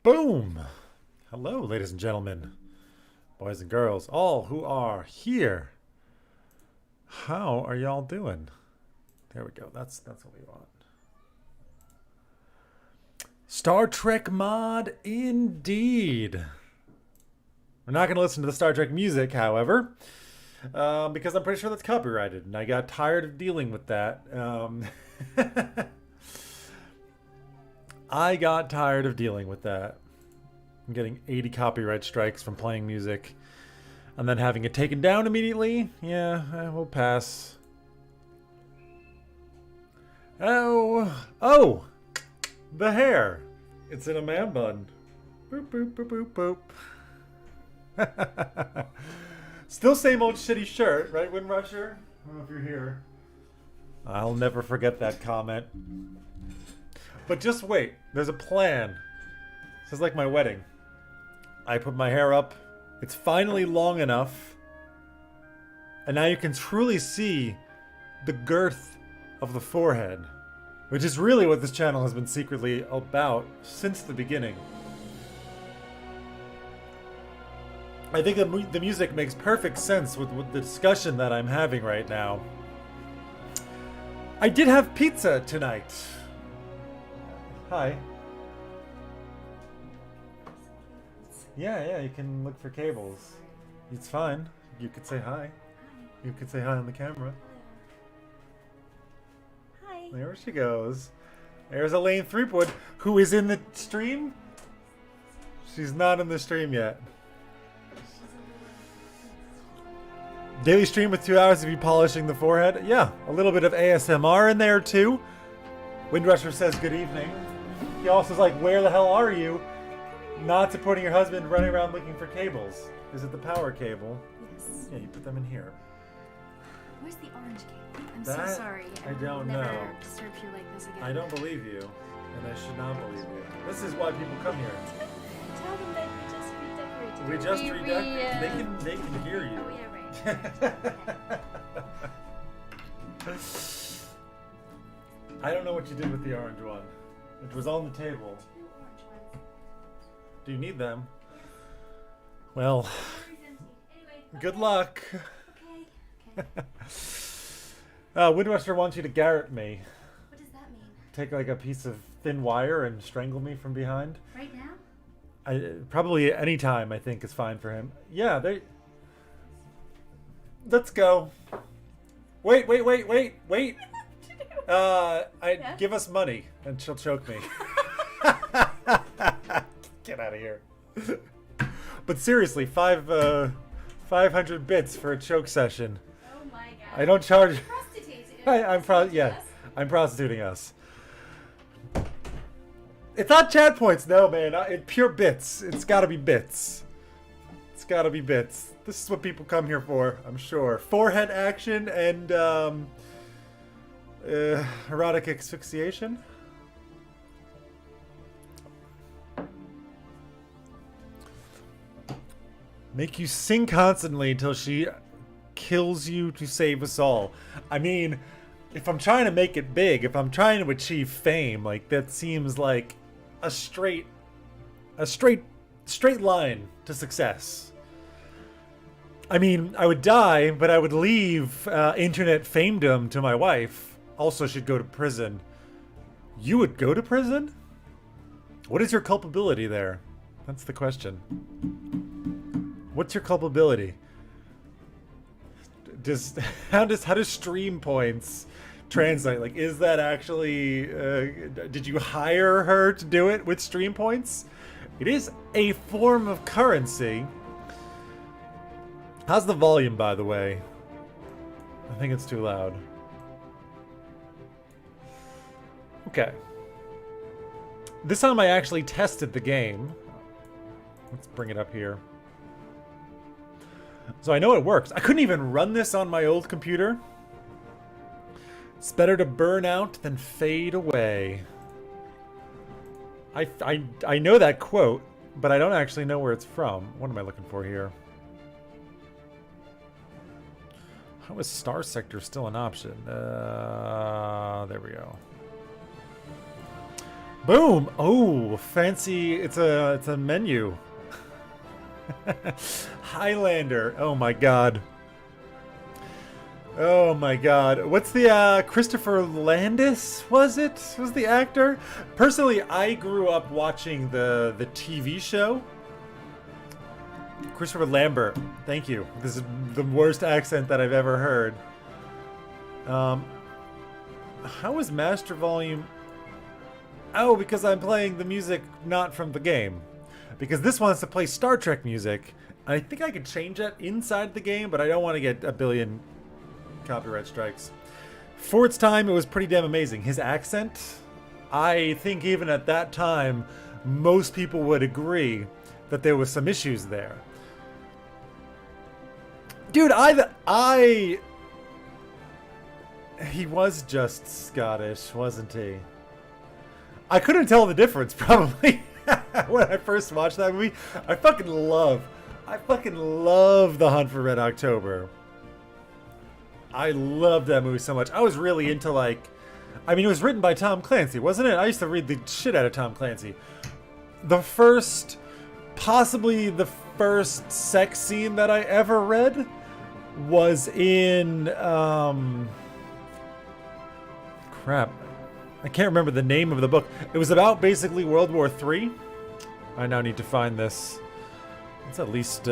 Boom! Hello, ladies and gentlemen, boys and girls, all who are here. How are y'all doing? There we go. That's what we want. Star Trek mod, indeed. We're not going to listen to the Star Trek music, however, because I'm pretty sure that's copyrighted, and I got tired of dealing with that. I got tired of dealing with that. I'm getting 80 copyright strikes from playing music and then having it taken down immediately. Yeah, we'll pass. Oh, the hair. It's in a man bun. Boop, boop, boop, boop, boop. Still same old shitty shirt, right, Windrusher? I don't know if you're here. I'll never forget that comment. But just wait, there's a plan. This is like my wedding. I put my hair up. It's finally long enough. And now you can truly see the girth of the forehead. Which is really what this channel has been secretly about since the beginning. I think the music makes perfect sense with the discussion that I'm having right now. I did have pizza tonight. Hi. Yeah, you can look for cables. It's fine. You could say hi. You could say hi on the camera. Hi. There she goes. There's Elaine Threepwood, who is in the stream. She's not in the stream yet. Daily stream with 2 hours of you polishing the forehead. Yeah, a little bit of ASMR in there too. Windrusher says good evening. He also is like, where the hell are you? Not supporting your husband running around looking for cables. Is it the power cable? Yes. Yeah, you put them in here. Where's the orange cable? I'm That, so sorry. I don't never know. disturb you like this again. I don't believe you, and I should not believe you. This is why people come here. Tell them that we just redecorated. We just redecorated. They can hear you. Oh yeah, right. I don't know what you did with the orange one. It was on the table. Two orange ones. Do you need them? Well, Anyway, good luck. Okay. Windruster wants you to Garrett me. What does that mean? Take like a piece of thin wire and strangle me from behind. Right now? Probably any time I think is fine for him. Yeah, let's go. Wait. Yeah? Give us money and she'll choke me. Get out of here. But seriously, 500 bits for a choke session. Oh my god. I don't charge. I'm Prostituting prostituting us. It's not chat points, no, man. It's pure bits. It's got to be bits. It's got to be bits. This is what people come here for, I'm sure. Forehead action and erotic asphyxiation. Make you sing constantly until she kills you to save us all. I mean, if I'm trying to make it big, if I'm trying to achieve fame, like that seems like a straight line to success. I mean, I would die, but I would leave internet famedom to my wife. Also, she'd go to prison. You would go to prison? What is your culpability there? That's the question. What's your culpability? How does stream points translate? Like, is that actually? Did you hire her to do it with stream points? It is a form of currency. How's the volume, by the way? I think it's too loud. Okay. This time I actually tested the game. Let's bring it up here. So I know it works. I couldn't even run this on my old computer. It's better to burn out than fade away. I know that quote, but I don't actually know where it's from. What am I looking for here? How is Star Sector still an option? There we go. Boom! Oh, fancy. It's a menu. Highlander. Oh my god. Oh my god. What's the Christopher Landis was the actor? Personally, I grew up watching the TV show. Christopher Lambert. Thank you. This is the worst accent that I've ever heard. How is Master Volume? Oh, because I'm playing the music not from the game. Because this wants to play Star Trek music. I think I could change that inside the game, but I don't want to get a billion copyright strikes. For its time, it was pretty damn amazing. His accent, I think even at that time, most people would agree that there was some issues there. Dude, he was just Scottish, wasn't he? I couldn't tell the difference, probably, when I first watched that movie. I fucking love The Hunt for Red October. I love that movie so much. I was really into, like, I mean, it was written by Tom Clancy, wasn't it? I used to read the shit out of Tom Clancy. Possibly the first sex scene that I ever read was in, crap. I can't remember the name of the book. It was about basically World War III. I now need to find this. Let's at least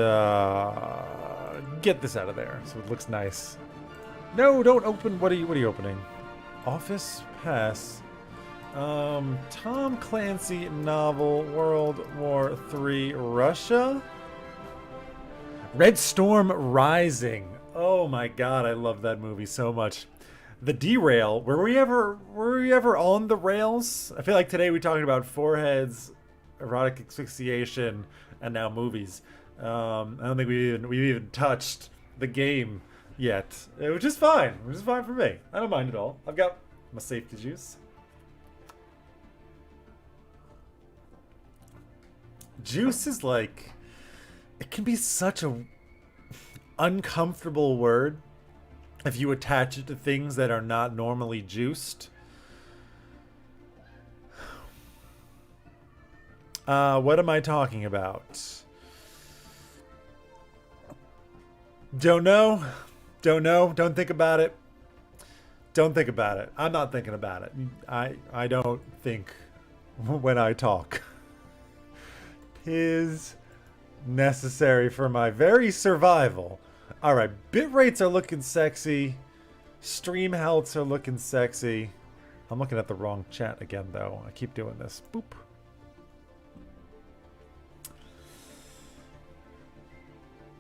get this out of there so it looks nice. No, don't open. What are you opening? Office Pass. Tom Clancy novel, World War III, Russia. Red Storm Rising. Oh my god, I love that movie so much. The Derail. Were we ever on the rails? I feel like today we talking about foreheads, erotic asphyxiation, and now movies. I don't think we've even touched the game yet, which is fine. Which is fine for me. I don't mind at all. I've got my safety juice. Juice is like, it can be such a uncomfortable word if you attach it to things that are not normally juiced. What am I talking about? Don't know. Don't think about it. Don't think about it. I'm not thinking about it. I don't think when I talk. 'Tis necessary for my very survival. Alright, bit rates are looking sexy. Stream healths are looking sexy. I'm looking at the wrong chat again, though. I keep doing this. Boop.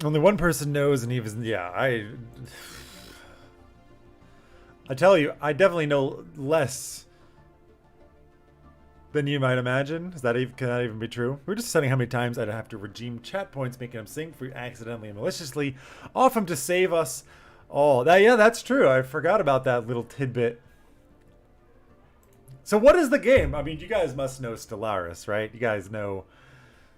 Only one person knows, and he was... Yeah, I tell you, I definitely know less than you might imagine. Can that even be true? We're just setting how many times I'd have to regime chat points, making them sing for you accidentally and maliciously. Off him to save us all. Yeah, that's true. I forgot about that little tidbit. So what is the game? I mean, you guys must know Stellaris, right? You guys know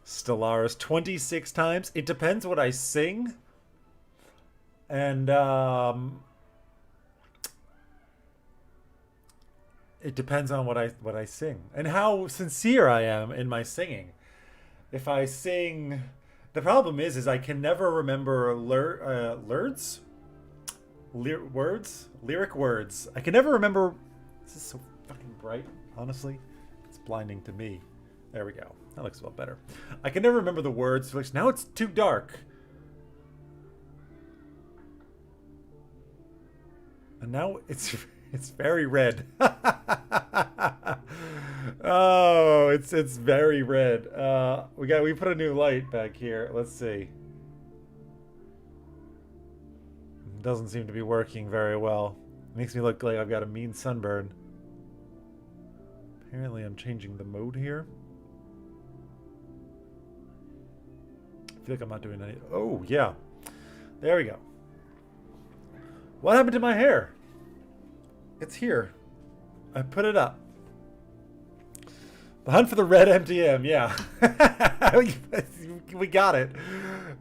Stellaris 26 times. It depends what I sing. And, it depends on what I sing and how sincere I am in my singing. If I sing, the problem is I can never remember lyric words. I can never remember. This is so fucking bright. Honestly, it's blinding to me. There we go. That looks a lot better. I can never remember the words. Now it's too dark. And now it's very red. Oh, it's very red. We put a new light back here. Let's see. Doesn't seem to be working very well. Makes me look like I've got a mean sunburn. Apparently I'm changing the mode here. I feel like I'm not doing any... Oh, yeah. There we go. What happened to my hair? It's here. I put it up. The Hunt for the Red MTM, yeah. We got it.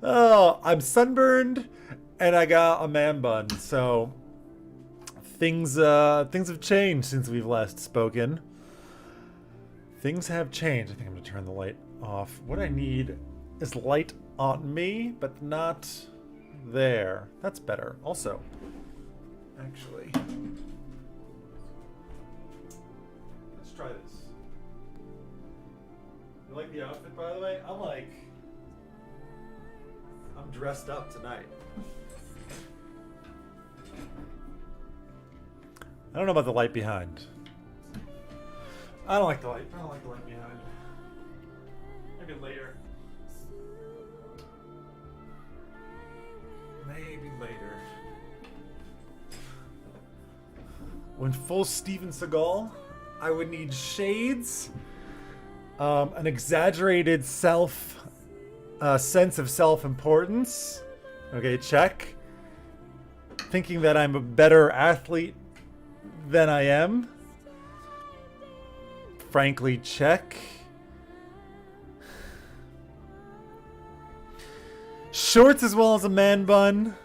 Oh, I'm sunburned and I got a man bun. So things have changed since we've last spoken. Things have changed. I think I'm going to turn the light off. What I need is light on me, but not there. That's better. Also, actually, let's try this. You like the outfit, by the way? I'm dressed up tonight. I don't know about the light behind. I don't like the light. I don't like the light behind. Maybe later. Maybe later. When full Steven Seagal, I would need shades, an exaggerated sense of self-importance. Okay, check. Thinking that I'm a better athlete than I am. Frankly, check. Shorts as well as a man bun.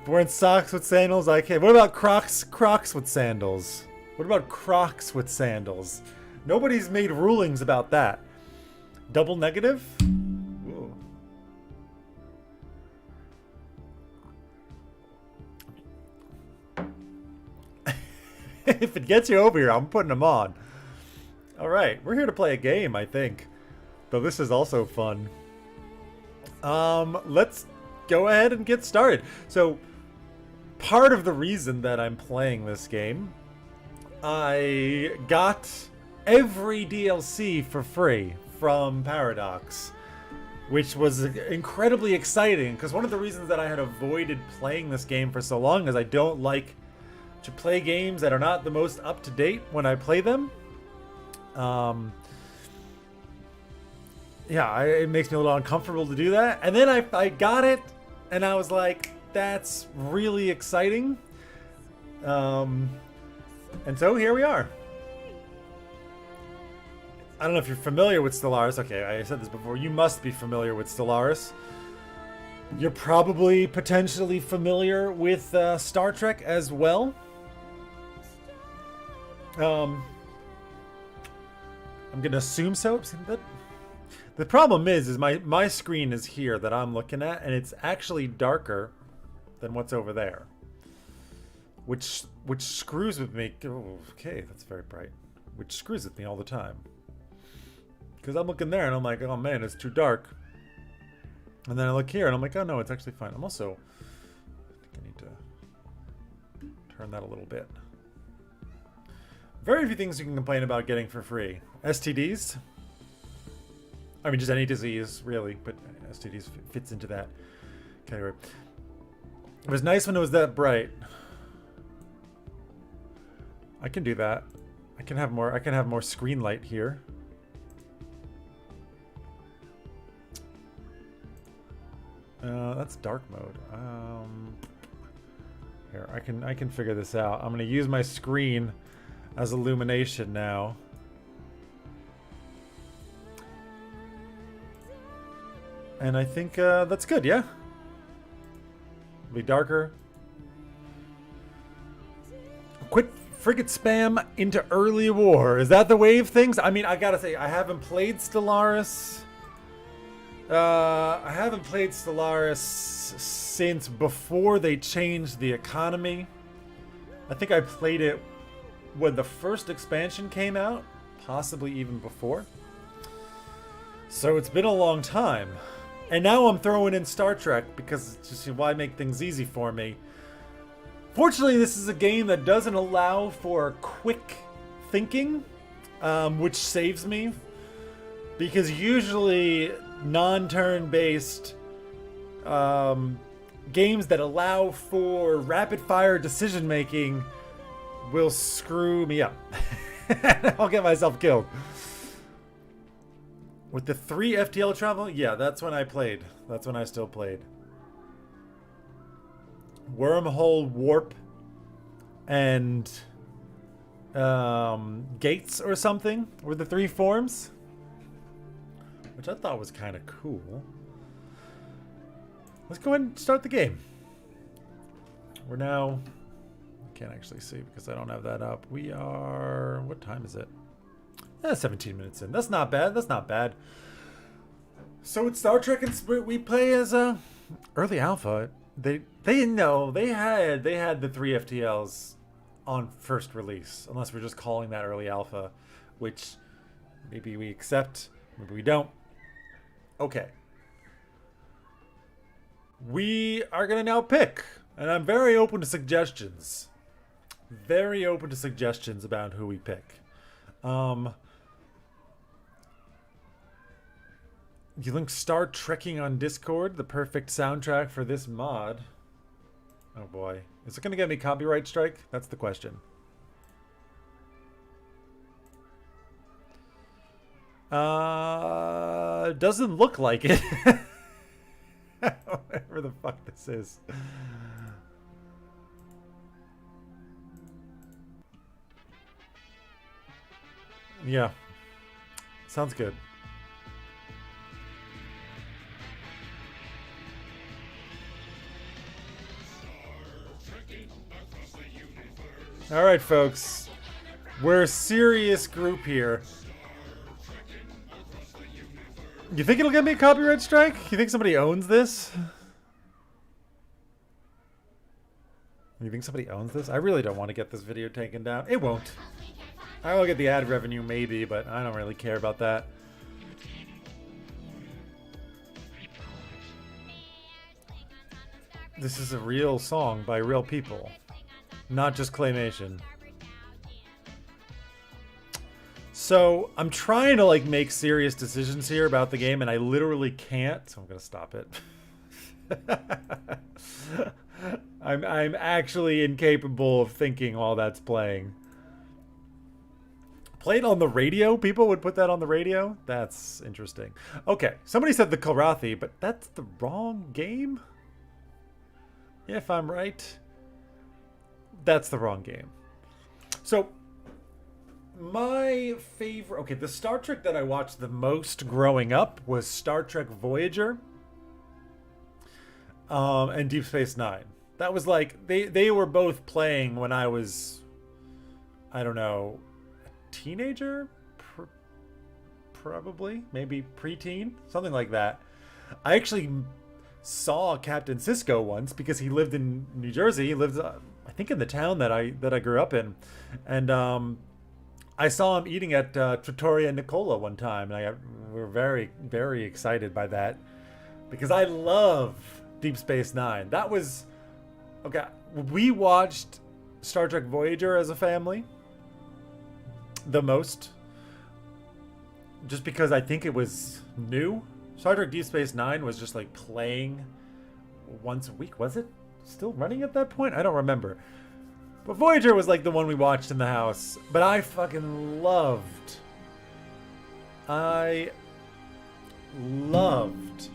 Wearing socks with sandals. I can't. What about Crocs with sandals? What about Crocs with sandals? Nobody's made rulings about that. Double negative? Ooh. If it gets you over here, I'm putting them on. All right, we're here to play a game, I think. Though this is also fun. Let's go ahead and get started. So, part of the reason that I'm playing this game, I got every DLC for free from Paradox, which was incredibly exciting, because one of the reasons that I had avoided playing this game for so long is I don't like to play games that are not the most up-to-date when I play them. Yeah, it makes me a little uncomfortable to do that. And then I got it, and I was like, that's really exciting. And so here we are. I don't know if you're familiar with Stellaris. Okay, I said this before. You must be familiar with Stellaris. You're probably potentially familiar with Star Trek as well. I'm gonna assume so. The problem is my screen is here that I'm looking at, and it's actually darker than what's over there, which screws with me. Oh, okay, that's very bright. Which screws with me all the time, because I'm looking there and I'm like, oh man, it's too dark. And then I look here and I'm like, oh no, it's actually fine. I think I need to turn that a little bit. Very few things you can complain about getting for free. STDs. I mean, just any disease, really, but STDs fits into that category. It was nice when it was that bright. I can do that. I can have more screen light here. That's dark mode. Here, I can figure this out. I'm gonna use my screen as illumination now. And I think that's good, yeah? Be darker. Quit frigate spam into early war. Is that the way of things? I mean, I gotta say, I haven't played Stellaris. I haven't played Stellaris since before they changed the economy. I think I played it when the first expansion came out, possibly even before. So it's been a long time. And now I'm throwing in Star Trek because it's just, why make things easy for me? Fortunately, this is a game that doesn't allow for quick thinking, which saves me. Because usually non-turn-based games that allow for rapid-fire decision-making will screw me up. I'll get myself killed. With the 3 FTL travel, yeah, that's when I played. That's when I still played. Wormhole, Warp, and Gates or something were the 3 forms, which I thought was kind of cool. Let's go ahead and start the game. We're now... I can't actually see because I don't have that up. We are... What time is it? 17 minutes in. That's not bad. That's not bad. So it's Star Trek, and we play as a early alpha. They know they had the 3 FTLs on first release, unless we're just calling that early alpha, which maybe we accept, maybe we don't. Okay. We are gonna now pick, and I'm very open to suggestions. Very open to suggestions about who we pick. You link Star Trekking on Discord, the perfect soundtrack for this mod. Oh boy. Is it going to get me copyright strike? That's the question. Doesn't look like it. Whatever the fuck this is. Yeah. Sounds good. All right, folks. We're a serious group here. You think it'll get me a copyright strike? You think somebody owns this? You think somebody owns this? I really don't want to get this video taken down. It won't. I will get the ad revenue maybe, but I don't really care about that. This is a real song by real people. Not just claymation. So I'm trying to like make serious decisions here about the game, and I literally can't. So I'm gonna stop it. I'm actually incapable of thinking while that's playing. Play it on the radio? People would put that on the radio? That's interesting. Okay, somebody said the Kilrathi, but that's the wrong game? If I'm right. That's the wrong game. So, my favorite... Okay, the Star Trek that I watched the most growing up was Star Trek Voyager and Deep Space Nine. That was like... They were both playing when I was... I don't know... A teenager? Probably. Maybe preteen? Something like that. I actually saw Captain Sisko once because he lived in New Jersey. He lived... I think in the town that I grew up in, and I saw him eating at Trattoria Nicola one time, and we were very, very excited by that because I love Deep Space Nine. That was okay. We watched Star Trek Voyager as a family the most, just because I think it was new. Star Trek Deep Space Nine was just like playing once a week. Was it still running at that point? I don't remember. But Voyager was like the one we watched in the house. But I fucking loved... I loved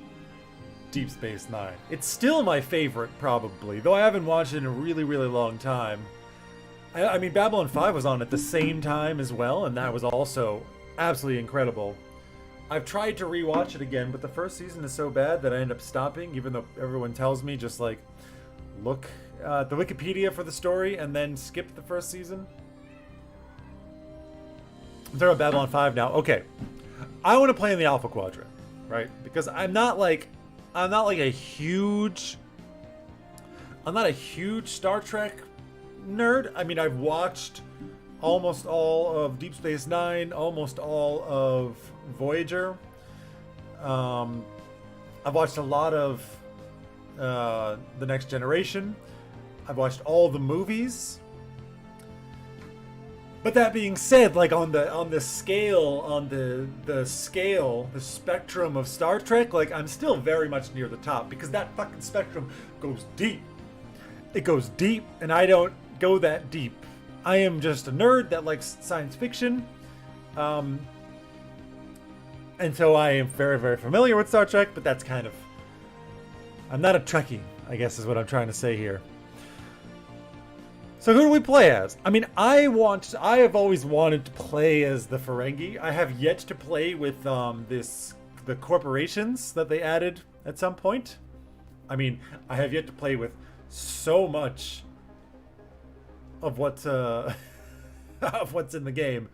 Deep Space Nine. It's still my favorite, probably. Though I haven't watched it in a really, really long time. I mean, Babylon 5 was on at the same time as well. And that was also absolutely incredible. I've tried to rewatch it again. But the first season is so bad that I end up stopping. Even though everyone tells me just like... Look at the Wikipedia for the story and then skip the first season. I'm talking about Babylon 5 now. Okay. I want to play in the Alpha Quadrant, right? Because I'm not a huge Star Trek nerd. I mean, I've watched almost all of Deep Space Nine, almost all of Voyager. I've watched a lot of The Next Generation. I've watched all the movies. But that being said, like on the spectrum of Star Trek, like I'm still very much near the top because that fucking spectrum goes deep. It goes deep, and I don't go that deep. I am just a nerd that likes science fiction. And so I am very, very familiar with Star Trek, but that's kind of... I'm not a Trekkie, I guess is what I'm trying to say here. So who do we play as? I mean, I have always wanted to play as the Ferengi. I have yet to play with the corporations that they added at some point. I mean, I have yet to play with so much of what's of what's in the game.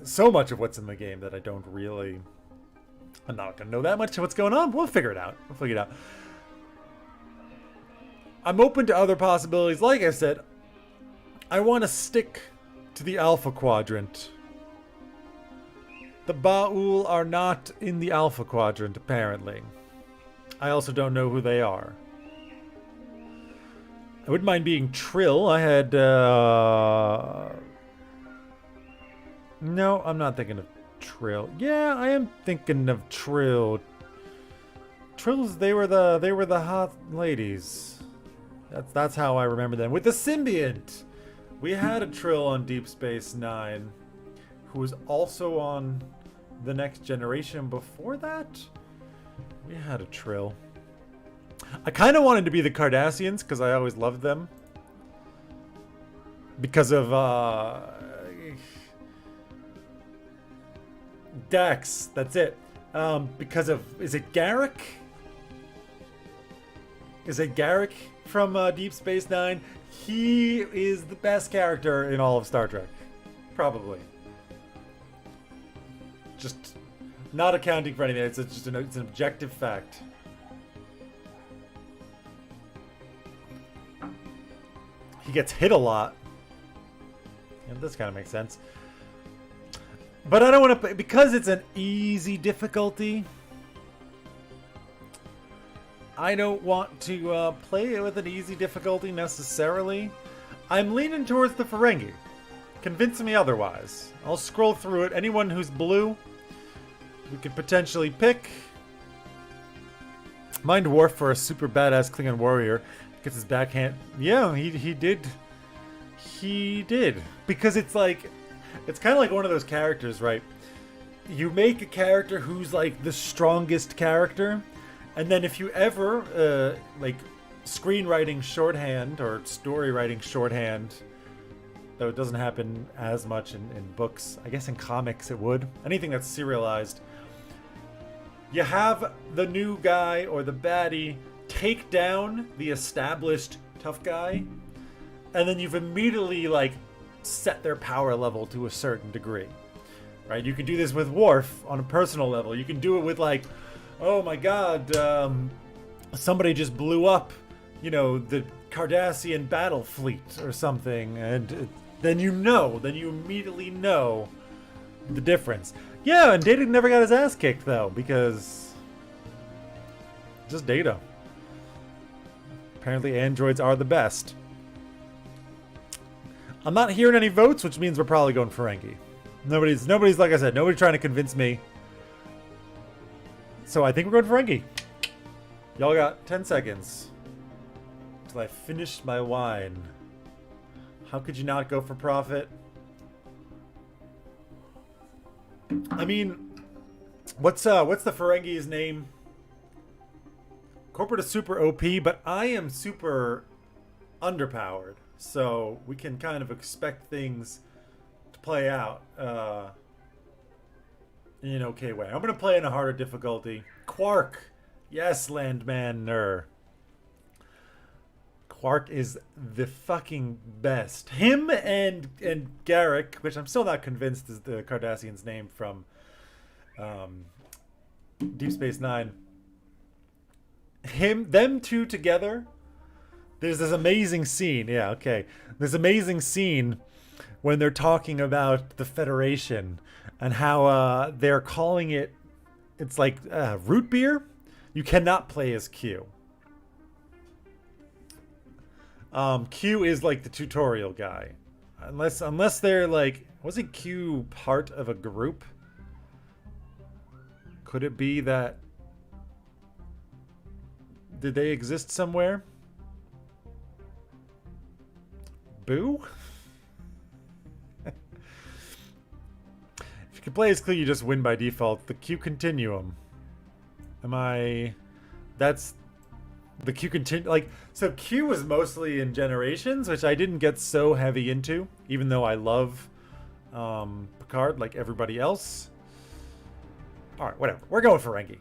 So much of what's in the game that I don't really... I'm not going to know that much of what's going on. We'll figure it out. We'll figure it out. I'm open to other possibilities. Like I said, I want to stick to the Alpha Quadrant. The Ba'ul are not in the Alpha Quadrant, apparently. I also don't know who they are. I wouldn't mind being Trill. I had, No, I'm not thinking of Trill. Yeah, I am thinking of Trill. Trills, they were the hot ladies. That's how I remember them. With the symbiont! We had a Trill on Deep Space Nine, who was also on the Next Generation before that. We had a Trill. I kind of wanted to be the Cardassians, because I always loved them. Because of, Dax, that's it. Because of, is it Garrick? Is it Garrick from Deep Space Nine? He is the best character in all of Star Trek. Probably. Just not accounting for anything. It's just it's an objective fact. He gets hit a lot. And this kind of makes sense. But I don't want to play, because it's an easy difficulty. I don't want to play it with an easy difficulty necessarily. I'm leaning towards the Ferengi. Convince me otherwise. I'll scroll through it. Anyone who's blue, we could potentially pick. Mind Worf for a super badass Klingon warrior. Gets his backhand. Yeah, he did. He did. Because it's like, it's kind of like one of those characters, right? You make a character who's like the strongest character, and then if you ever, like, screenwriting shorthand or story writing shorthand, though it doesn't happen as much in books. I guess in comics it would. Anything that's serialized. You have the new guy or the baddie take down the established tough guy, and then you've immediately, like, set their power level to a certain degree. Right? You can do this with Worf on a personal level. You can do it with, like, oh my god, somebody just blew up, you know, the Cardassian battle fleet or something, and then you immediately know the difference. Yeah, and Data never got his ass kicked, though, because just Data. Apparently androids are the best. I'm not hearing any votes, which means we're probably going Ferengi. Nobody's, like I said, nobody's trying to convince me. So I think we're going Ferengi. Y'all got 10 seconds until I finish my wine. How could you not go for profit? I mean, what's the Ferengi's name? Corporate is super OP, but I am super underpowered. So we can kind of expect things to play out in an okay way. I'm going to play in a harder difficulty. Quark. Yes, Landman-ner. Quark is the fucking best. Him and Garrick, which I'm still not convinced is the Cardassian's name from Deep Space Nine. Them two together. There's this amazing scene. Yeah, okay. This amazing scene when they're talking about the Federation and how they're calling it, it's like root beer. You cannot play as Q. Q is like the tutorial guy. Unless they're like, wasn't Q part of a group? Could it be that, did they exist somewhere? Boo? If you can play as Q, you just win by default. The Q continuum. That's the Q continue. Like, so Q was mostly in Generations, which I didn't get so heavy into, even though I love Picard like everybody else. Alright, whatever. We're going for Ferengi.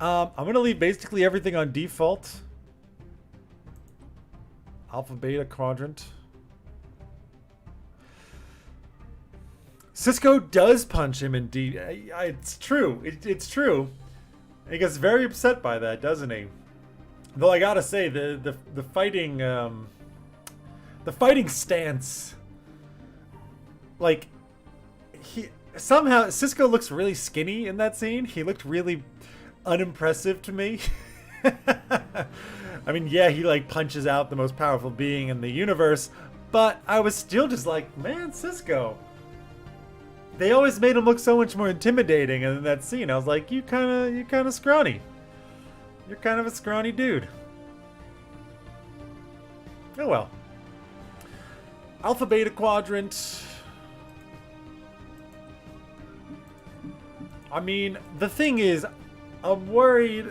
I'm going to leave basically everything on default. Alpha Beta Quadrant. Cisco does punch him indeed. It's true. It's true. He gets very upset by that, doesn't he? Though I gotta say, the fighting stance, like, he somehow Cisco looks really skinny in that scene. He looked really unimpressive to me. I mean, yeah, he like punches out the most powerful being in the universe, but I was still just like, man, Cisco. They always made him look so much more intimidating, and in that scene, I was like, you kind of scrawny. You're kind of a scrawny dude. Oh well. Alpha Beta Quadrant. I mean, the thing is, I'm worried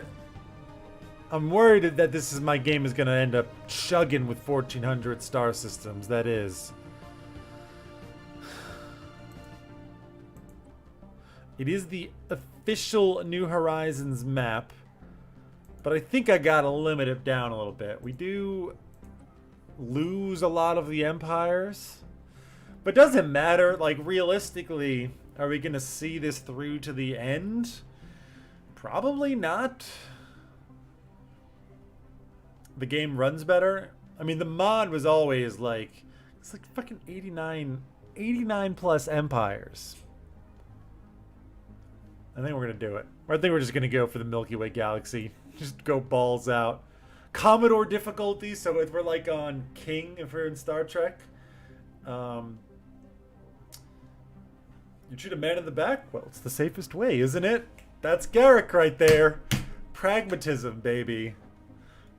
that this is my game is going to end up chugging with 1400 star systems. That is. It is the official New Horizons map, but I think I gotta limit it down a little bit. We do lose a lot of the empires, but doesn't matter. Like, realistically, are we gonna see this through to the end? Probably not. The game runs better. I mean, the mod was always like, it's like fucking 89 plus empires. I think we're going to do it. Or I think we're just going to go for the Milky Way galaxy. Just go balls out. Commodore difficulty, so if we're like on King, if we're in Star Trek. You shoot a man in the back? Well, it's the safest way, isn't it? That's Garrick right there. Pragmatism, baby.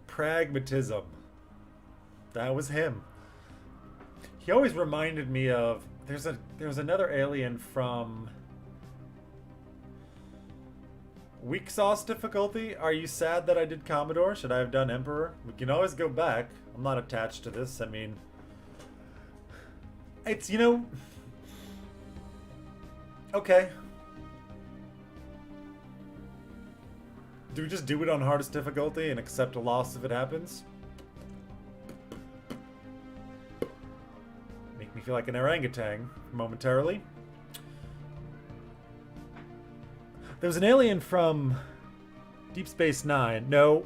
Pragmatism. That was him. He always reminded me of... There's another alien from... Weak sauce difficulty? Are you sad that I did Commodore? Should I have done Emperor? We can always go back. I'm not attached to this. I mean... It's, you know... Okay. Do we just do it on hardest difficulty and accept a loss if it happens? Make me feel like an orangutan momentarily. There was an alien from Deep Space Nine. No.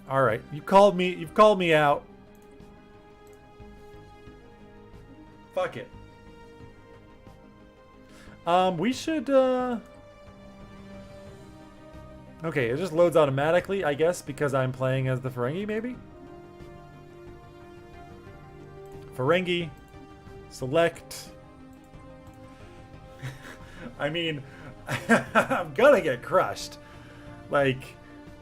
All right, you've called me out. Fuck it. We should, okay, it just loads automatically, I guess, because I'm playing as the Ferengi, maybe? Ferengi. Select. I mean, I'm gonna get crushed. Like,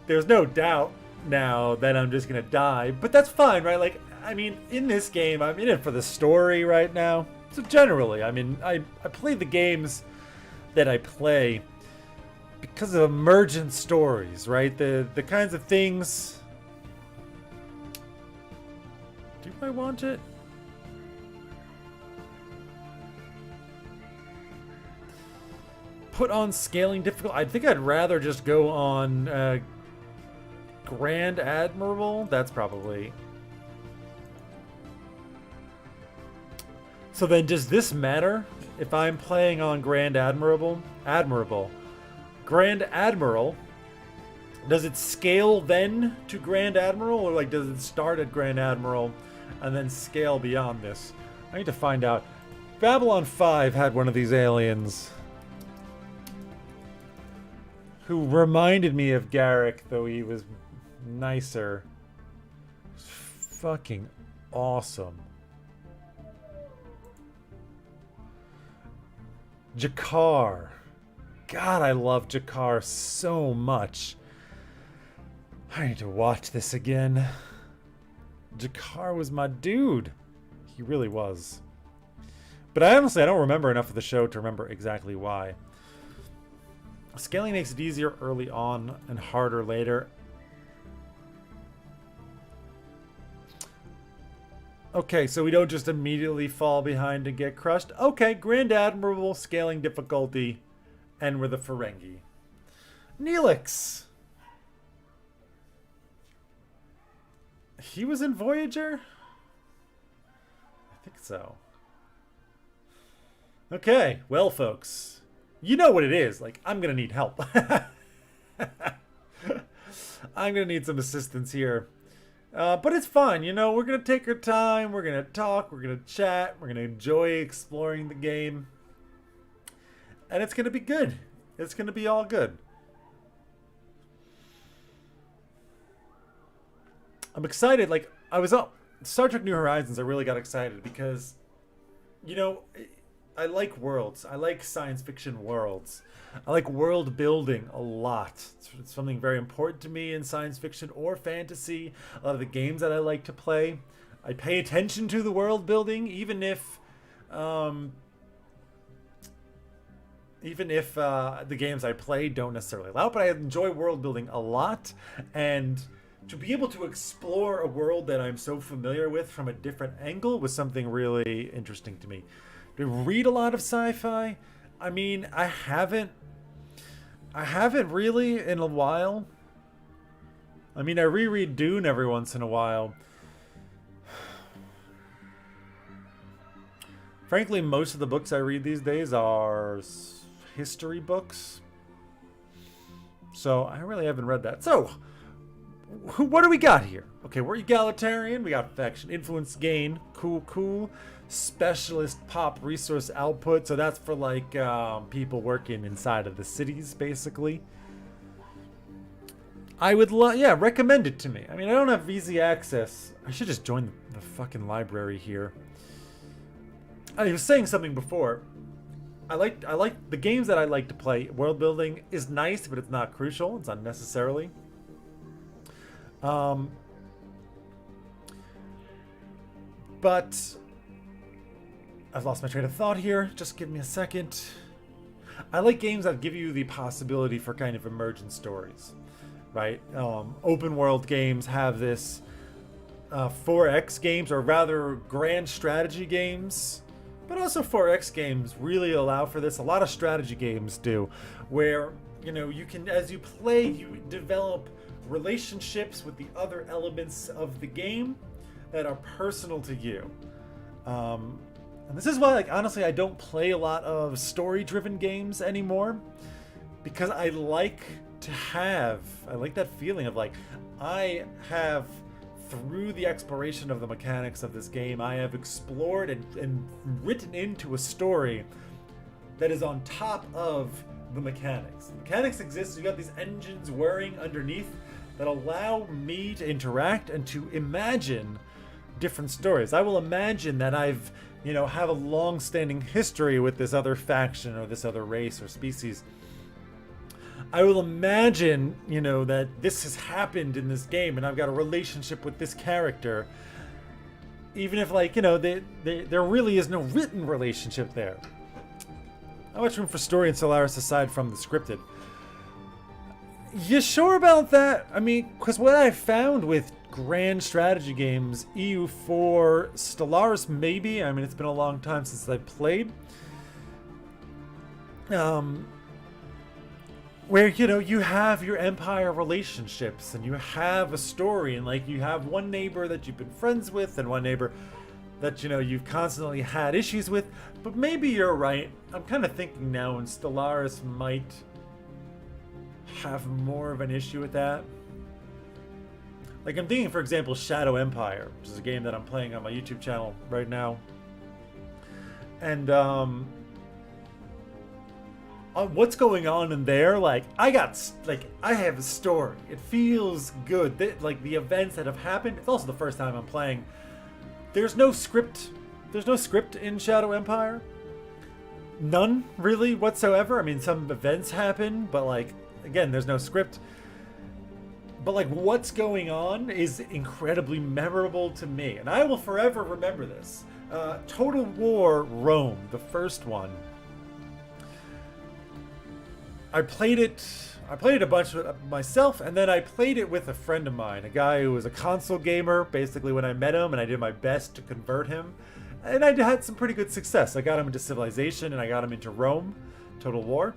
there's no doubt now that I'm just gonna die, but that's fine, right? Like, I mean, in this game, I'm in it for the story right now. So generally, I mean, I play the games that I play because of emergent stories, right? The kinds of things... Do I want it? Put on scaling difficult. I think I'd rather just go on Grand Admiral. That's probably... So then does this matter if I'm playing on Grand Admiral? Grand Admiral, does it scale then to Grand Admiral, or like does it start at Grand Admiral and then scale beyond this? I need to find out. Babylon 5 had one of these aliens who reminded me of Garrick, though he was nicer. It was fucking awesome. Jakar. God, I love Jakar so much. I need to watch this again. Jakar was my dude. He really was. But I honestly don't remember enough of the show to remember exactly why. Scaling makes it easier early on and harder later. Okay, so we don't just immediately fall behind and get crushed. Okay, Grand Admiral, scaling difficulty, and we're the Ferengi. Neelix! He was in Voyager? I think so. Okay, well, folks, you know what it is. Like, I'm gonna need help. I'm gonna need some assistance here. But it's fun, you know, we're gonna take our time, we're gonna talk, we're gonna chat, we're gonna enjoy exploring the game. And it's gonna be good. It's gonna be all good. I'm excited, like, I was up Star Trek New Horizons, I really got excited because, you know, I like worlds. I like science fiction worlds. I like world building a lot. It's something very important to me in science fiction or fantasy. A lot of the games that I like to play, I pay attention to the world building, even if the games I play don't necessarily allow it, but I enjoy world building a lot. And to be able to explore a world that I'm so familiar with from a different angle was something really interesting to me. To read a lot of sci-fi, I mean, I haven't really in a while. I mean, I reread Dune every once in a while. Frankly, most of the books I read these days are history books. So I really haven't read that. So, what do we got here? Okay, we're egalitarian. We got faction influence gain. Cool. Specialist pop resource output. So that's for like people working inside of the cities, basically. I would recommend it to me. I mean, I don't have easy access. I should just join the fucking library here. I was saying something before. I like the games that I like to play. World building is nice, but it's not crucial. It's unnecessarily. But I've lost my train of thought here. Just give me a second. I like games that give you the possibility for kind of emergent stories, right? Open world games have this. 4X games, or rather grand strategy games, but also 4X games really allow for this. A lot of strategy games do, where, you know, you can, as you play, you develop relationships with the other elements of the game that are personal to you. And this is why, like, honestly, I don't play a lot of story-driven games anymore, because I like that feeling of, like, I have, through the exploration of the mechanics of this game, I have explored and written into a story that is on top of the mechanics. The mechanics exist, so you got these engines whirring underneath that allow me to interact and to imagine different stories. I will imagine that I've, you know, have a long-standing history with this other faction or this other race or species. I will imagine, you know, that this has happened in this game and I've got a relationship with this character. Even if, like, you know, there really is no written relationship there. How much room for story in Stellaris aside from the scripted? You sure about that? I mean, because what I found with grand strategy games, EU4, Stellaris maybe, I mean, it's been a long time since I played. Where, you know, you have your empire relationships and you have a story, and, like, you have one neighbor that you've been friends with and one neighbor that, you know, you've constantly had issues with. But maybe you're right. I'm kind of thinking now, and Stellaris might have more of an issue with that. Like, I'm thinking, for example, Shadow Empire, which is a game that I'm playing on my YouTube channel right now. And, what's going on in there? Like, I have a story. It feels good. Like, the events that have happened. It's also the first time I'm playing. There's no script. There's no script in Shadow Empire. None, really, whatsoever. I mean, some events happen, but, like, again, there's no script. But, like, what's going on is incredibly memorable to me. And I will forever remember this. Total War Rome, the first one. I played it a bunch myself, and then I played it with a friend of mine, a guy who was a console gamer, basically, when I met him, and I did my best to convert him. And I had some pretty good success. I got him into Civilization, and I got him into Rome, Total War.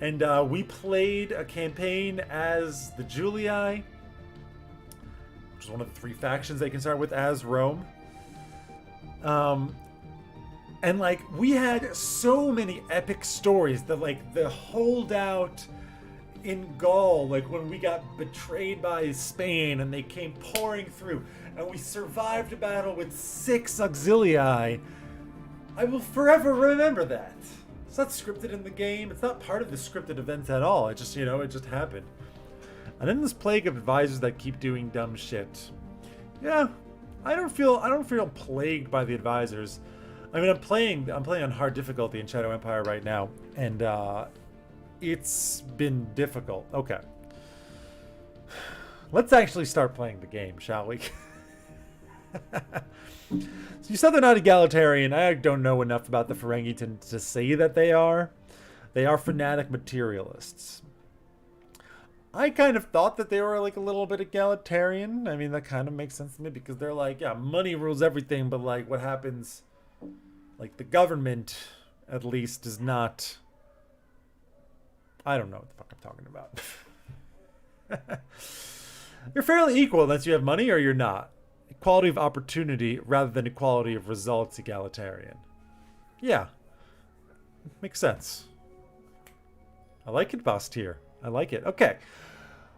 And we played a campaign as the Julii, which is one of the 3 factions they can start with as Rome. And like we had so many epic stories that like the holdout in Gaul, like when we got betrayed by Spain and they came pouring through and we survived a battle with 6 auxilii. I will forever remember that. It's not scripted in the game. It's not part of the scripted events at all. It just, it just happened. And then this plague of advisors that keep doing dumb shit. Yeah, I don't feel plagued by the advisors. I mean, I'm playing on hard difficulty in Shadow Empire right now, and it's been difficult. Okay. Let's actually start playing the game, shall we? So you said they're not egalitarian. I don't know enough about the Ferengi to say that they are. They are fanatic materialists. I kind of thought that they were like a little bit egalitarian. I mean, that kind of makes sense to me because they're like, yeah, money rules everything, but like what happens, like the government at least is not, I don't know what the fuck I'm talking about. You're fairly equal unless you have money or you're not. Equality of opportunity rather than equality of results egalitarian. Yeah. Makes sense. I like it, boss tier. I like it. Okay.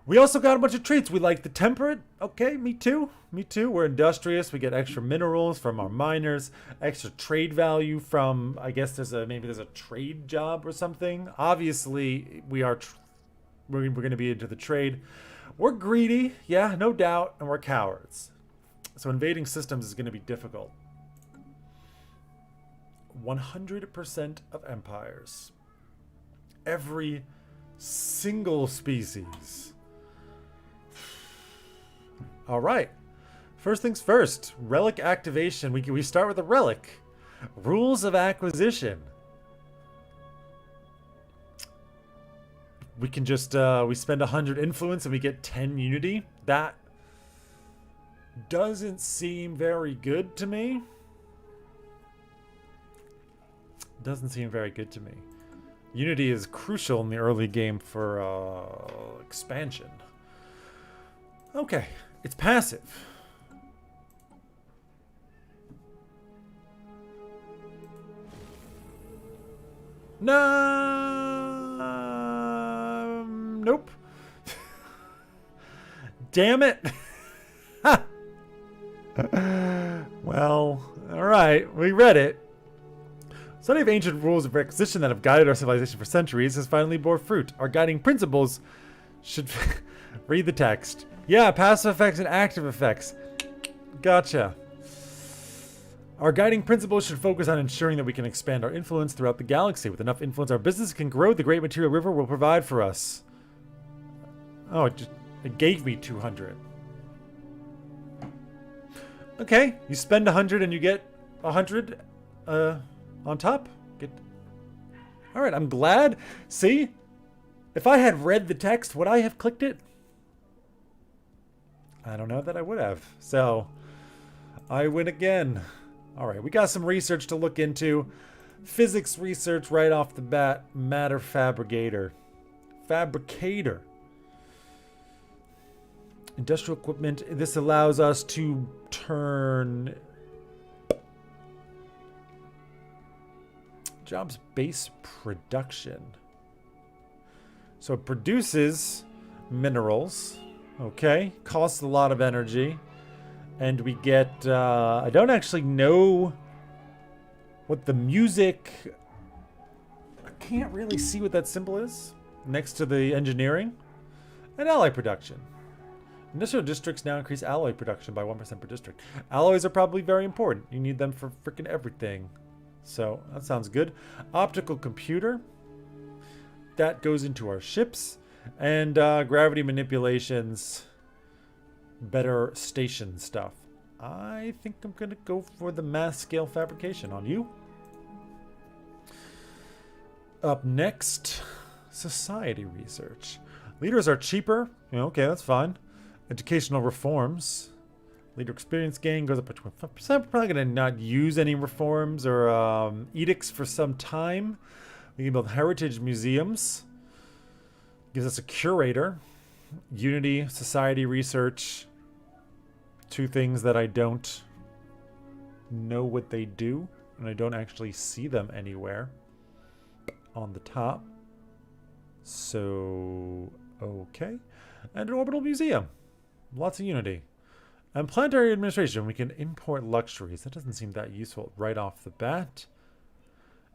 We also got a bunch of traits. We like the temperate. Okay, me too. Me too. We're industrious. We get extra minerals from our miners. Extra trade value from, I guess maybe there's a trade job or something. Obviously, we're going to be into the trade. We're greedy. Yeah, no doubt. And we're cowards. So invading systems is going to be difficult. 100% of empires. Every single species. All right. First things first. Relic activation. We start with a relic. Rules of acquisition. We can just we spend 100 influence and we get 10 unity. That doesn't seem very good to me. Doesn't seem very good to me. Unity is crucial in the early game for expansion. Okay, it's passive. No, nope. Damn it. Well, all right, we read it. Study of ancient rules of requisition that have guided our civilization for centuries has finally bore fruit. Our guiding principles should read the text. Yeah, passive effects and active effects. Gotcha. Our guiding principles should focus on ensuring that we can expand our influence throughout the galaxy. With enough influence, our business can grow. The great material river will provide for us. Oh, it gave me 200. Okay, you spend 100 and you get 100 on top. All right, I'm glad. See, if I had read the text, would I have clicked it? I don't know that I would have. So I win again. All right, we got some research to look into. Physics research right off the bat. Matter fabricator. Industrial equipment. This allows us to turn jobs base production. So it produces minerals. Okay. Costs a lot of energy. And we get, I don't actually know what the music, I can't really see what that symbol is next to the engineering. And alloy production. Industrial districts now increase alloy production by 1% per district. Alloys are probably very important. You need them for freaking everything. So that sounds good. Optical computer. That goes into our ships. And gravity manipulations. Better station stuff. I think I'm going to go for the mass scale fabrication. On you. Up next, society research. Leaders are cheaper. Okay, that's fine. Educational reforms. Leader experience gain goes up by 25%. We're probably going to not use any reforms or edicts for some time. We can build heritage museums. Gives us a curator. Unity, society research. Two things that I don't know what they do, and I don't actually see them anywhere on the top. So, okay. And an orbital museum. Lots of Unity. And planetary administration. We can import luxuries. That doesn't seem that useful right off the bat.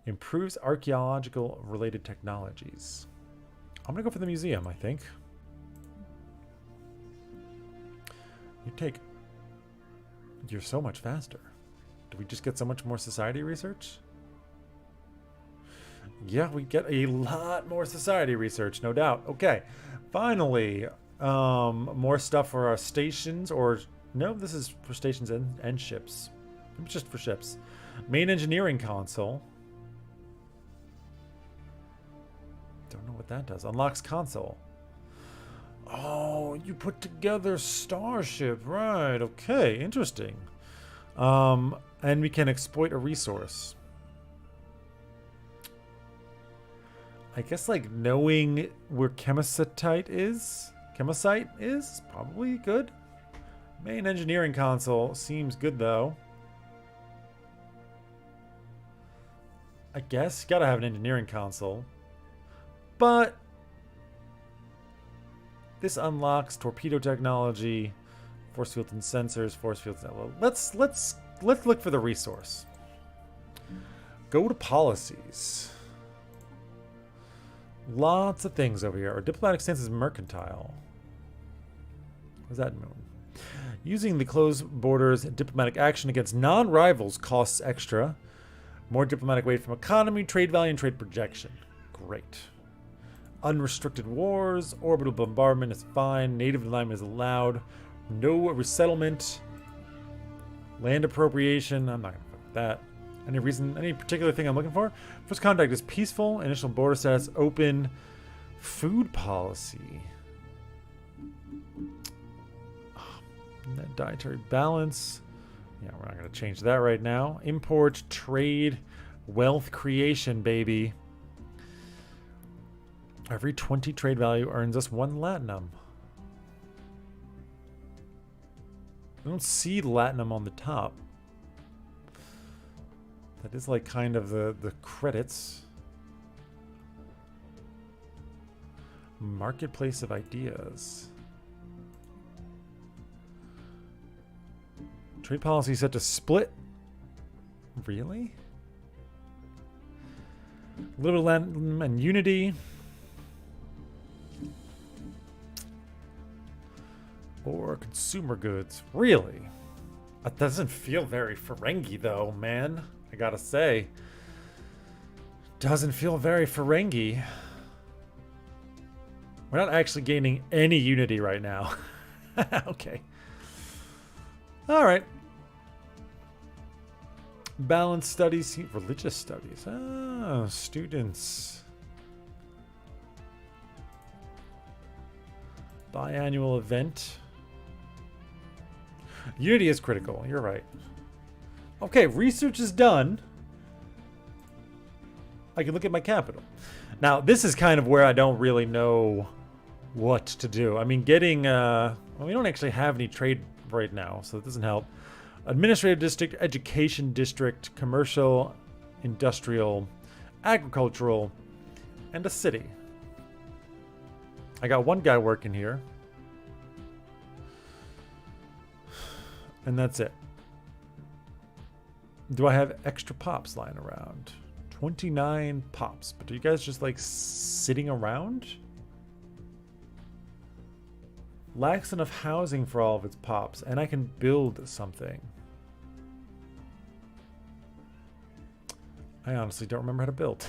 Improves archaeological related technologies. I'm going to go for the museum, I think. You're so much faster. Do we just get so much more society research? Yeah, we get a lot more society research, no doubt. Okay, finally, more stuff for our stations, or no, this is for stations and ships. It's just for ships. Main engineering console. Don't know what that does. Unlocks console. Oh, you put together Starship, right? Okay, interesting. And we can exploit a resource. I guess like knowing where chemosite is probably good. Main engineering console seems good though. I guess you gotta have an engineering console. But this unlocks torpedo technology, force fields and sensors, force fields. Well, let's look for the resource. Go to policies. Lots of things over here. Our diplomatic stance is mercantile. What does that mean? Using the closed borders, diplomatic action against non-rivals costs extra. More diplomatic weight from economy, trade value, and trade projection. Great. Unrestricted wars, orbital bombardment is fine, native alignment is allowed, no resettlement, land appropriation, I'm not going to put that. Any particular thing I'm looking for? First contact is peaceful, initial border status open, food policy. Net dietary balance. Yeah, we're not going to change that right now. Import, trade, wealth creation, baby. Every 20 trade value earns us 1 Latinum. I don't see Latinum on the top. That is like kind of the credits. Marketplace of ideas. Trade policy set to split. Really? A little bit of Latinum and Unity. Or consumer goods. Really? That doesn't feel very Ferengi though, man. I gotta say. Doesn't feel very Ferengi. We're not actually gaining any unity right now. Okay. Alright. Balanced studies. Religious studies. Ah, students. Biannual event. Unity is critical. You're right. Okay, research is done. I can look at my capital. Now, this is kind of where I don't really know what to do. I mean, getting... well, we don't actually have any trade right now, so that doesn't help. Administrative district, education district, commercial, industrial, agricultural, and a city. I got one guy working here. And that's it. Do I have extra pops lying around? 29 pops. But are you guys just like sitting around? Lacks enough housing for all of its pops. And I can build something. I honestly don't remember how to build.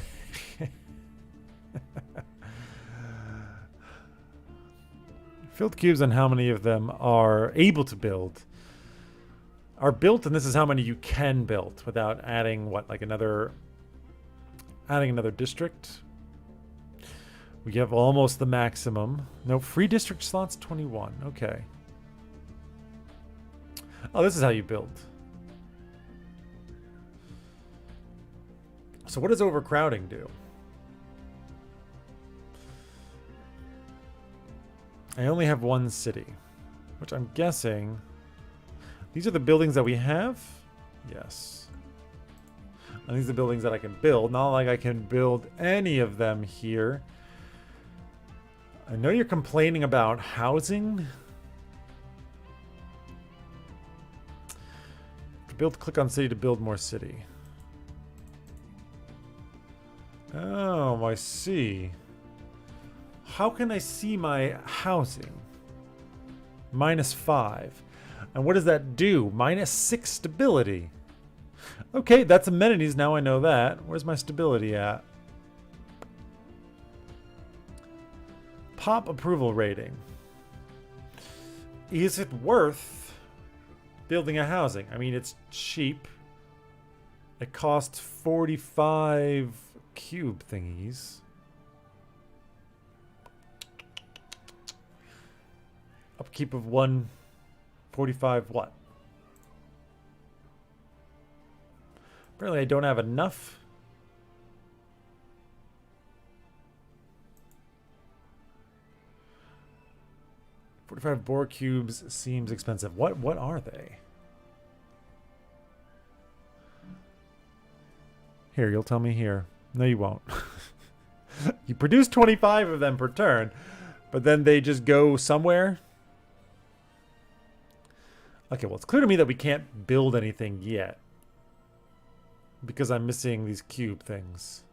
Filled cubes and how many of them are able to build. Are built, and this is how many you can build without adding what, like another district. We have almost the maximum. No, free district slots 21. Okay. Oh, this is how you build. So what does overcrowding do? I only have one city, which I'm guessing These are the buildings that we have? Yes. And these are the buildings that I can build. Not like I can build any of them here. I know you're complaining about housing. Click on city to build more city. Oh, I see. How can I see my housing? -5. And what does that do? -6 stability. Okay, that's amenities. Now I know that. Where's my stability at? Pop approval rating. Is it worth building a housing? I mean, it's cheap. It costs 45 cube thingies. Upkeep of 145 what? Apparently I don't have enough. $45 boar cubes seems expensive. What are they? Here, you'll tell me here. No, you won't. You produce 25 of them per turn, but then they just go somewhere. Okay, well, it's clear to me that we can't build anything yet because I'm missing these cube things.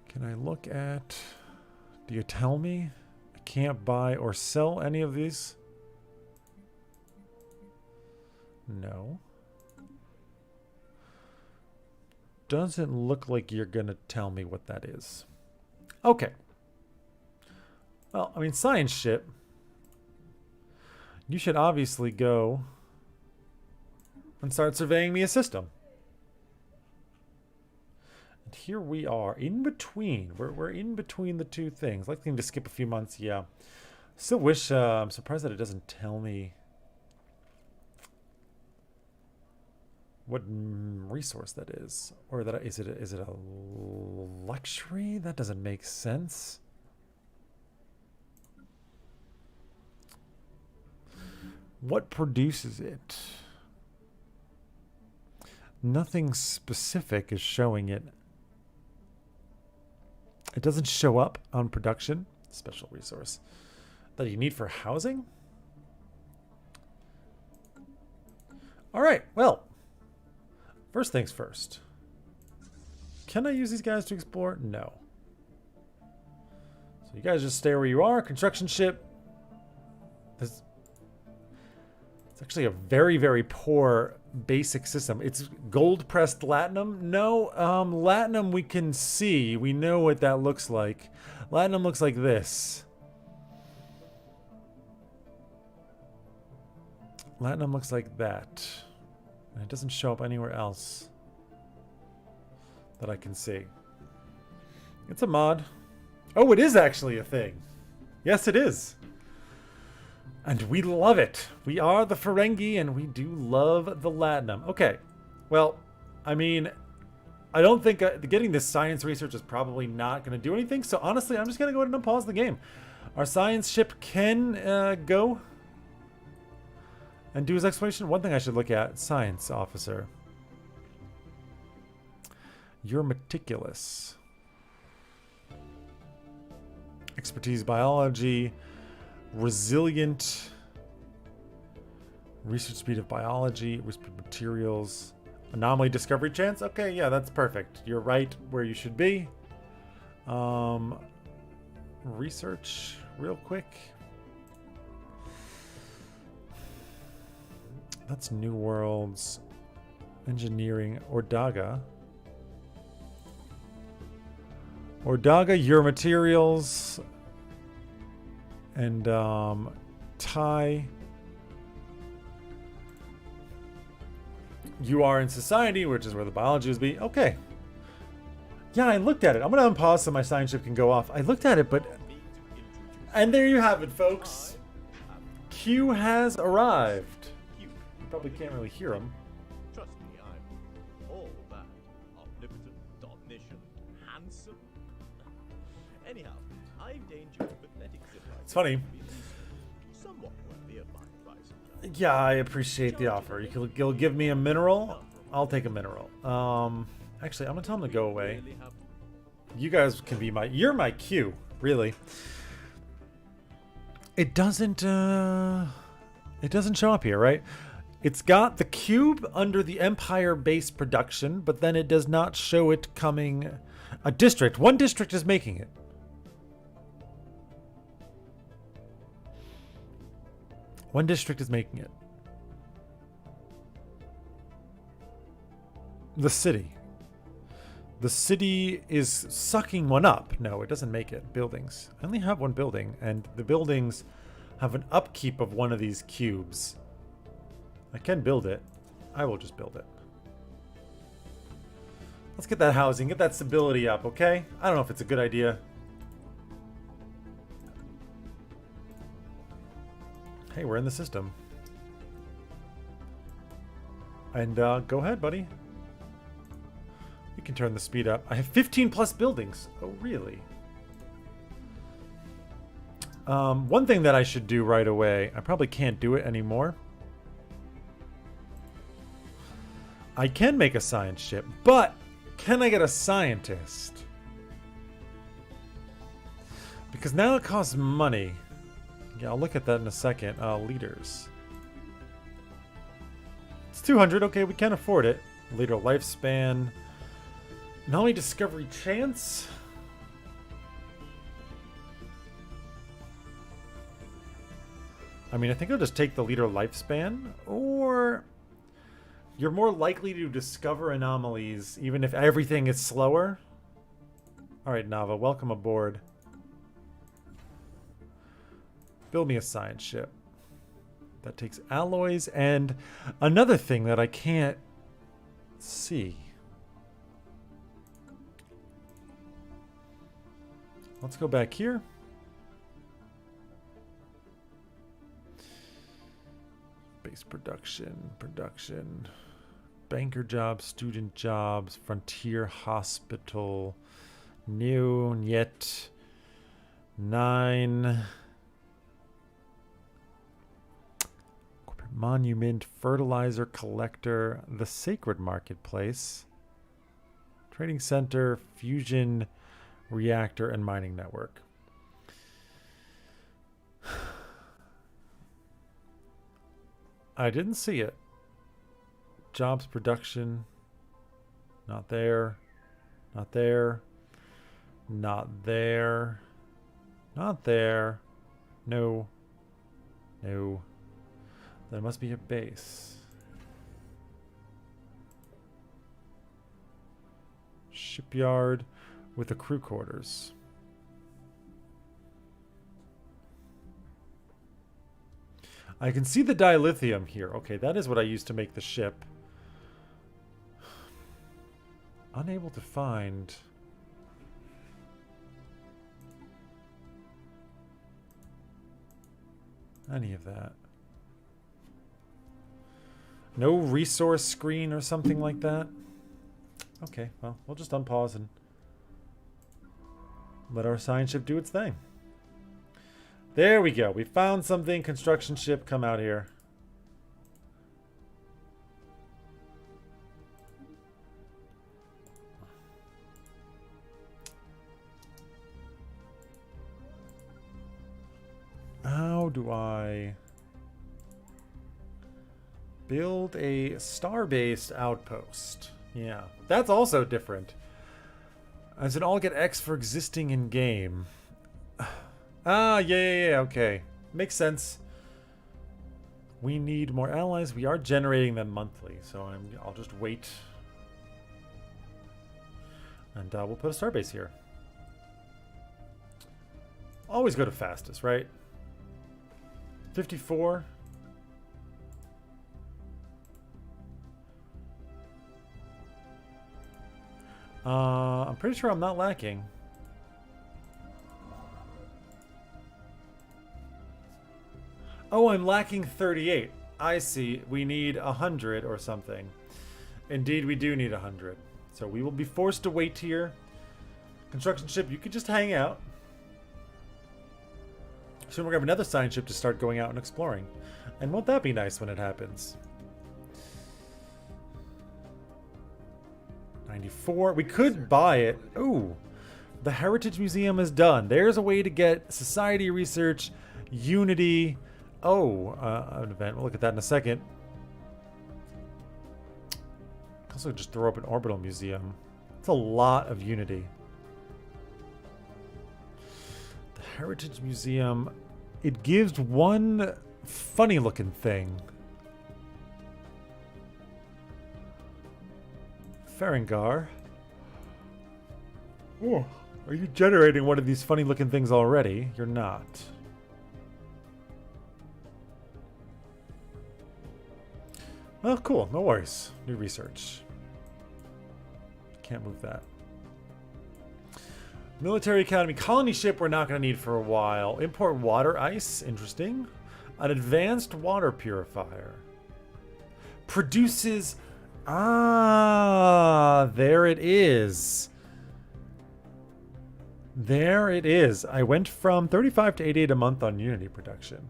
Can I look at... Do you tell me I can't buy or sell any of these? No. Doesn't look like you're gonna tell me what that is. Okay. Well, I mean, science ship. You should obviously go and start surveying me a system. And here we are, in between. We're in between the two things. Like to skip a few months, yeah. Still wish, I'm surprised that it doesn't tell me what resource that is. Or that is it a luxury? That doesn't make sense. What produces it? Nothing specific is showing it. It doesn't show up on production. Special resource that you need for housing? All right, well, first things first. Can I use these guys to explore? No. So you guys just stay where you are. Construction ship. This, it's actually a very, very poor basic system. It's gold pressed latinum. No, latinum we can see. We know what that looks like. Latinum looks like this. Latinum looks like that. And it doesn't show up anywhere else that I can see. It's a mod. Oh, it is actually a thing. Yes, it is. And we love it. We are the Ferengi and we do love the Latinum. Okay. Well, I mean, I don't think getting this science research is probably not going to do anything. So honestly, I'm just going to go ahead and pause the game. Our science ship can go and do his exploration. One thing I should look at, science officer. You're meticulous. Expertise biology. Resilient. Research speed of biology. Research materials. Anomaly discovery chance. Okay, yeah, that's perfect. You're right where you should be. Research real quick. That's New Worlds. Engineering. Ordaga. Ordaga, your materials. And Thai. You are in society, which is where the biology is be. Okay. Yeah, I looked at it. I'm going to unpause so my science ship can go off. I looked at it, but... And there you have it, folks. Q has arrived. You probably can't really hear him. Trust me, I'm all that. Omnipotent, omniscient, handsome. Anyhow, I I've deigned you a pathetic civilization It's funny. to be at least somewhat worthy of my advice sometimes. Yeah, I appreciate the offer. You'll give me a mineral. I'll take a mineral. Actually, I'm gonna tell him to go away. Really have You guys can be you're my Q, really. It doesn't show up here, right? It's got the cube under the Empire base production, but then it does not show it coming. A district. One district is making it. One district is making it. The city. The city is sucking one up. No, it doesn't make it. Buildings. I only have one building, and the buildings have an upkeep of one of these cubes. I can build it. I will just build it. Let's get that housing, get that stability up, okay? I don't know if it's a good idea. Hey, we're in the system. And go ahead, buddy. We can turn the speed up. I have 15 plus buildings. Oh, really? One thing that I should do right away, I probably can't do it anymore. I can make a science ship, but can I get a scientist? Because now it costs money. Yeah, I'll look at that in a second. Leaders. It's 200. Okay, we can afford it. Leader lifespan. Not only discovery chance. I mean, I think I'll just take the leader lifespan. Or you're more likely to discover anomalies even if everything is slower. Alright, Nava, welcome aboard. Build me a science ship. That takes alloys and another thing that I can't see. Let's go back here. Base production, banker jobs, student jobs, frontier hospital, new, yet 9. Corporate monument, fertilizer collector, the sacred marketplace, trading center, fusion reactor, and mining network. I didn't see it. Jobs production. Not there. Not there. Not there. Not there. No. No. There must be a base. Shipyard with the crew quarters. I can see the dilithium here. Okay, that is what I used to make the ship. Unable to find any of that. No resource screen or something like that? Okay, well, we'll just unpause and let our science ship do its thing. There we go. We found something. Construction ship, come out here. How do I build a star-based outpost? Yeah, that's also different. As in all get X for existing in game. Yeah, okay. Makes sense. We need more allies. We are generating them monthly, so I'll just wait. And we'll put a starbase here. Always go to fastest, right? 54. I'm pretty sure I'm not lacking. Oh, I'm lacking 38. I see. We need 100 or something. Indeed, we do need 100. So we will be forced to wait here. Construction ship, you could just hang out. Soon we're going to have another science ship to start going out and exploring. And won't that be nice when it happens? 94. We could buy it. Ooh. The Heritage Museum is done. There's a way to get society research, unity. Oh, an event. We'll look at that in a second. Also just throw up an orbital museum. It's a lot of unity. The Heritage Museum, it gives one funny looking thing. Ferengar. Oh, are you generating one of these funny looking things already? You're not. Well, cool. No worries. New research. Can't move that. Military Academy. Colony ship we're not going to need for a while. Import water ice. Interesting. An advanced water purifier. Produces... Ah, there it is. There it is. I went from 35 to 88 a month on Unity production.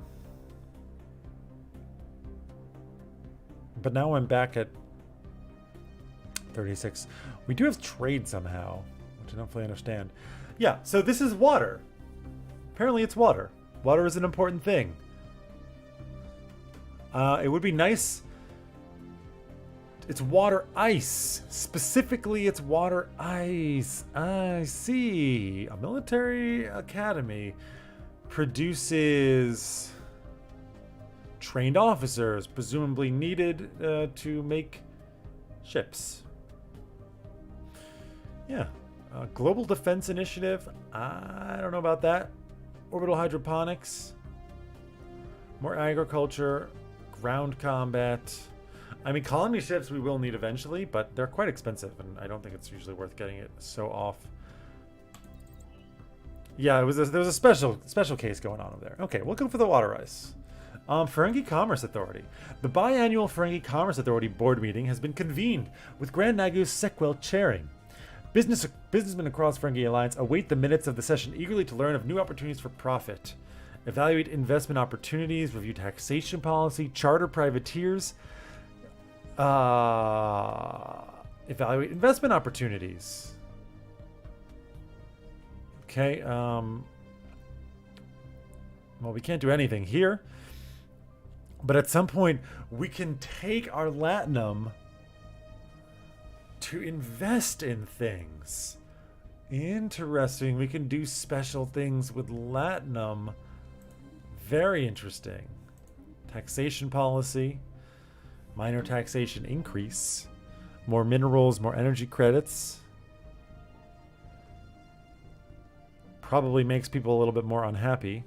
But now I'm back at 36. We do have trade somehow, which I don't fully understand. Yeah, so this is water. Apparently it's water. Water is an important thing. It would be nice... It's water ice. Specifically, it's water ice. I see. A military academy produces trained officers, presumably needed to make ships. Yeah. Global Defense Initiative. I don't know about that. Orbital hydroponics. More agriculture. Ground combat. I mean, colony ships we will need eventually, but they're quite expensive, and I don't think it's usually worth getting it so off. Yeah, there was a special case going on over there. Okay, we'll go for the water ice. Ferengi Commerce Authority. The biannual Ferengi Commerce Authority board meeting has been convened, with Grand Nagus Sequel chairing. Businessmen across Ferengi Alliance await the minutes of the session eagerly to learn of new opportunities for profit. Evaluate investment opportunities, review taxation policy, charter privateers. Evaluate investment opportunities. Okay, well, we can't do anything here. But at some point, we can take our Latinum to invest in things. Interesting. We can do special things with Latinum. Very interesting. Taxation policy. Minor taxation increase. More minerals, more energy credits. Probably makes people a little bit more unhappy.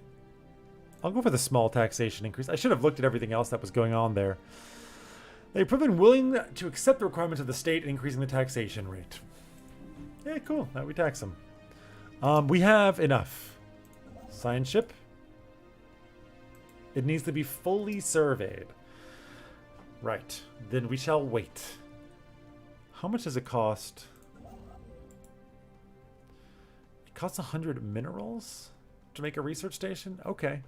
I'll go for the small taxation increase. I should have looked at everything else that was going on there. They've proven willing to accept the requirements of the state in increasing the taxation rate. Yeah, cool. Now we tax them. We have enough. Science ship. It needs to be fully surveyed. Right. Then we shall wait. How much does it cost? It costs 100 minerals to make a research station? Okay.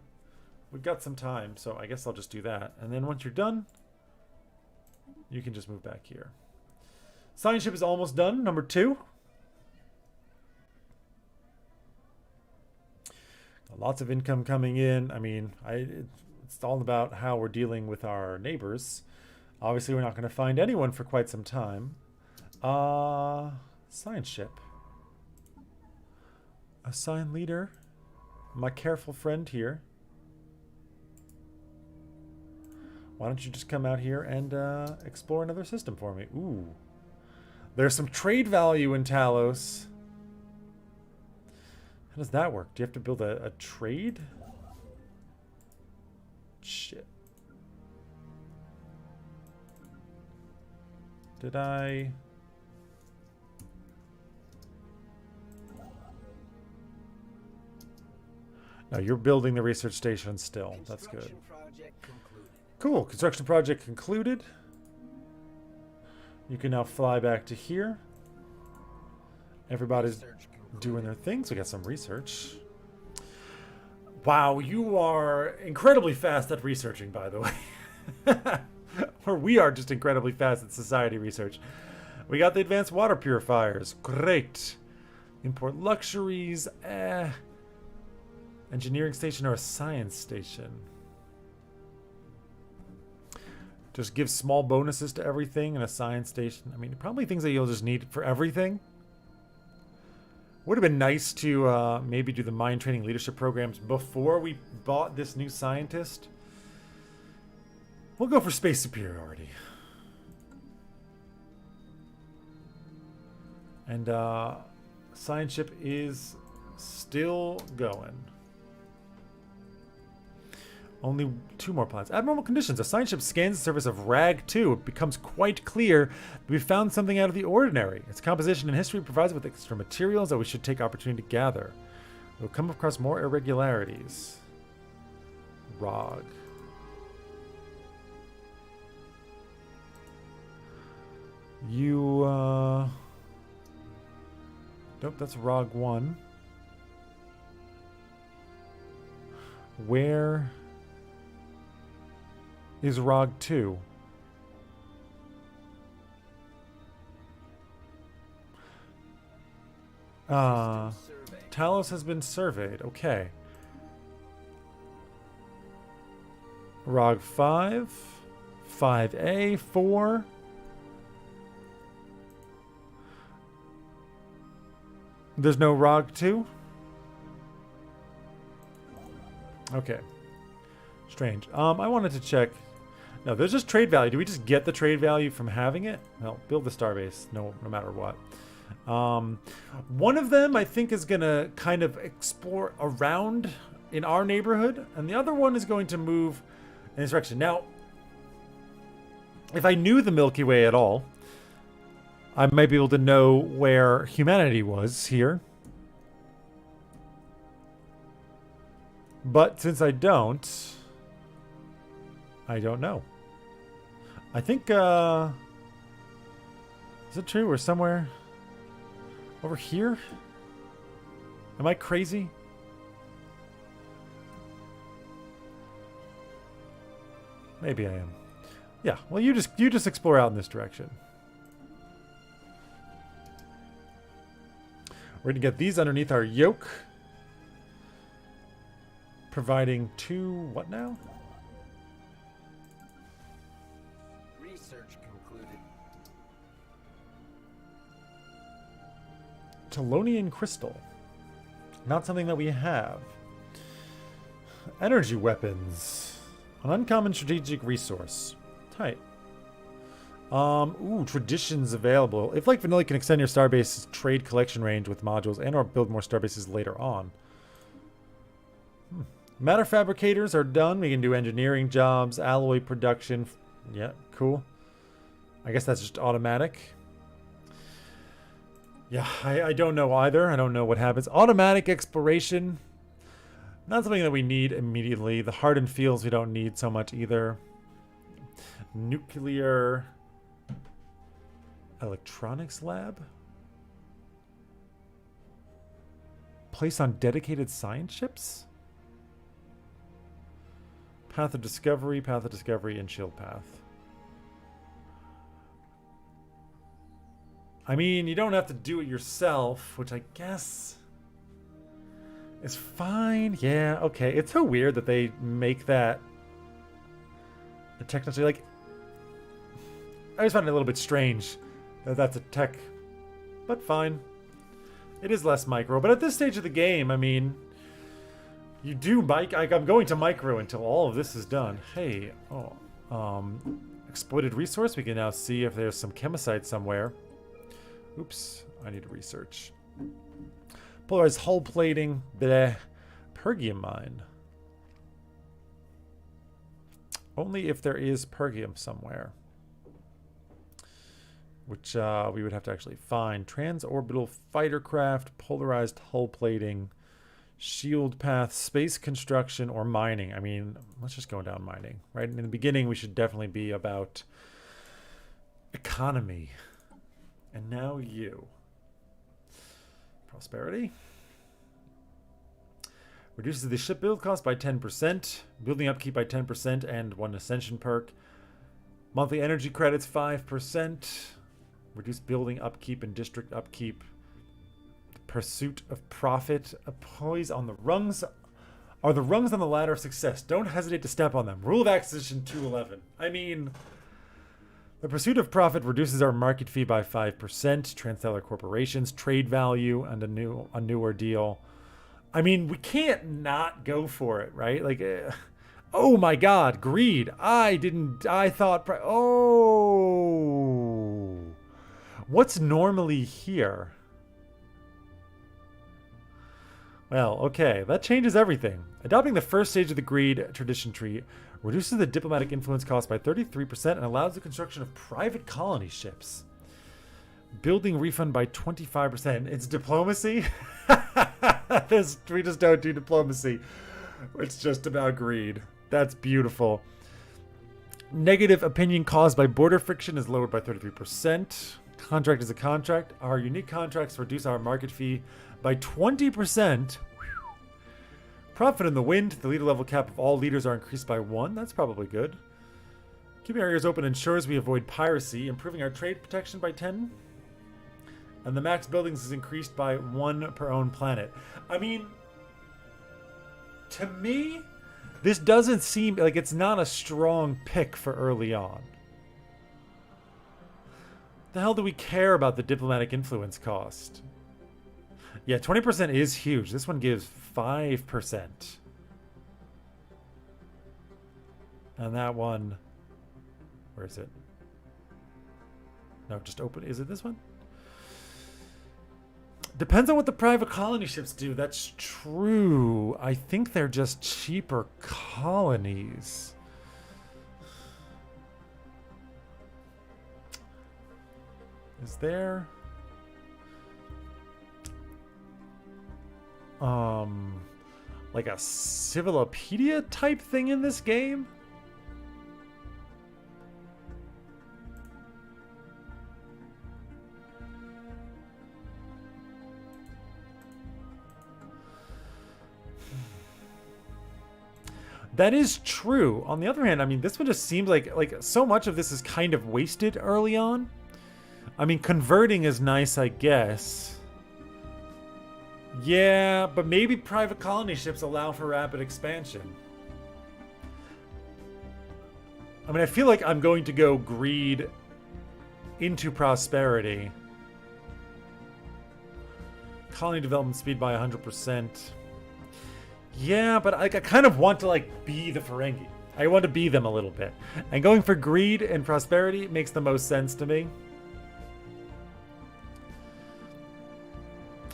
We've got some time, so I guess I'll just do that. And then once you're done, you can just move back here. Science ship is almost done. Number 2. Lots of income coming in. I mean, it's all about how we're dealing with our neighbors. Obviously, we're not going to find anyone for quite some time. Science ship. Assign leader. My careful friend here. Why don't you just come out here and explore another system for me? Ooh. There's some trade value in Talos. How does that work? Do you have to build a trade? Shit. Did I... No, you're building the research station still. That's good. Cool. Construction project concluded. You can now fly back to here. Everybody's doing their things. We got some research. Wow, you are incredibly fast at researching, by the way. Or we are just incredibly fast at society research. We got the advanced water purifiers. Great. Import luxuries. Engineering station or a science station. Just give small bonuses to everything in a science station. I mean, probably things that you'll just need for everything. Would have been nice to maybe do the mind training leadership programs before we bought this new scientist. We'll go for space superiority. And science ship is still going. Only 2 more planets. Abnormal conditions. A science ship scans the surface of RAG-2. It becomes quite clear that we found something out of the ordinary. Its composition and history provides us with extra materials that we should take opportunity to gather. We'll come across more irregularities. ROG. You, Nope, that's ROG 1. Where is ROG 2? Talos has been surveyed. Okay. ROG 5, 5A, 4. There's no ROG 2? Okay. Strange. I wanted to check. No, there's just trade value. Do we just get the trade value from having it? No, build the starbase. No matter what. One of them I think is gonna kind of explore around in our neighborhood, and the other one is going to move in this direction. Now, if I knew the Milky Way at all, I might be able to know where humanity was here. But since I don't know. I think, is it true we're somewhere over here? Am I crazy? Maybe I am. Yeah, well you just explore out in this direction. We're gonna get these underneath our yoke. Providing 2, what now? Research concluded. Telonian crystal. Not something that we have. Energy weapons. An uncommon strategic resource. Tight. Traditions available. If like Vanilla can extend your starbase's trade collection range with modules and or build more starbases later on. Matter fabricators are done. We can do engineering jobs, alloy production. Yeah, cool. I guess that's just automatic. Yeah, I don't know either. I don't know what happens. Automatic exploration. Not something that we need immediately. The hardened fields we don't need so much either. Nuclear electronics lab. Place on dedicated science ships? Path of Discovery, and Shield Path. I mean, you don't have to do it yourself, which I guess is fine. Yeah, okay. It's so weird that they make that a technology. Like, I always find it a little bit strange that that's a tech, but fine. It is less micro, but at this stage of the game, I mean, you do I'm going to micro until all of this is done. Hey, exploited resource. We can now see if there's some chemicite somewhere. Oops, I need to research. Polarized hull plating. Bleh. Pergium mine. Only if there is pergium somewhere. Which we would have to actually find. Transorbital fighter craft, polarized hull plating, shield path, space construction, or mining. I mean, let's just go down mining. Right in the beginning, we should definitely be about economy. And now you. Prosperity. Reduces the ship build cost by 10%, building upkeep by 10%, and 1 ascension perk. Monthly energy credits 5%. Reduce building upkeep and district upkeep. Pursuit of profit. A poise on the rungs are the rungs on the ladder of success. Don't hesitate to step on them. Rule of acquisition 211. I mean, the pursuit of profit reduces our market fee by 5%. Transstellar corporations, trade value, and a newer deal. I mean, we can't not go for it, right? Like, oh my God, greed. I thought, oh. What's normally here? Well, okay, that changes everything. Adopting the first stage of the greed tradition tree reduces the diplomatic influence cost by 33% and allows the construction of private colony ships. Building refund by 25%. It's diplomacy? We just don't do diplomacy. It's just about greed. That's beautiful. Negative opinion caused by border friction is lowered by 33%. Contract is a contract. Our unique contracts reduce our market fee by 20%. Profit in the wind. The leader level cap of all leaders are increased by 1. That's probably good. Keeping our ears open ensures we avoid piracy, improving our trade protection by 10. And the max buildings is increased by 1 per own planet. I mean, to me, this doesn't seem like it's not a strong pick for early on. The hell do we care about the diplomatic influence cost? Yeah, 20% is huge. This one gives 5%. And that one, where is it? No, just open. Is it this one? Depends on what the private colony ships do. That's true. I think they're just cheaper colonies. Is there... like a Civilopedia type thing in this game? That is true. On the other hand, I mean, this one just seems like so much of this is kind of wasted early on. I mean, converting is nice, I guess. Yeah, but maybe private colony ships allow for rapid expansion. I mean, I feel like I'm going to go greed into prosperity. Colony development speed by 100%. Yeah, but I kind of want to, like, be the Ferengi. I want to be them a little bit. And going for greed and prosperity makes the most sense to me.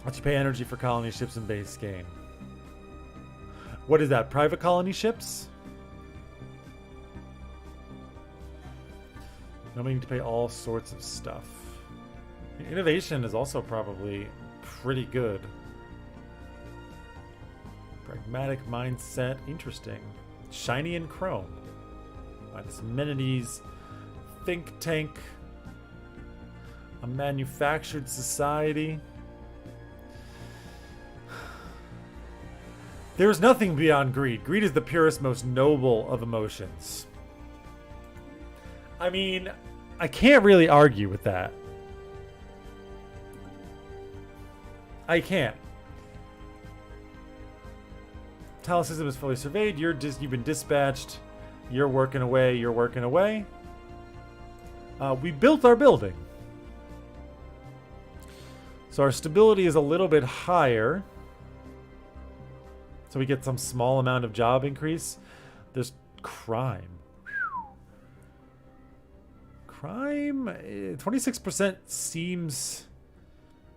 Let you pay energy for colony ships in base game. What is that? Private colony ships? No, we need to pay all sorts of stuff. Innovation is also probably pretty good. Pragmatic mindset, interesting. Shiny and chrome. Minus amenities. Think tank. A manufactured society. There is nothing beyond greed. Greed is the purest, most noble of emotions. I mean, I can't really argue with that. I can't. Tile system is fully surveyed. You've been dispatched. You're working away. You're working away. We built our building. So our stability is a little bit higher. So we get some small amount of job increase. There's crime. Crime? 26% seems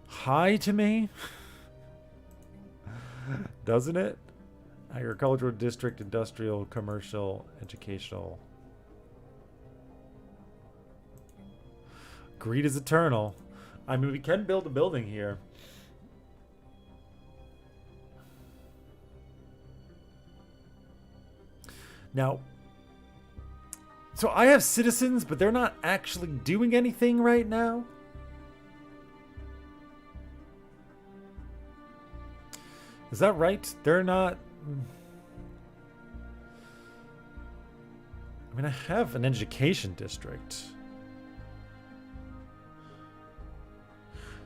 high to me. Doesn't it? Agricultural district, industrial, commercial, educational. Greed is eternal. I mean, we can build a building here. Now, so I have citizens, but they're not actually doing anything right now. Is that right? They're not I mean, I have an education district.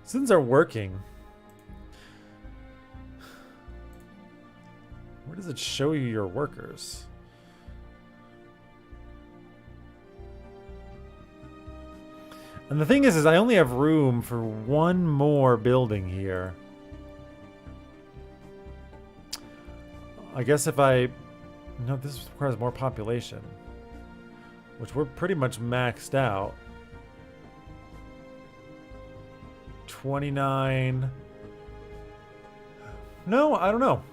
Citizens are working. Where does it show you your workers? And the thing is I only have room for one more building here. I guess if I... No, this requires more population. Which we're pretty much maxed out. 29... No, I don't know.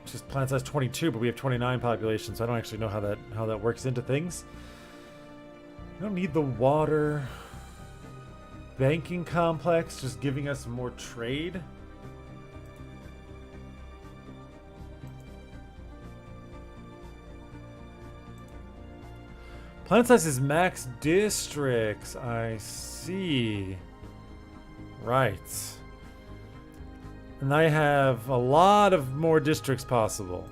It's just planet size 22, but we have 29 population, so I don't actually know how that works into things. We don't need the water. Banking complex, just giving us more trade. Planet size is max districts. I see. Right. And I have a lot of more districts possible.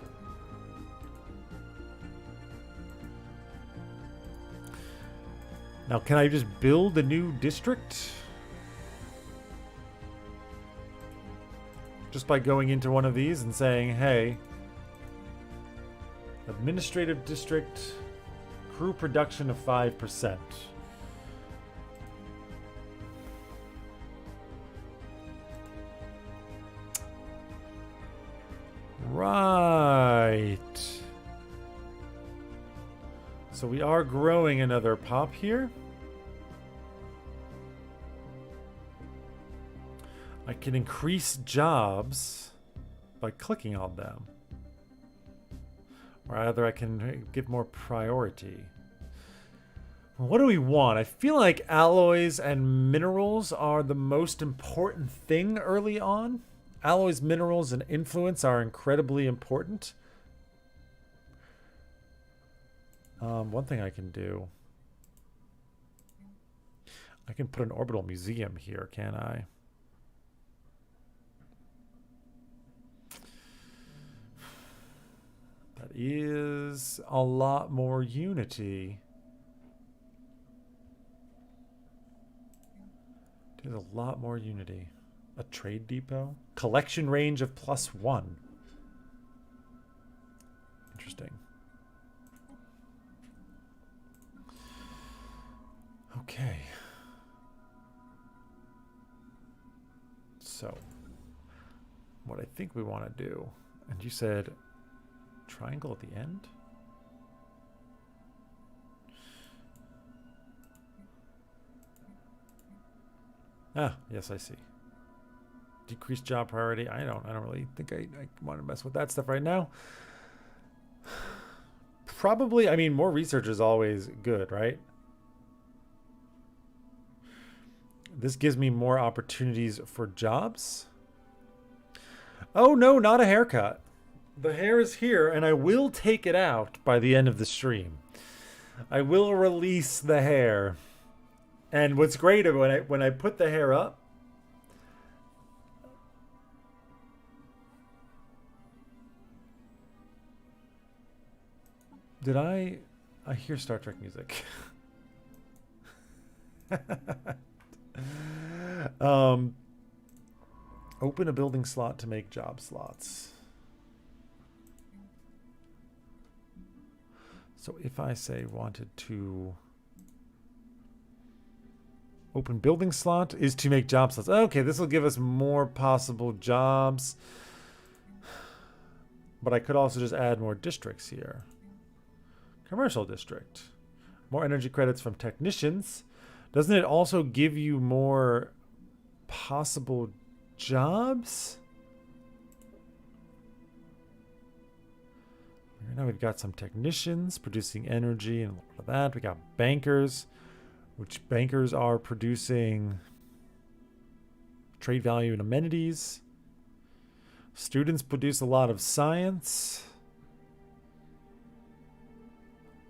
Now, can I just build a new district? Just by going into one of these and saying, hey, administrative district, crew production of 5%. Right. So we are growing another pop here. I can increase jobs by clicking on them. Or either I can give more priority. What do we want? I feel like alloys and minerals are the most important thing early on. Alloys, minerals, and influence are incredibly important. One thing I can do. I can put an orbital museum here, can I? That is a lot more unity. There's a lot more unity. A trade depot? Collection range of +1. Interesting. Okay. So, what I think we want to do, and you said triangle at the end? Ah, yes, I see. Decrease job priority. I don't really think I want to mess with that stuff right now. Probably, I mean, more research is always good, right? This gives me more opportunities for jobs. Oh, no, not a haircut. The hair is here, and I will take it out by the end of the stream. I will release the hair. And what's great when I put the hair up, did I hear Star Trek music? Open a building slot to make job slots. So if I say wanted to open building slot is to make job slots. Okay, this will give us more possible jobs. But I could also just add more districts here. Commercial district. More energy credits from technicians. Doesn't it also give you more possible jobs? Right now we've got some technicians producing energy and all of that. We got bankers, which bankers are producing trade value and amenities. Students produce a lot of science.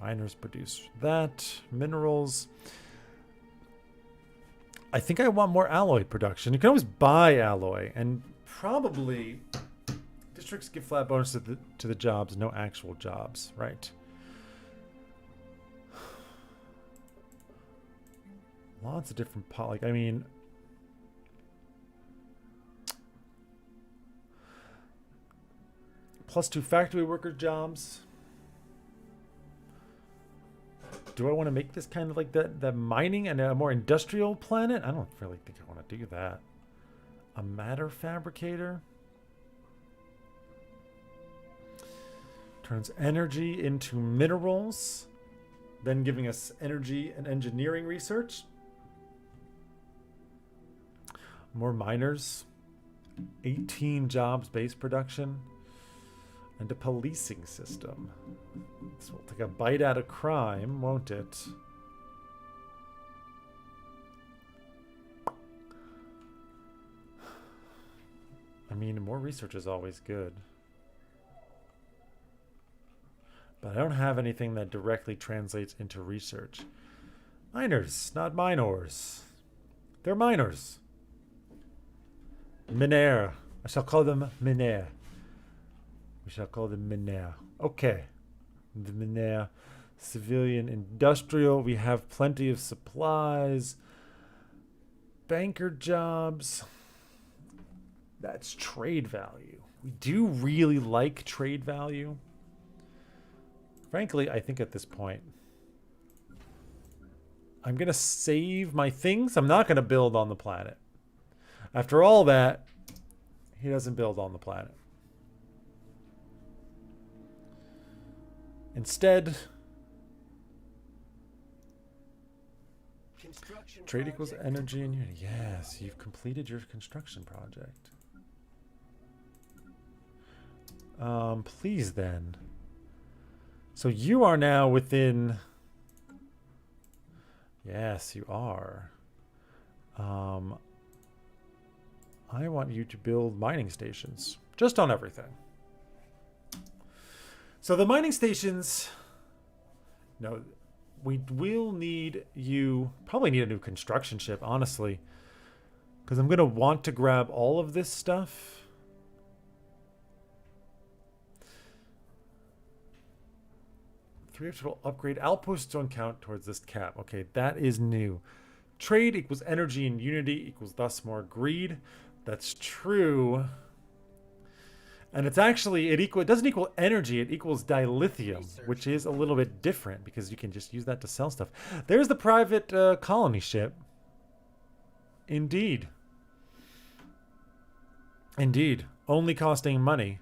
Miners produce that. Minerals. I think I want more alloy production. You can always buy alloy, and probably this districts give flat bonus to the jobs, no actual jobs, right? Lots of different I mean, +2 factory worker jobs. Do I want to make this kind of like the mining and a more industrial planet? I don't really think I want to do that. A matter fabricator turns energy into minerals, then giving us energy and engineering research. More miners, 18 jobs base production, and a policing system. This will take a bite out of crime, won't it? I mean, more research is always good. But I don't have anything that directly translates into research. Miners, not minors. They're miners. Minaire. I shall call them Minaire. We shall call them Minaire. Okay. The Minaire. Civilian, industrial. We have plenty of supplies. Banker jobs. That's trade value. We do really like trade value. Frankly, I think at this point, I'm going to save my things. I'm not going to build on the planet. After all that, he doesn't build on the planet. Instead, trade equals energy and unity. Yes, you've completed your construction project. Please then. So you are now within... Yes, you are. I want you to build mining stations. Just on everything. So the mining stations... No, we will need you... Probably need a new construction ship, honestly. Because I'm going to want to grab all of this stuff. Three total upgrade. Outposts don't count towards this cap. Okay, that is new. Trade equals energy and unity equals thus more greed. That's true. And it's actually, it doesn't equal energy, it equals dilithium, which is a little bit different because you can just use that to sell stuff. There's the private colony ship. Indeed. Indeed. Only costing money.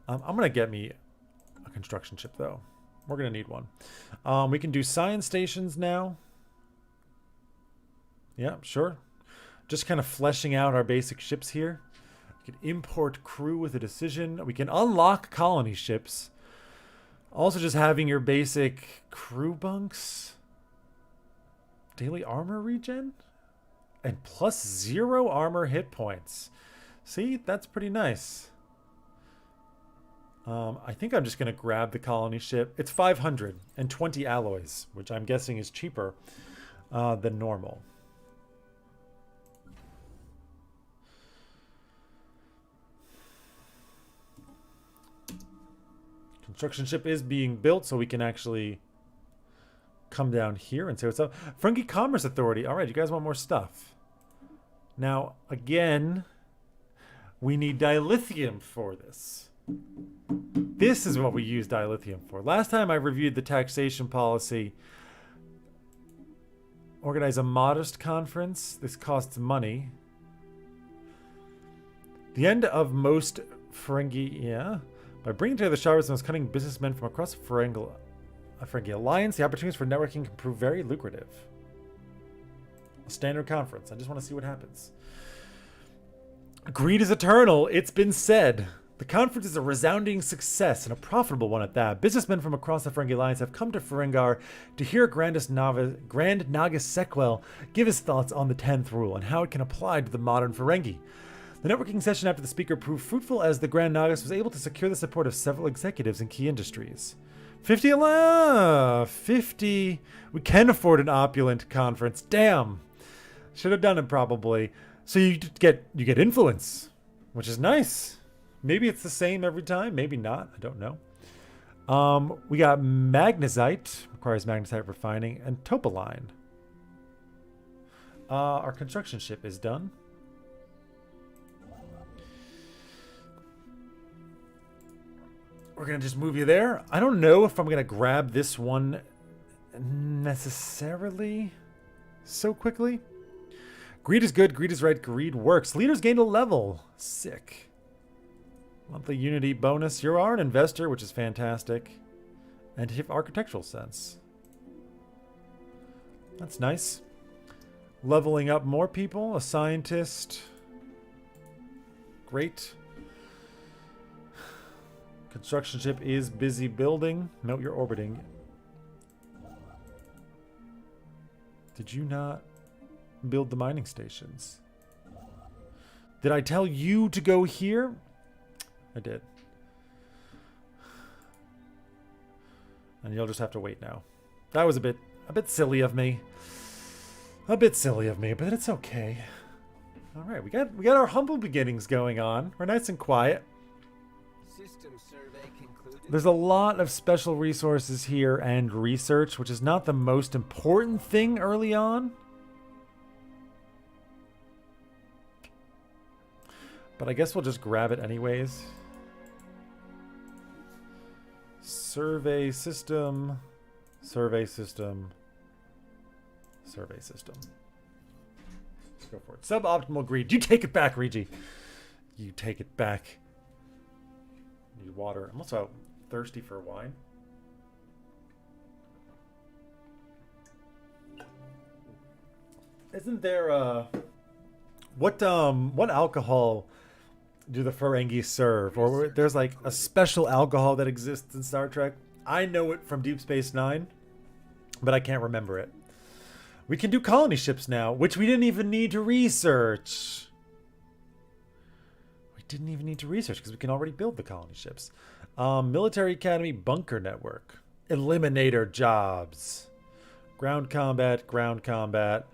I'm going to get me a construction ship, though. We're going to need one. We can do science stations now. Yeah, sure. Just kind of fleshing out our basic ships here. We can import crew with a decision. We can unlock colony ships. Also just having your basic crew bunks. Daily armor regen. And +0 armor hit points. See, that's pretty nice. I think I'm just going to grab the colony ship. It's 520 alloys, which I'm guessing is cheaper than normal. Construction ship is being built, so we can actually come down here and say what's up. Funky Commerce Authority. All right, you guys want more stuff. Now, again, we need dilithium for this. This is what we use dilithium for. Last time I reviewed the taxation policy. Organize a modest conference. This costs money. The end of most Ferengi, yeah. By bringing together the sharpest and most cunning businessmen from across the Ferengi Alliance, the opportunities for networking can prove very lucrative. A standard conference. I just want to see what happens. Greed is eternal. It's been said. The conference is a resounding success, and a profitable one at that. Businessmen from across the Ferengi Alliance have come to Ferengar to hear Grand Nagus Sequel give his thoughts on the 10th rule and how it can apply to the modern Ferengi. The networking session after the speaker proved fruitful as the Grand Nagus was able to secure the support of several executives in key industries. 50. We can afford an opulent conference. Damn. Should have done it probably. So you get influence, which is nice. Maybe it's the same every time. Maybe not. I don't know. We got magnesite. Requires magnesite refining. And topaline. Our construction ship is done. We're going to just move you there. I don't know if I'm going to grab this one necessarily so quickly. Greed is good. Greed is right. Greed works. Leaders gain a level. Sick. Monthly unity bonus. You are an investor, which is fantastic. And you have architectural sense. That's nice. Leveling up more people. A scientist. Great. Construction ship is busy building. Note you're orbiting. Did you not build the mining stations? Did I tell you to go here? I did. And you'll just have to wait now. That was a bit silly of me. A bit silly of me, but it's okay. All right, we got our humble beginnings going on. We're nice and quiet. System survey concluded. There's a lot of special resources here and research, which is not the most important thing early on. But I guess we'll just grab it anyways. Survey system. Survey system. Survey system. Let's go for it. Suboptimal greed. You take it back, Regi. You take it back. Need water. I'm also thirsty for wine. Isn't there what alcohol do the Ferengi serve? Or there's like a special alcohol that exists in Star Trek. I know it from Deep Space Nine, but I can't remember it. We can do colony ships now, which we didn't even need to research. We didn't even need to research because we can already build the colony ships. Military Academy Bunker Network. Eliminator jobs. Ground combat, ground combat.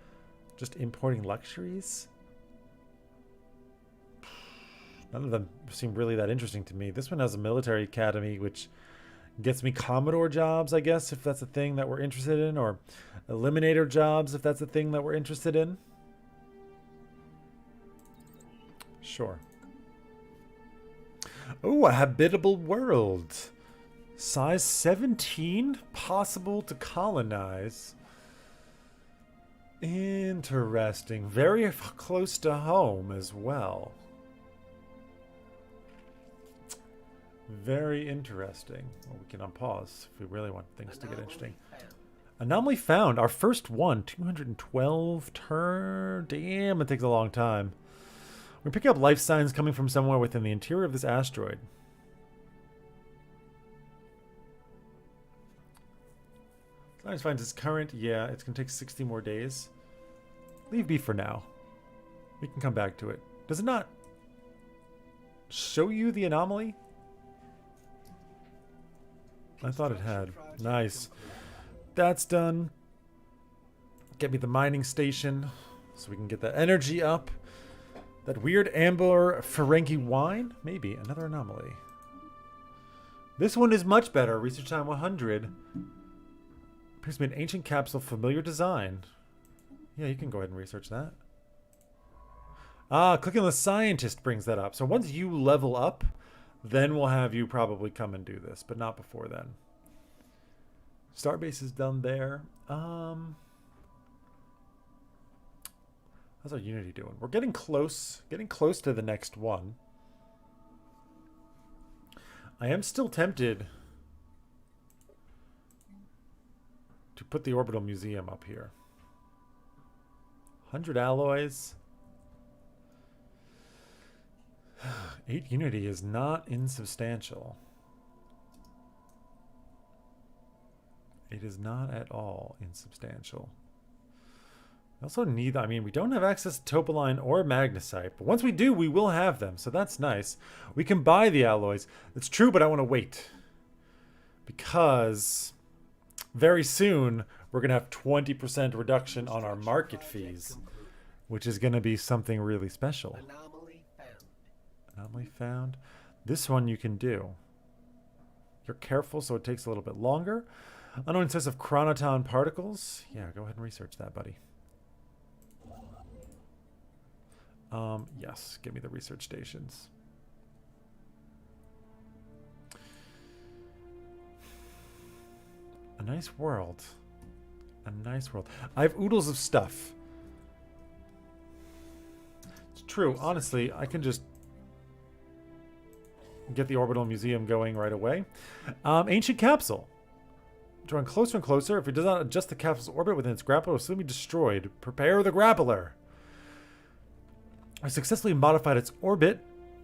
Just importing luxuries? None of them seem really that interesting to me. This one has a military academy, which gets me Commodore jobs, I guess, if that's a thing that we're interested in, or Eliminator jobs, if that's a thing that we're interested in. Sure. Oh, a habitable world. Size 17? Possible to colonize. Interesting. Very close to home as well. Very interesting. Well, we can unpause if we really want things to get interesting. Anomaly found. Our first one. 212 turn. Damn, it takes a long time. We're picking up life signs coming from somewhere within the interior of this asteroid. Science finds its current. Yeah, it's going to take 60 more days. Leave be for now. We can come back to it. Does it not show you the anomaly? I thought it had. Nice. That's done. Get me the mining station so we can get that energy up. That weird amber Ferengi wine? Maybe. Another anomaly. This one is much better. Research time 100. Appears to be an ancient capsule, familiar design. Yeah, you can go ahead and research that. Ah, clicking on the scientist brings that up. So once you level up, then we'll have you probably come and do this, but not before then. Starbase is done there. How's our Unity doing? We're getting close to the next one. I am still tempted to put the orbital museum up here. 100 alloys. 8 Unity is not insubstantial. It is not at all insubstantial. We also need, I mean, we don't have access to topaline or magnesite, but once we do, we will have them, so that's nice. We can buy the alloys. It's true, but I want to wait. Because very soon, we're going to have 20% reduction on our market fees, which is going to be something really special. Anomaly found. Anomaly found. This one you can do. You're careful, so it takes a little bit longer. Unknown source of chronoton particles. Yeah, go ahead and research that, buddy. Yes, give me the research stations. A nice world. A nice world. I have oodles of stuff. It's true. Honestly, I can just get the orbital museum going right away. Ancient capsule. Drawing closer and closer. If it does not adjust the capsule's orbit within its grappler, it will soon be destroyed. Prepare the grappler. I successfully modified its orbit.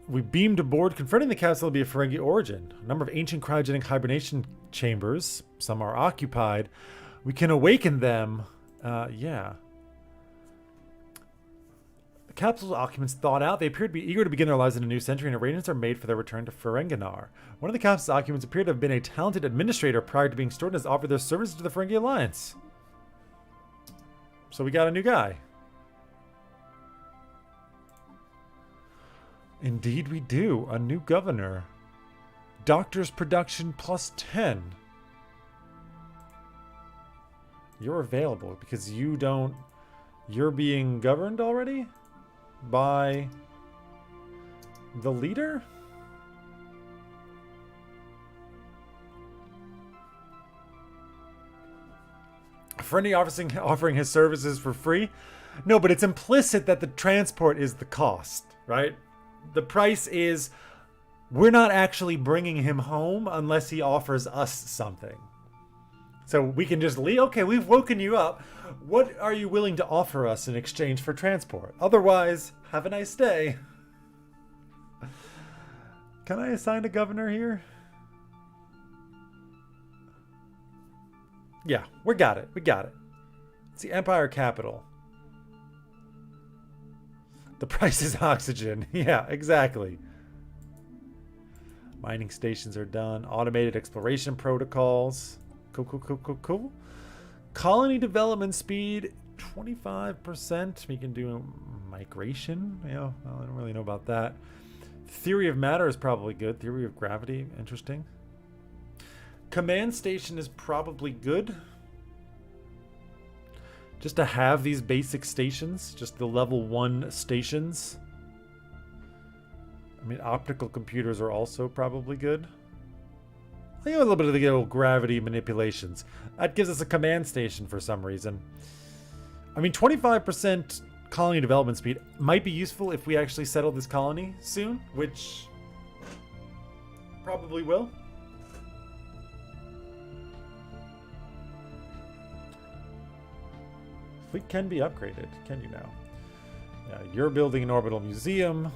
We beamed aboard. Confronting the capsule will be of Ferengi origin. A number of ancient cryogenic hibernation chambers. Some are occupied. We can awaken them. Yeah. The capsule's occupants thawed out. They appear to be eager to begin their lives in a new century, and arrangements are made for their return to Ferenginar. One of the capsule's occupants appeared to have been a talented administrator prior to being stored and has offered their services to the Ferengi Alliance. So we got a new guy. Indeed we do. A new governor. Doctor's production plus 10. You're available because you don't... You're being governed already? By the leader? A friendly offering his services for free? No, but it's implicit that the transport is the cost, right? The price is we're not actually bringing him home unless he offers us something. So we can just leave. Okay, we've woken you up. What are you willing to offer us in exchange for transport? Otherwise, have a nice day. Can I assign a governor here? Yeah, we got it. We got it. It's the Empire capital. The price is oxygen. Yeah, exactly. Mining stations are done. Automated exploration protocols. Cool. Colony development speed, 25%. We can do migration. Yeah, I don't really know about that. Theory of matter is probably good. Theory of gravity, interesting. Command station is probably good. Just to have these basic stations, just the level 1 stations. I mean, optical computers are also probably good. I think a little bit of the old gravity manipulations. That gives us a command station for some reason. I mean, 25% colony development speed might be useful if we actually settle this colony soon, which probably will. Fleet can be upgraded, can you now? Yeah, you're building an orbital museum.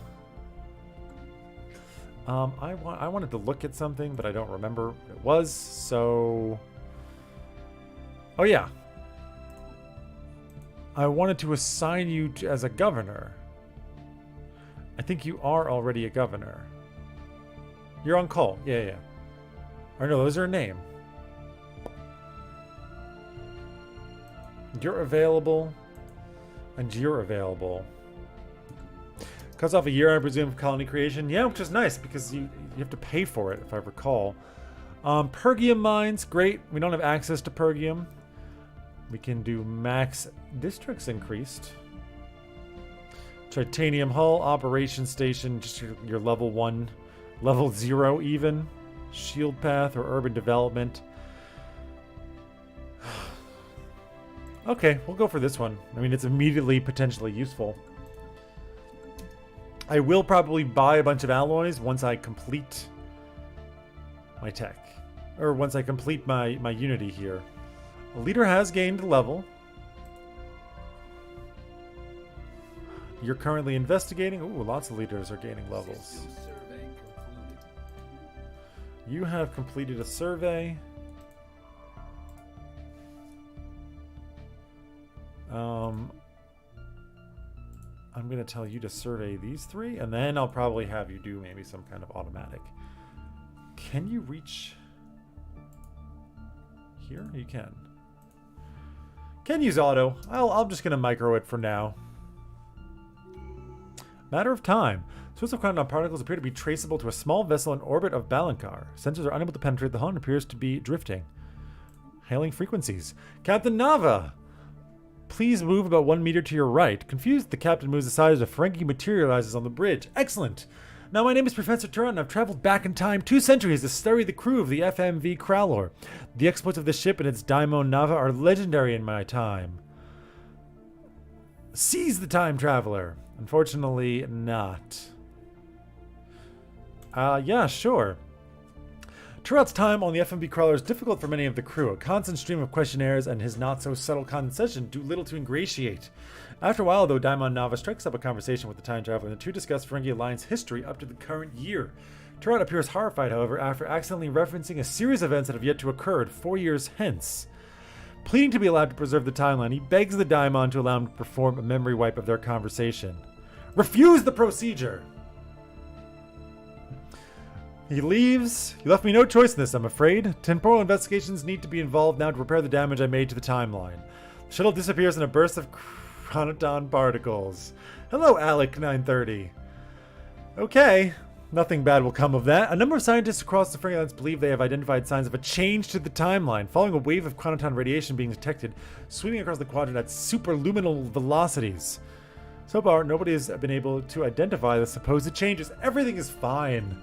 I wanted to look at something, but I don't remember what it was, so... Oh yeah. I wanted to assign you as a governor. I think you are already a governor. You're on call. Yeah. Or no, those are a name. You're available. And you're available. Cuts off a year, I presume, for colony creation. Yeah, which is nice because you have to pay for it, if I recall. Pergium mines, great. We don't have access to Pergium. We can do max districts increased. Titanium hull, operation station, just your level 1, level 0 even. Shield path or urban development. Okay, we'll go for this one. I mean, it's immediately potentially useful. I will probably buy a bunch of alloys once I complete my tech. Or once I complete my unity here. A leader has gained a level. You're currently investigating. Ooh, lots of leaders are gaining levels. System survey concluded. You have completed a survey. I'm going to tell you to survey these 3, and then I'll probably have you do maybe some kind of automatic. Can you reach here? You can. Can use auto. I'm just going to micro it for now. Matter of time. Source of quantum particles appear to be traceable to a small vessel in orbit of Balankar. Sensors are unable to penetrate the hull and appears to be drifting. Hailing frequencies. Captain Nava! Please move about 1 meter to your right. Confused, the captain moves aside as a Ferengi materializes on the bridge. Excellent! Now, my name is Professor Turan, and I've traveled back in time 2 centuries to study the crew of the FMV Crowlor. The exploits of this ship and its daimon Nava are legendary in my time. Seize the time traveler. Unfortunately, not. Yeah, sure. Turat's time on the FMB Crawler is difficult for many of the crew. A constant stream of questionnaires and his not-so-subtle condescension do little to ingratiate. After a while, though, Daimon Nava strikes up a conversation with the time traveler, and the two discuss Ferengi Alliance history up to the current year. Turat appears horrified, however, after accidentally referencing a series of events that have yet to occur 4 years hence. Pleading to be allowed to preserve the timeline, he begs the Daimon to allow him to perform a memory wipe of their conversation. Refuse the procedure! He leaves. You left me no choice in this, I'm afraid. Temporal investigations need to be involved now to repair the damage I made to the timeline. The shuttle disappears in a burst of chronoton particles. Hello, Alec 930. Okay, nothing bad will come of that. A number of scientists across the Ferengi Alliance believe they have identified signs of a change to the timeline, following a wave of chronoton radiation being detected, sweeping across the quadrant at superluminal velocities. So far, nobody has been able to identify the supposed changes. Everything is fine.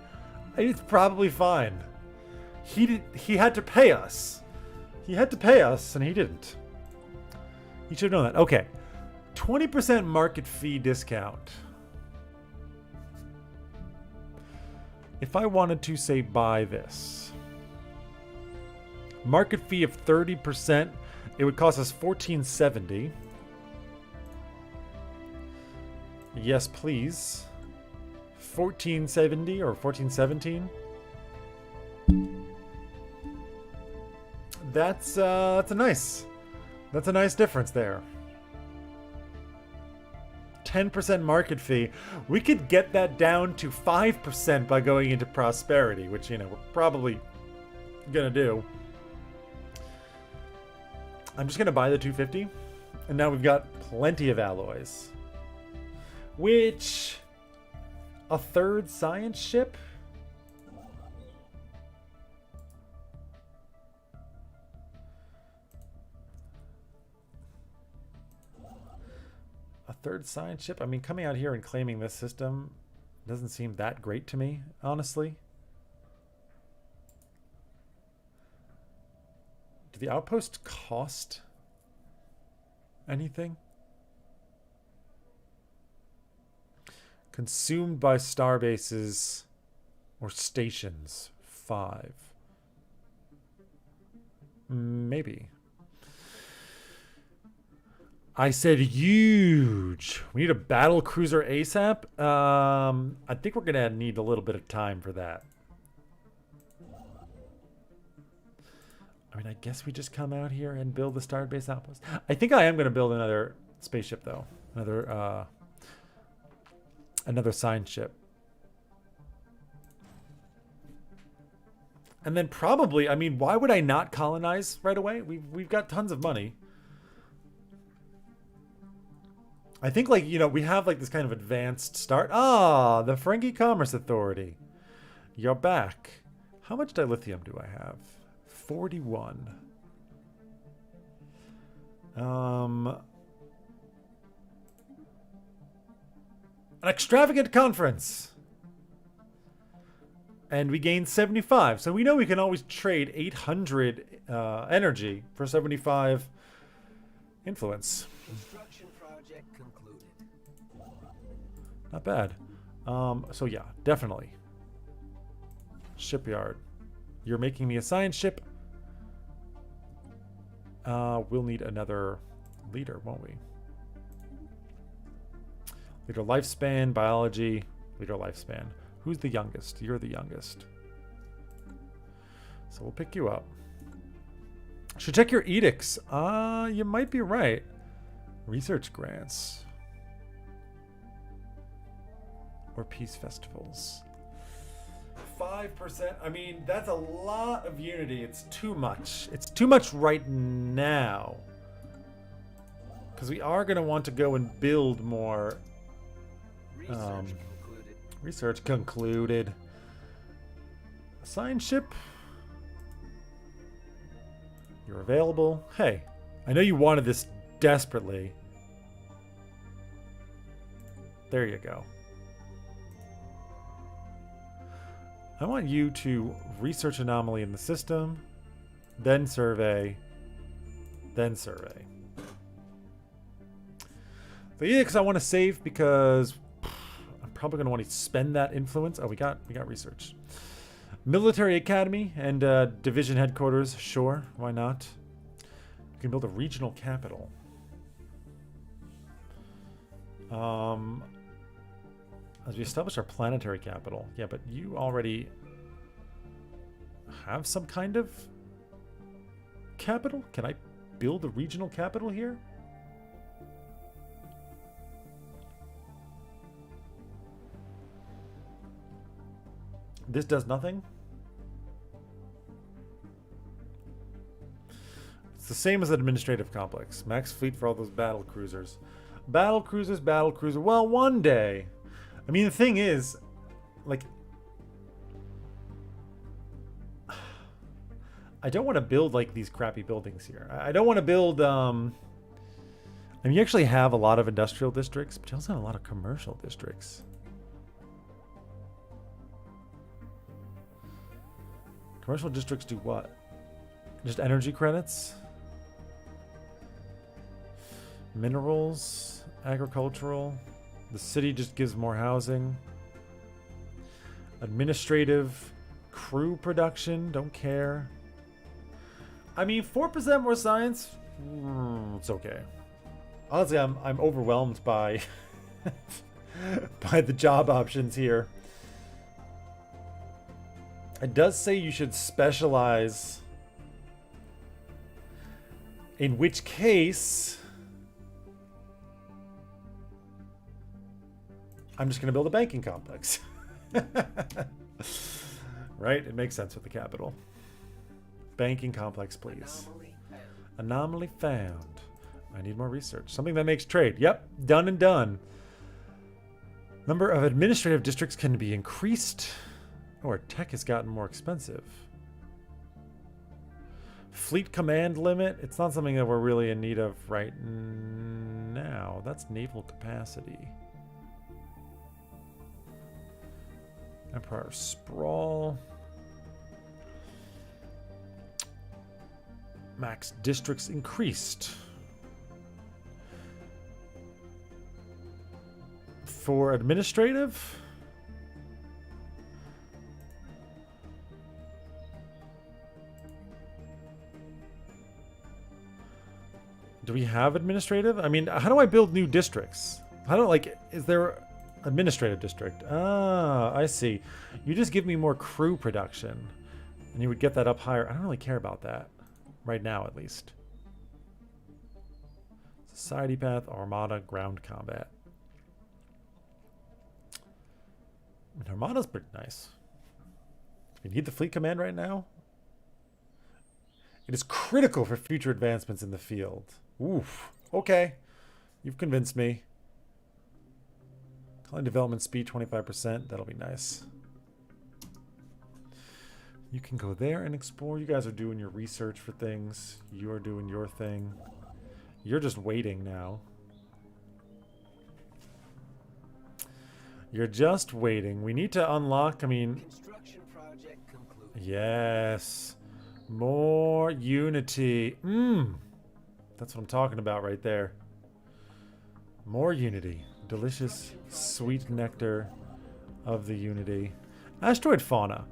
It's probably fine. He had to pay us. He had to pay us, and he didn't. He should have known that. Okay. 20% market fee discount. If I wanted to, say, buy this. Market fee of 30%, it would cost us $14.70. Yes, please. $14.70 or $14.17. That's a nice difference there. 10% market fee. We could get that down to 5% by going into prosperity, which, you know, we're probably gonna do. I'm just gonna buy the 250, and now we've got plenty of alloys. Which, a third science ship? A third science ship? I mean, coming out here and claiming this system doesn't seem that great to me, honestly. Do the outposts cost anything? Consumed by starbases or stations. 5. Maybe. I said huge. We need a battle cruiser ASAP. I think we're gonna need a little bit of time for that. I mean, I guess we just come out here and build the starbase outpost. I think I am gonna build another spaceship though. Another science ship. And then probably, I mean, why would I not colonize right away? We've got tons of money. I think, like, you know, we have like this kind of advanced start. Ah, the Ferengi Commerce Authority. You're back. How much dilithium do I have? 41. An extravagant conference. And we gained 75. So we know we can always trade 800 energy for 75 influence. Construction project concluded. Not bad. So yeah, definitely. Shipyard. You're making me a science ship. We'll need another leader, won't we? Leader lifespan, biology, leader lifespan. Who's the youngest? You're the youngest. So we'll pick you up. Should check your edicts. You might be right. Research grants. Or peace festivals. 5%. I mean, that's a lot of unity. It's too much. It's too much right now. Because we are going to want to go and build more Research concluded. Assign ship. You're available. Hey, I know you wanted this desperately. There you go. I want you to research anomaly in the system, then survey, then survey. The edicts I want to save because I'm probably going to want to spend that influence. Oh, we got research. Military Academy and division headquarters. Sure, why not? We can build a regional capital. As we establish our planetary capital. Yeah, but you already have some kind of capital? Can I build a regional capital here? This does nothing? It's the same as an administrative complex. Max fleet for all those battle cruisers. Battle cruisers, battle cruiser. Well, one day. I mean, the thing is, like, I don't want to build, like, these crappy buildings here. I don't want to build, I mean, you actually have a lot of industrial districts, but you also have a lot of commercial districts. Commercial districts do what? Just energy credits? Minerals? Agricultural? The city just gives more housing. Administrative, crew production, don't care. I mean, 4% more science, it's okay. Honestly, I'm overwhelmed by by the job options here. It does say you should specialize, in which case I'm just going to build a banking complex. Right? It makes sense with the capital. Banking complex, please. Anomaly found. I need more research. Something that makes trade. Yep, done and done. Number of administrative districts can be increased. Oh, our tech has gotten more expensive. Fleet command limit. It's not something that we're really in need of right now. That's naval capacity. Empire sprawl. Max districts increased. For administrative? Do we have administrative? I mean, how do I build new districts? How do, like, is there administrative district? Ah, I see. You just give me more crew production and you would get that up higher. I don't really care about that right now, at least. Society path, armada, ground combat. I mean, armada's pretty nice. We need the fleet command right now. It is critical for future advancements in the field. Oof. Okay. You've convinced me. Colony development speed 25%. That'll be nice. You can go there and explore. You guys are doing your research for things. You are doing your thing. You're just waiting now. You're just waiting. We need to unlock, I mean... Construction project concluded. Yes. More unity. That's what I'm talking about right there. More unity. Delicious, sweet nectar of the unity. Asteroid fauna.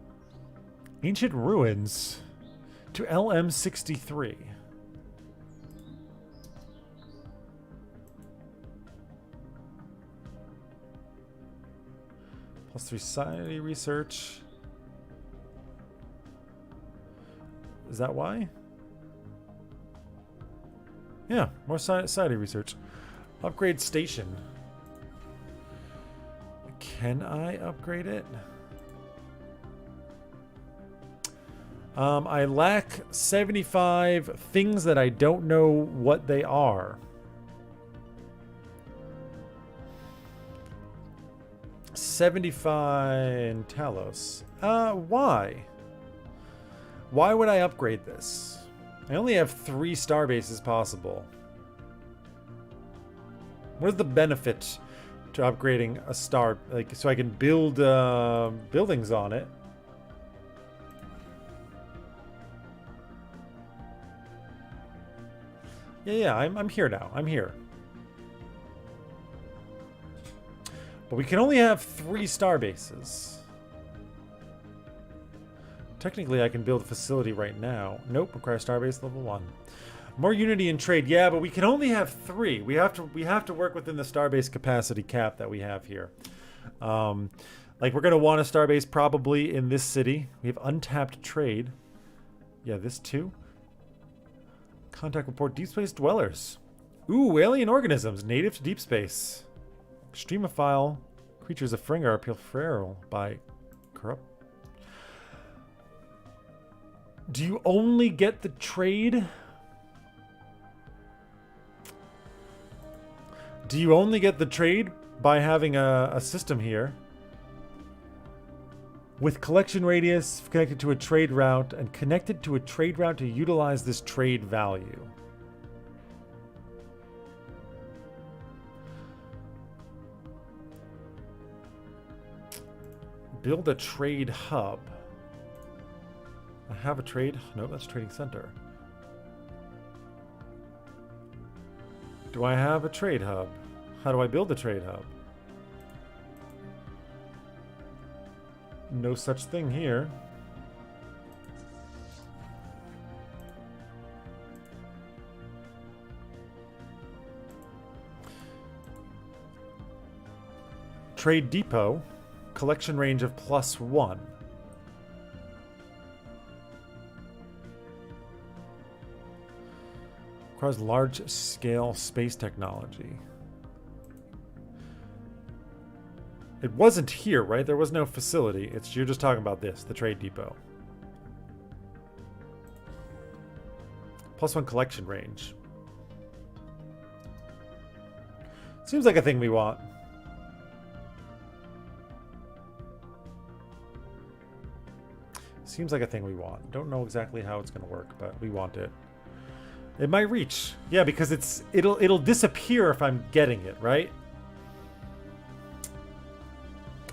Ancient ruins to LM63. +3 society research. Is that why? Yeah, more society research. Upgrade station. Can I upgrade it? I lack 75 things that I don't know what they are. 75 in Talos. Why? Why would I upgrade this? I only have 3 star bases possible. What is the benefit to upgrading a star, like, so I can build buildings on it? Yeah, I'm here now. I'm here. But we can only have 3 star bases. Technically, I can build a facility right now. Nope, requires starbase level 1. More unity and trade. Yeah, but we can only have 3. We have to work within the starbase capacity cap that we have here. Like, we're gonna want a starbase probably in this city. We have untapped trade. Yeah, this too. Contact report deep space dwellers. Ooh, alien organisms native to deep space. Extremophile creatures of Fringa are feral by corrupt. Do you only get the trade? Do you only get the trade by having a system here? With collection radius connected to a trade route and connected to a trade route to utilize this trade value. Build a trade hub. I have a trade. No, that's trading center. Do I have a trade hub? How do I build a trade hub? No such thing here. Trade depot. Collection range of +1. Requires large-scale space technology. It wasn't here, right? There was no facility. You're just talking about this, the trade depot. +1 collection range. Seems like a thing we want. Seems like a thing we want. Don't know exactly how it's going to work, but we want it. It might reach. Yeah, because it'll disappear if I'm getting it, right?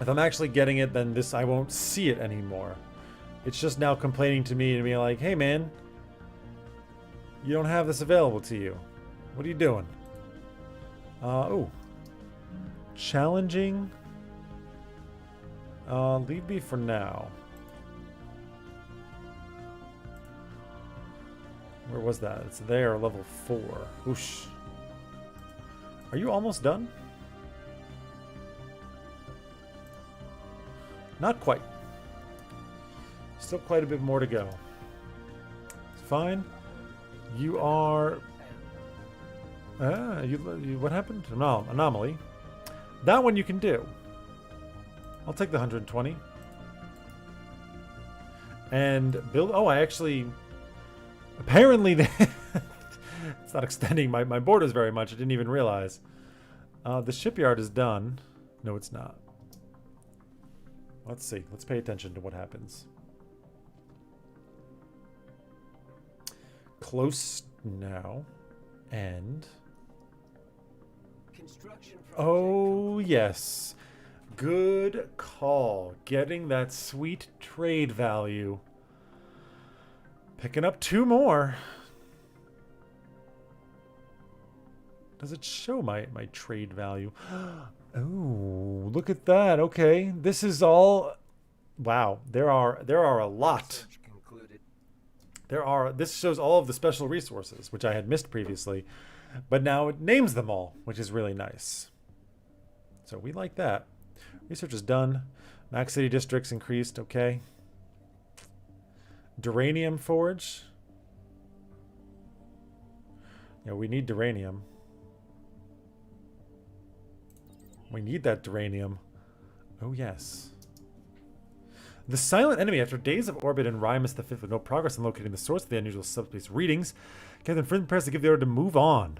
If I'm actually getting it, then I won't see it anymore. It's just now complaining to me and being like, hey man, you don't have this available to you. What are you doing? Oh. Challenging. Leave me for now. Where was that? It's there, level 4. Whoosh. Are you almost done? Not quite. Still quite a bit more to go. It's fine. You are... what happened? Anomaly. That one you can do. I'll take the 120. And build... Oh, I actually... Apparently, it's not extending my borders very much. I didn't even realize. The shipyard is done. No, it's not. Let's see. Let's pay attention to what happens. Close now. And... Oh, yes. Good call. Getting that sweet trade value. Picking up 2 more. Does it show my trade value? Oh, look at that. Okay. This is all... Wow. There are a lot. This shows all of the special resources, which I had missed previously. But now it names them all, which is really nice. So we like that. Research is done. Max City districts increased. Okay. Duranium forge. Yeah, we need duranium. We need that duranium. Oh, yes. The silent enemy, after days of orbit in Rimus V with no progress in locating the source of the unusual subspace readings, Captain Friend prepares to give the order to move on.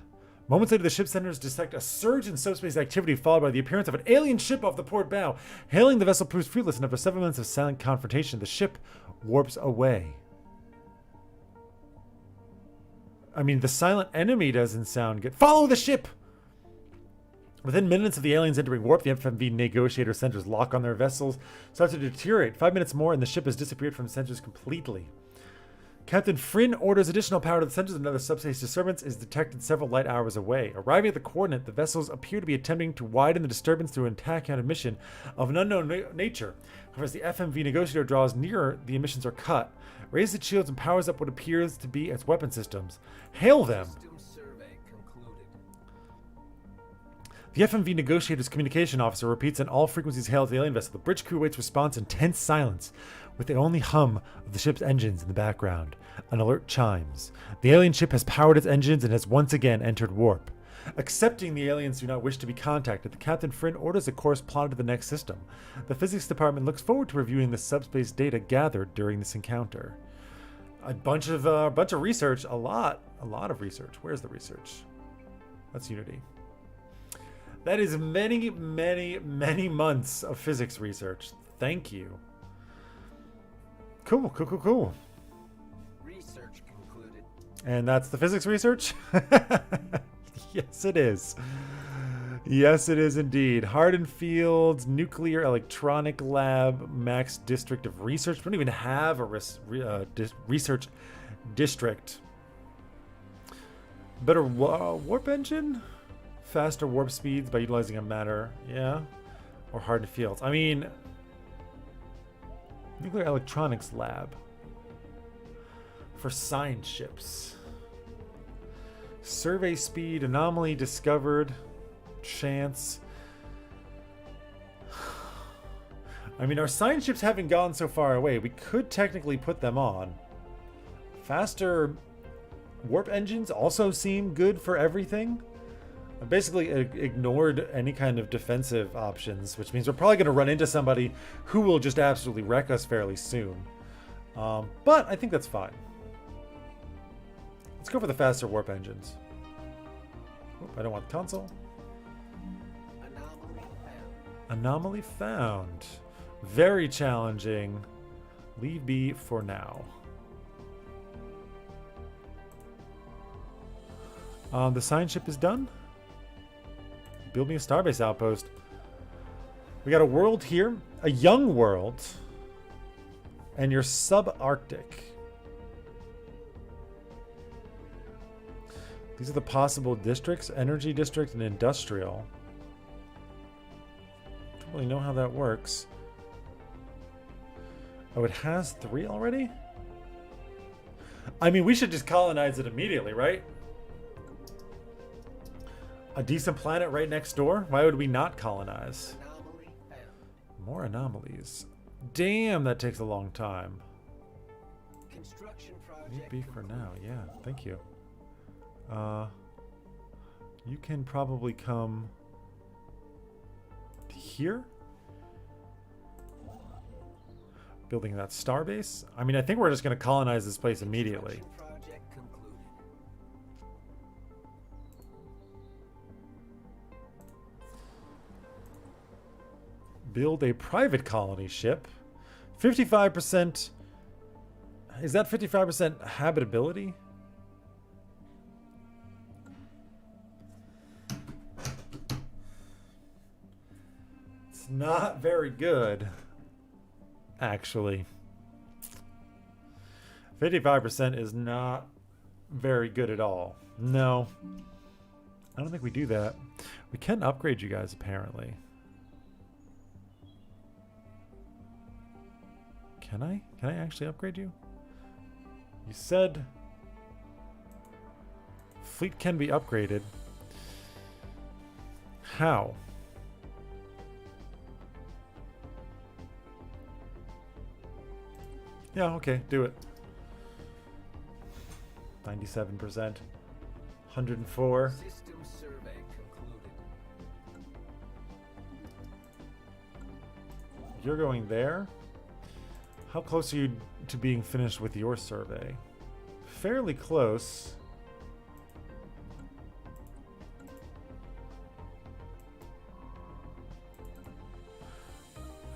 Moments later, the ship's sensors detect a surge in subspace activity followed by the appearance of an alien ship off the port bow. Hailing the vessel proves fruitless, and after 7 minutes of silent confrontation, the ship warps away. I mean, the silent enemy doesn't sound good. Follow the ship! Within minutes of the aliens entering warp, the FMV negotiator sensors lock on their vessels, start to deteriorate. 5 minutes more, and the ship has disappeared from sensors completely. Captain Fryn orders additional power to the sensors. Another subspace disturbance is detected several light hours away. Arriving at the coordinate, the vessels appear to be attempting to widen the disturbance through an attack counter mission of an unknown nature. However, as the FMV negotiator draws nearer, the emissions are cut. Raises its shields and powers up what appears to be its weapon systems. Hail them! System survey concluded. The FMV negotiator's communication officer repeats in all frequencies hails the alien vessel. The bridge crew waits response in tense silence, with the only hum of the ship's engines in the background. An alert chimes. The alien ship has powered its engines and has once again entered warp. Accepting the aliens do not wish to be contacted, the Captain Fryn orders a course plotted to the next system. The physics department looks forward to reviewing the subspace data gathered during this encounter. A bunch of research, a lot of research. Where's the research? That's Unity. That is many, many, many months of physics research. Thank you. Cool. Research concluded. And that's the physics research? Yes, it is. Yes, it is indeed. Hardin Fields Nuclear Electronic Lab, Max District of Research. We don't even have a research district. Better warp engine? Faster warp speeds by utilizing a matter. Yeah. Or Hardin Fields. I mean, Nuclear Electronics Lab. For science ships. Survey speed, anomaly discovered, chance. I mean, our science ships haven't gone so far away. We could technically put them on. Faster warp engines also seem good for everything. I basically ignored any kind of defensive options, which means we're probably going to run into somebody who will just absolutely wreck us fairly soon. But I think that's fine. Let's go for the faster warp engines. Oop, I don't want the console. Anomaly found. Anomaly found. Very challenging. Leave be for now. The science ship is done. Build me a starbase outpost. We got a world here, a young world, and you're subarctic. These are the possible districts: energy district and industrial. Don't really know how that works. Oh, it has 3 already? I mean, we should just colonize it immediately, right? A decent planet right next door? Why would we not colonize? Anomaly found. More anomalies. Damn, that takes a long time. Construction project Leave be for concluded. now. Yeah, thank you. You can probably come here. Building that starbase. I mean, I think we're just going to colonize this place immediately. Construction project concluded. Build a private colony ship. 55%. Is that 55% habitability? It's not very good, actually. 55% is not very good at all. No. I don't think we do that. We can upgrade you guys, apparently. Can I? Can I actually upgrade you? You said fleet can be upgraded. How? Yeah, okay, do it. 97%. 104. System survey concluded. You're going there? How close are you to being finished with your survey? Fairly close.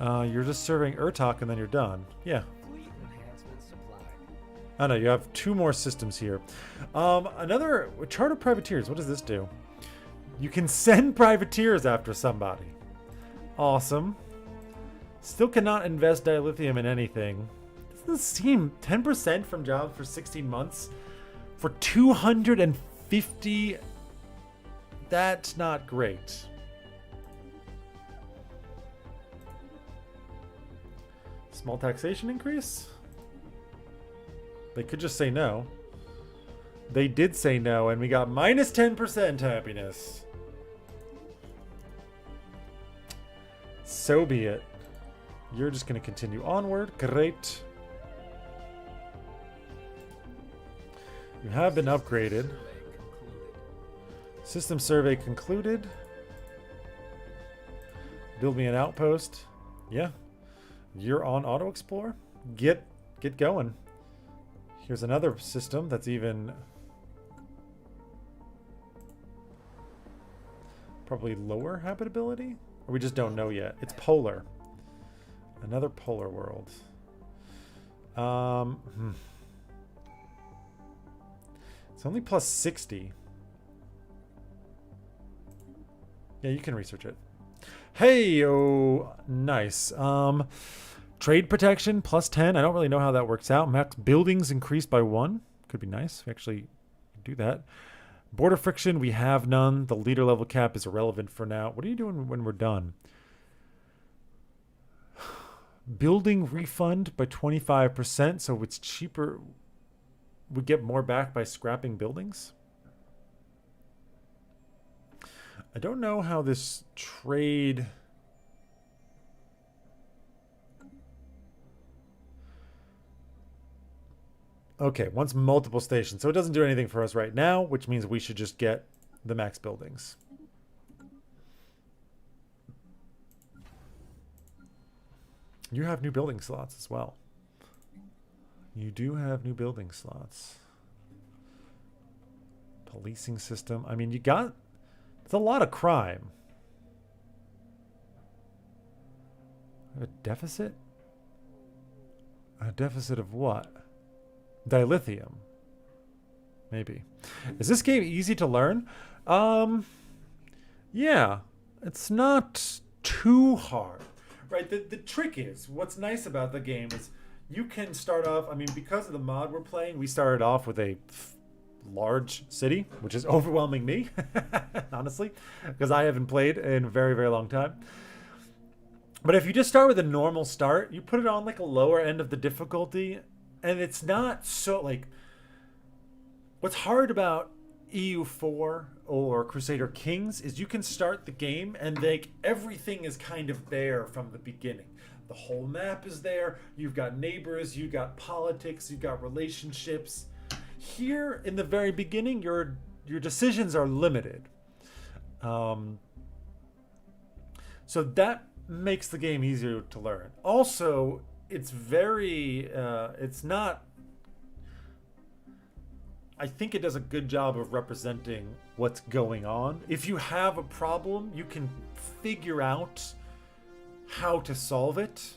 You're just serving Urtok and then you're done. Yeah. Fleet enhancement supplied. Oh no, you have 2 more systems here. Another chart of privateers. What does this do? You can send privateers after somebody. Awesome. Still cannot invest dilithium in anything. Doesn't this seem 10% from jobs for 16 months? For 250? That's not great. Small taxation increase? They could just say no. They did say no, and we got minus 10% happiness. So be it. You're just going to continue onward. Great. You have been upgraded. System survey concluded. Build me an outpost. Yeah. You're on auto explore. Get going. Here's another system that's even probably lower habitability, or we just don't know yet. It's polar. Another polar world. It's only plus 60. Yeah, you can research it. Hey, oh, nice. Trade protection plus 10. I don't really know how that works out. Max buildings increased by 1. Could be nice. We actually do that. Border friction, we have none. The leader level cap is irrelevant for now. What are you doing when we're done? Building refund by 25%, so it's cheaper. We get more back by scrapping buildings. I don't know how this trade... Okay, wants multiple stations. So it doesn't do anything for us right now, which means we should just get the max buildings. You have new building slots as well. You do have new building slots. Policing system. I mean, you got... It's a lot of crime. A deficit? A deficit of what? Dilithium. Maybe. Is this game easy to learn? Yeah. It's not too hard. Right? The trick is, what's nice about the game is you can start off, I mean, because of the mod we're playing, we started off with a large city, which is overwhelming me, honestly, because I haven't played in a very, very long time. But if you just start with a normal start, you put it on like a lower end of the difficulty, and it's not so, like, what's hard about EU4 or Crusader Kings is you can start the game and like everything is kind of there from the beginning. The whole map is there. You've got neighbors, you've got politics, you've got relationships. Here in the very beginning, your decisions are limited. So that makes the game easier to learn. Also, it's very, it's not, I think it does a good job of representing what's going on. If you have a problem, you can figure out how to solve it.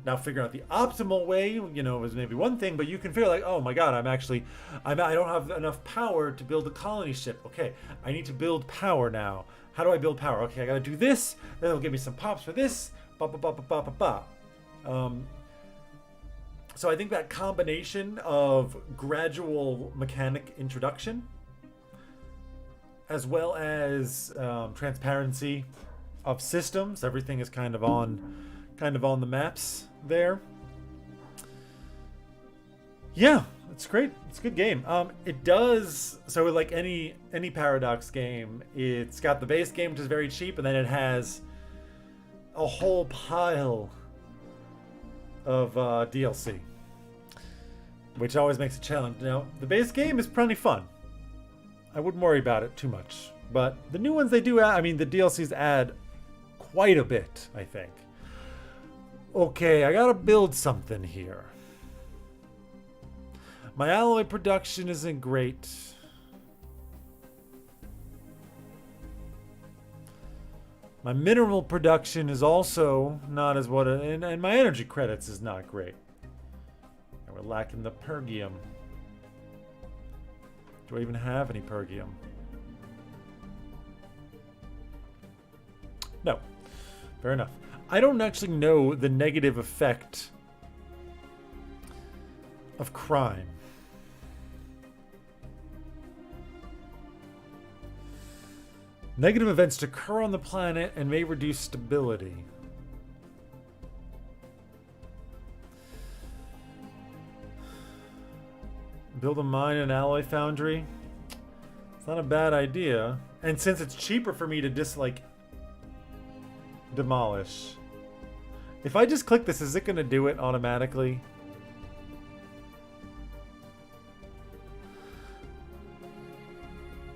Now, figure out the optimal way, you know, is maybe one thing, but you can figure like, oh my God, I don't have enough power to build a colony ship. Okay, I need to build power now. How do I build power? Okay, I gotta do this. Then it'll give me some pops for this. Ba ba ba ba ba ba ba. So I think that combination of gradual mechanic introduction, as well as transparency of systems, everything is kind of on the maps there. Yeah, it's great. It's a good game. It does, so like any Paradox game, it's got the base game, which is very cheap, and then it has a whole pile of DLC, which always makes a challenge. Now, the base game is plenty fun. I wouldn't worry about it too much, but the new ones they do add, I mean, the DLCs add quite a bit, I think. Okay, I gotta build something here. My alloy production isn't great. My mineral production is also not as what, and my energy credits is not great. And we're lacking the pergium. Do I even have any pergium? No. Fair enough. I don't actually know the negative effect of crime. Negative events occur on the planet and may reduce stability. Build a mine and alloy foundry. It's not a bad idea. And since it's cheaper for me to just like demolish. If I just click this, is it going to do it automatically?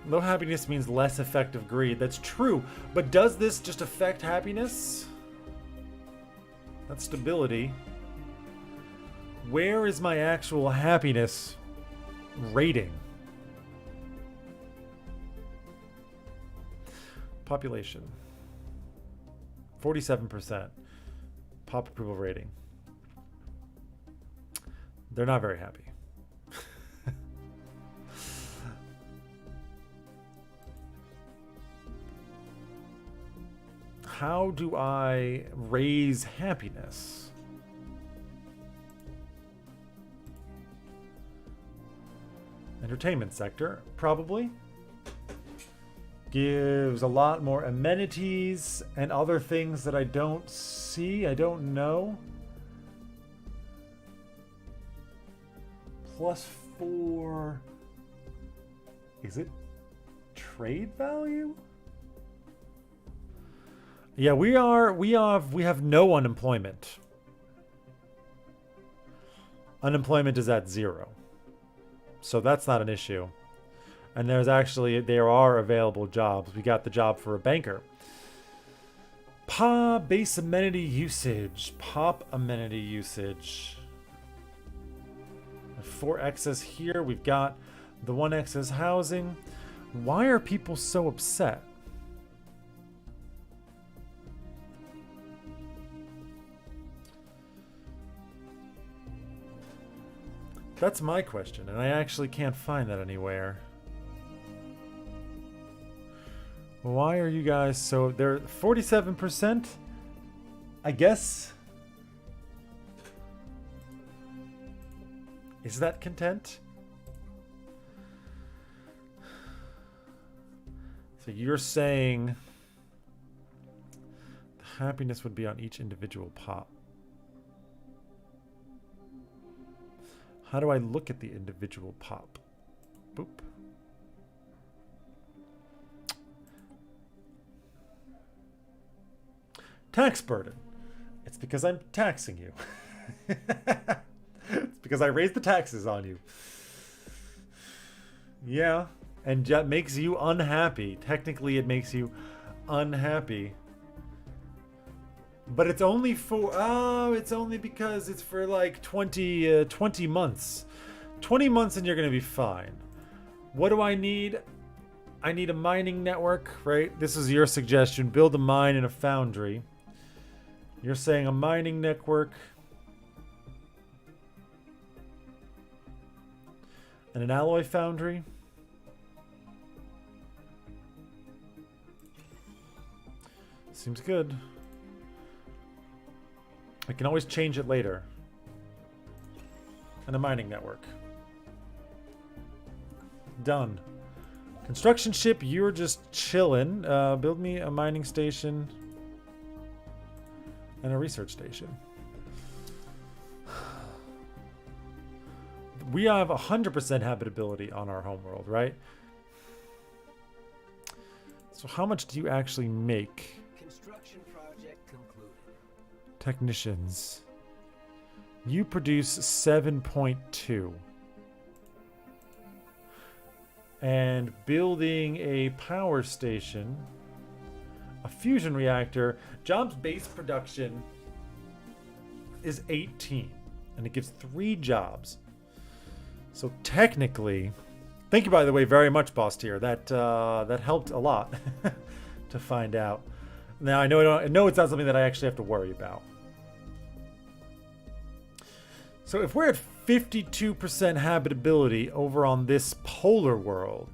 Low happiness means less effective greed. That's true. But does this just affect happiness? That's stability. Where is my actual happiness rating? Population. 47%. Pop approval rating. They're not very happy. How do I raise happiness? Entertainment sector, probably. Gives a lot more amenities and other things that I don't see, I don't know. +4. Is it trade value? Yeah, we have no unemployment. Unemployment is at 0. So that's not an issue. And there are available jobs. We got the job for a banker. Base amenity usage. Pop amenity usage. 4 excess here. We've got the 1 excess housing. Why are people so upset? That's my question, and I actually can't find that anywhere. Why are you guys so... They're 47%? I guess... Is that content? So you're saying... the happiness would be on each individual pop. How do I look at the individual pop? Boop. Tax burden. It's because I'm taxing you. It's because I raised the taxes on you. Yeah, and that makes you unhappy. Technically, it makes you unhappy. But it's only for, it's only because it's for like 20 months. 20 months and you're going to be fine. What do I need? I need a mining network, right? This is your suggestion. Build a mine and a foundry. You're saying a mining network. And an alloy foundry. Seems good. I can always change it later. And a mining network. Done. Construction ship, you're just chilling. Build me a mining station. And a research station. We have 100% habitability on our homeworld, right? So how much do you actually make? Construction project concluded. Technicians. You produce 7.2. And building a power station, a fusion reactor, jobs base production is 18. And it gives 3 jobs. So technically, thank you by the way very much, Boss Tier. That helped a lot to find out. Now I know it's not something that I actually have to worry about. So if we're at 52% habitability over on this polar world,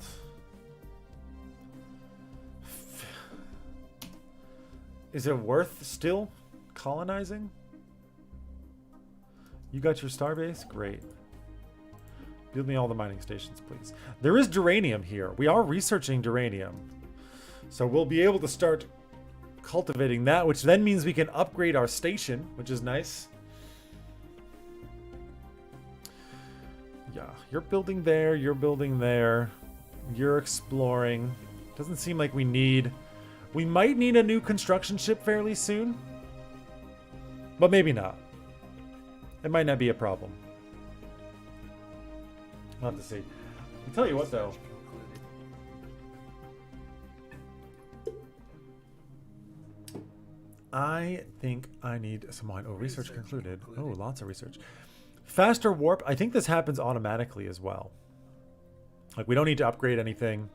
is it worth still colonizing? You got your starbase? Great. Build me all the mining stations, please. There is duranium here. We are researching duranium. So we'll be able to start cultivating that, which then means we can upgrade our station, which is nice. Yeah, you're building there, you're building there. You're exploring. Doesn't seem like we might need a new construction ship fairly soon. But maybe not. It might not be a problem. I'll have to see. I'll tell you what though. I think I need some wine. Oh, research concluded. Oh, lots of research. Faster warp. I think this happens automatically as well. Like, we don't need to upgrade anything.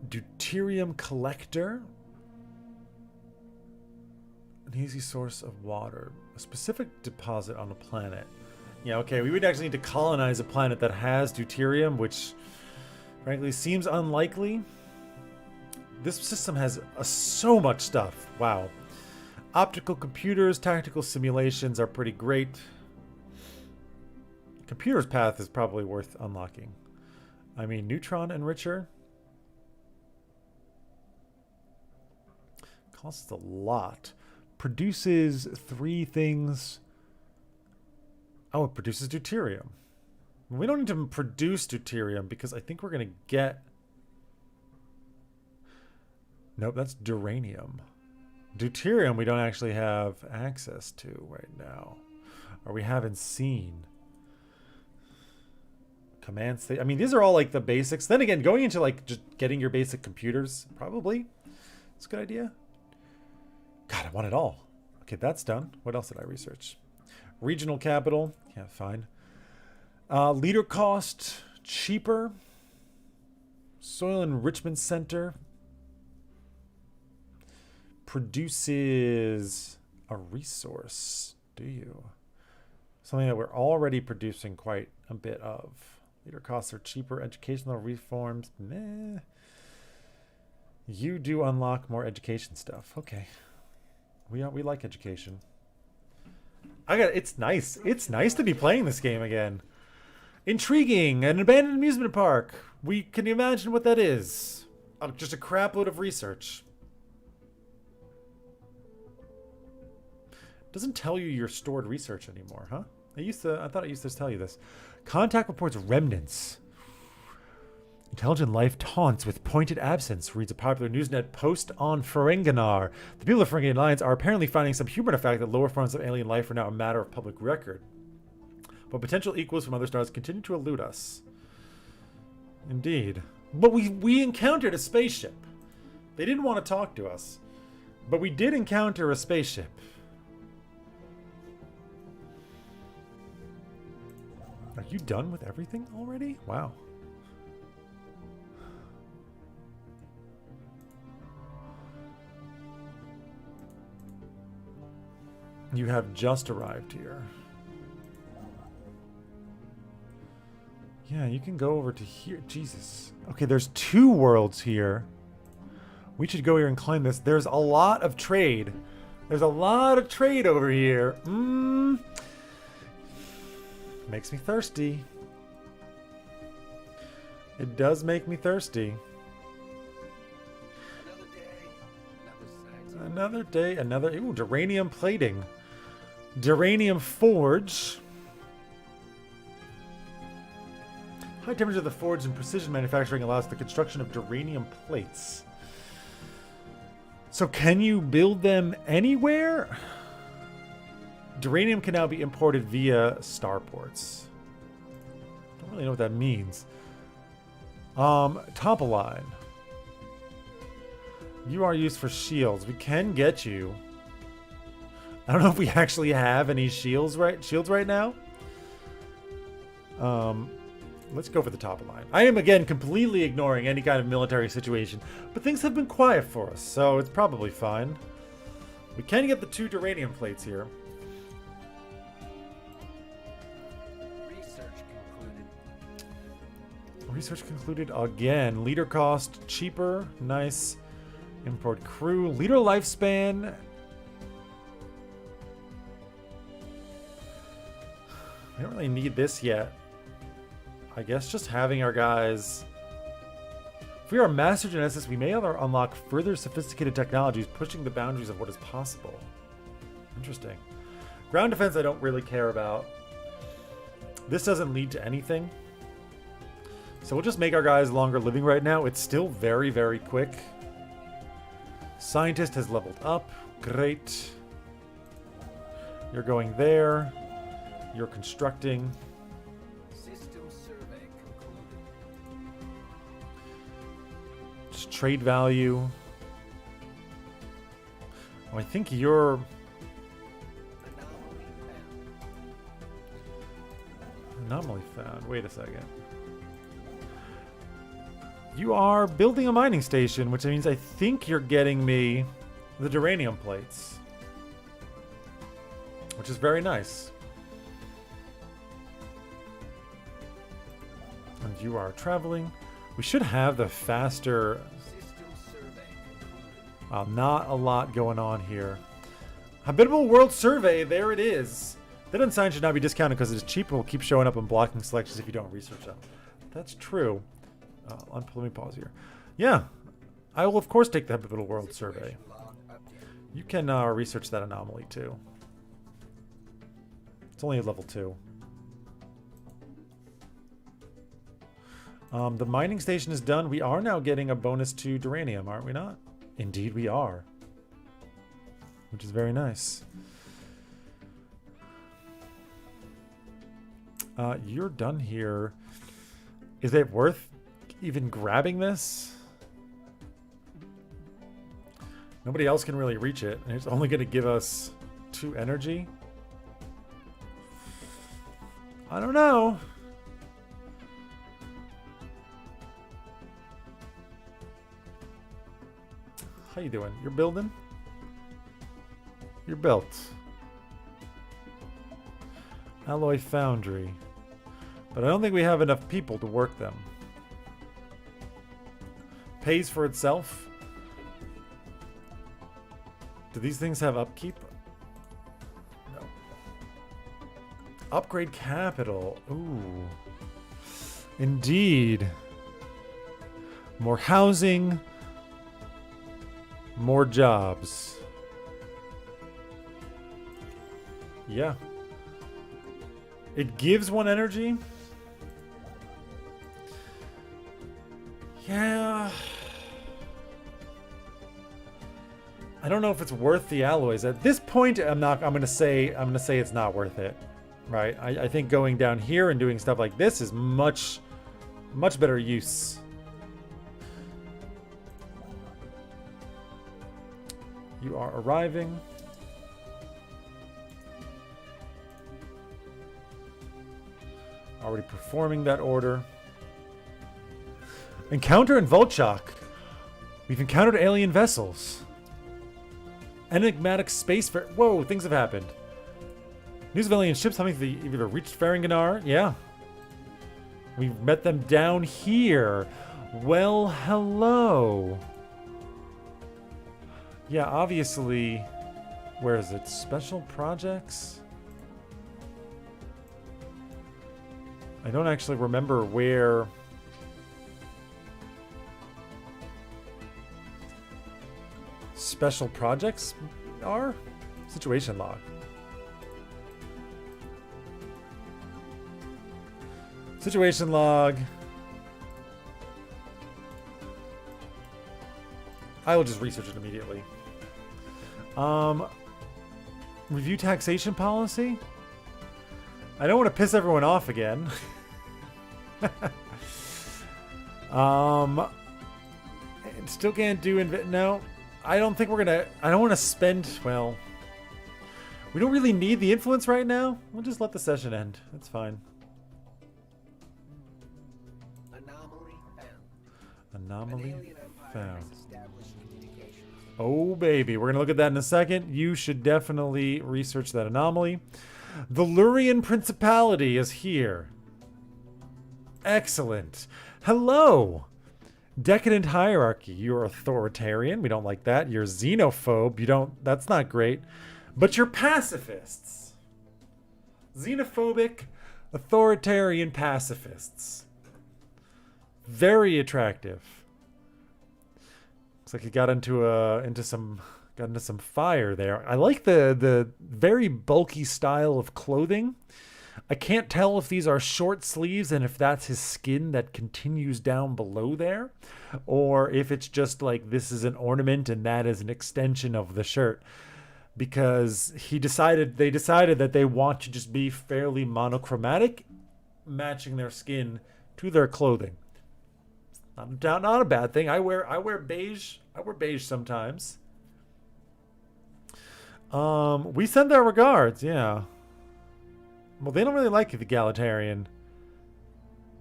Deuterium collector. An easy source of water. A specific deposit on a planet. Yeah, okay. We would actually need to colonize a planet that has deuterium, which frankly seems unlikely. This system has so much stuff. Wow. Optical computers, tactical simulations are pretty great. Computer's path is probably worth unlocking. I mean, neutron enricher. Costs a lot. Produces 3 things. Oh, it produces deuterium. We don't need to produce deuterium because I think we're going to get... Nope, that's duranium. Deuterium we don't actually have access to right now. Or we haven't seen. Command state. I mean, these are all like the basics. Then again, going into like just getting your basic computers, probably. It's a good idea. God, I want it all. Okay, that's done. What else did I research? Regional capital. Yeah, fine. Leader cost. Cheaper. Soil enrichment center. Produces a resource. Do you? Something that we're already producing quite a bit of. Leader costs are cheaper. Educational reforms. Meh. You do unlock more education stuff. Okay. We like education. It's nice. It's nice to be playing this game again. Intriguing. An abandoned amusement park. Can you imagine what that is? Just a crap load of research. Doesn't tell you your stored research anymore, huh? I thought it used to tell you this. Contact reports remnants. Intelligent life taunts with pointed absence, reads a popular Newsnet post on Ferenginar. The people of Ferengian Alliance are apparently finding some humor in the fact that lower forms of alien life are now a matter of public record. But potential equals from other stars continue to elude us. Indeed. But we encountered a spaceship. They didn't want to talk to us. But we did encounter a spaceship. Are you done with everything already? Wow. You have just arrived here. Yeah, you can go over to here. Jesus. Okay, there's 2 worlds here. We should go here and claim this. There's a lot of trade. There's a lot of trade over here. Makes me thirsty. It does make me thirsty. Another day, another... Ooh, duranium plating. Duranium forge. High temperature of the forge and precision manufacturing allows the construction of duranium plates. So can you build them anywhere? Duranium can now be imported via starports. Don't really know what that means. Top line. You are used for shields. We can get you. I don't know if we actually have any shields right now. Let's go for the top line. I am, again, completely ignoring any kind of military situation, but things have been quiet for us, so it's probably fine. We can get the 2 duranium plates here. Research concluded. Research concluded again. Leader cost cheaper. Nice. Import crew. Leader lifespan. We don't really need this yet. I guess just having our guys... If we are master geneticists, we may unlock further sophisticated technologies, pushing the boundaries of what is possible. Interesting. Ground defense I don't really care about. This doesn't lead to anything. So we'll just make our guys longer living right now. It's still very, very quick. Scientist has leveled up. Great. You're going there. You're constructing. System survey concluded. Just trade value. Oh, I think you're... Anomaly found. Wait a second. You are building a mining station, which means I think you're getting me the duranium plates. Which is very nice. And you are traveling. We should have the faster... System survey concluded. not a lot going on here. Habitable World Survey, there it is. That unsigned should not be discounted because it is cheaper. Will keep showing up in blocking selections if you don't research them. That's true. Let me pause here. Yeah, I will of course take the Habitable World Survey. Log updated. You can research that anomaly too. It's only a level 2. The mining station is done. We are now getting a bonus to duranium, aren't we not? Indeed we are. Which is very nice. You're done here. Is it worth even grabbing this? Nobody else can really reach it, and it's only going to give us 2 energy. I don't know. How you doing? You're building? You're built. Alloy Foundry. But I don't think we have enough people to work them. Pays for itself. Do these things have upkeep? No. Upgrade capital. Ooh. Indeed. More housing. More jobs. Yeah. It gives 1 energy. Yeah. I don't know if it's worth the alloys. At this point, I'm gonna say it's not worth it. Right? I think going down here and doing stuff like this is much better use. You are arriving. Already performing that order. Encounter in Volchok. We've encountered alien vessels. Enigmatic space fair. Whoa, things have happened. News of alien ships having either reached Ferenginar. Yeah. We've met them down here. Well, hello. Yeah, obviously. Where is it? Special projects? I don't actually remember where... Special projects are? Situation log. Situation log. I will just research it immediately. Review taxation policy? I don't want to piss everyone off again. Still can't do no. I don't think we're gonna. I don't want to spend. Well, we don't really need the influence right now. We'll just let the session end. That's fine. Anomaly Alien empire found. has established communications. Oh, baby. We're going to look at that in a second. You should definitely research that anomaly. The Lurian Principality is here. Excellent. Hello. Decadent hierarchy. You're authoritarian. We don't like that. You're xenophobe. You don't. That's not great. But you're pacifists. Xenophobic, authoritarian pacifists. Very attractive. Looks like he got into some fire there. I like the very bulky style of clothing. I can't tell if these are short sleeves and if that's his skin that continues down below there, or if it's just like this is an ornament and that is an extension of the shirt. Because they decided that they want to just be fairly monochromatic, matching their skin to their clothing. Not a bad thing. I wear beige. I wear beige sometimes. We send their regards, yeah. Well, they don't really like you, the egalitarian.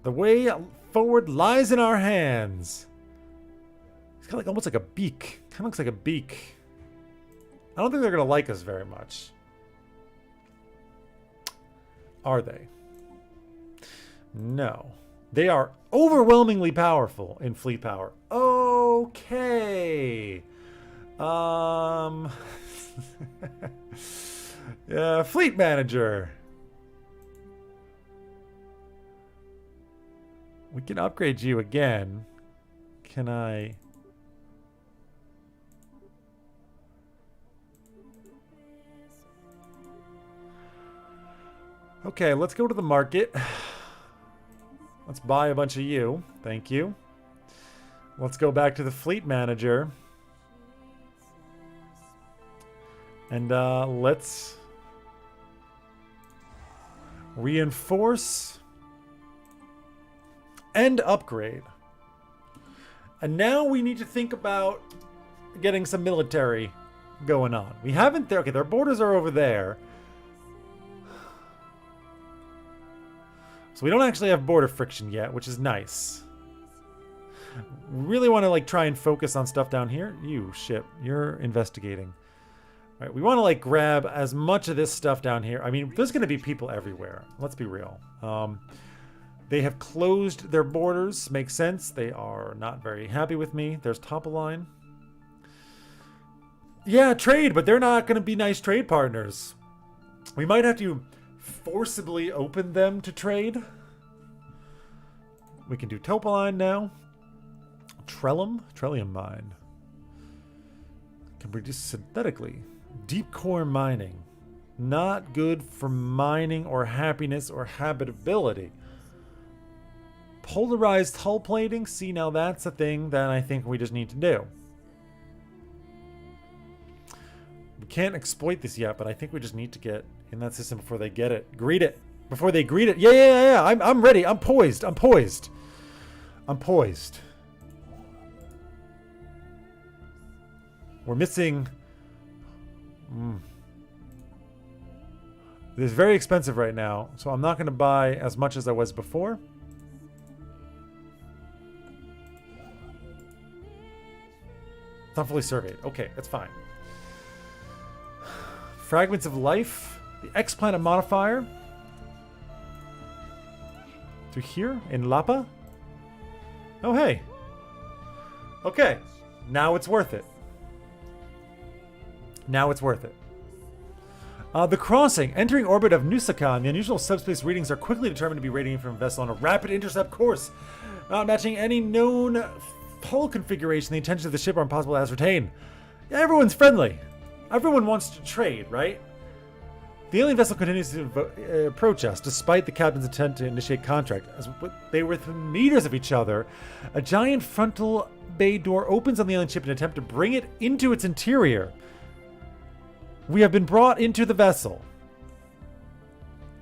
The way forward lies in our hands. It's kind of like almost like a beak. Kind of looks like a beak. I don't think they're gonna like us very much. Are they? No. They are overwhelmingly powerful in fleet power. Okay. Yeah, fleet manager. We can upgrade you again. Can I? Okay, let's go to the market. Let's buy a bunch of you. Thank you. Let's go back to the fleet manager. And let's reinforce and upgrade. And now we need to think about getting some military going on. We haven't there. Okay, their borders are over there. So we don't actually have border friction yet, which is nice. We really want to like try and focus on stuff down here. You ship, you're investigating. All right, we want to like grab as much of this stuff down here. I mean, there's going to be people everywhere. Let's be real. They have closed their borders. Makes sense. They are not very happy with me. There's Topoline. Yeah, trade, but they're not going to be nice trade partners. We might have to forcibly open them to trade. We can do Topoline now. Trellium mine. Can produce synthetically. Deep core mining. Not good for mining or happiness or habitability. Polarized hull plating. See, now that's a thing that I think we just need to do. We can't exploit this yet, but I think we just need to get in that system before they get it. Greet it. Before they greet it. Yeah. I'm ready. I'm poised. We're missing... This is very expensive right now, so I'm not going to buy as much as I was before. It's not fully surveyed. Okay, that's fine. Fragments of life. The X-planet modifier. To here in Lapa. Oh, hey. Okay. Now it's worth it. The crossing. Entering orbit of Nusakan, the unusual subspace readings are quickly determined to be radiating from a vessel on a rapid intercept course. Not matching any known hull configuration, the intentions of the ship are impossible to ascertain. Yeah, everyone's friendly. Everyone wants to trade, right? The alien vessel continues to approach us, despite the captain's attempt to initiate contact. As they were within meters of each other, a giant frontal bay door opens on the alien ship in an attempt to bring it into its interior. We have been brought into the vessel.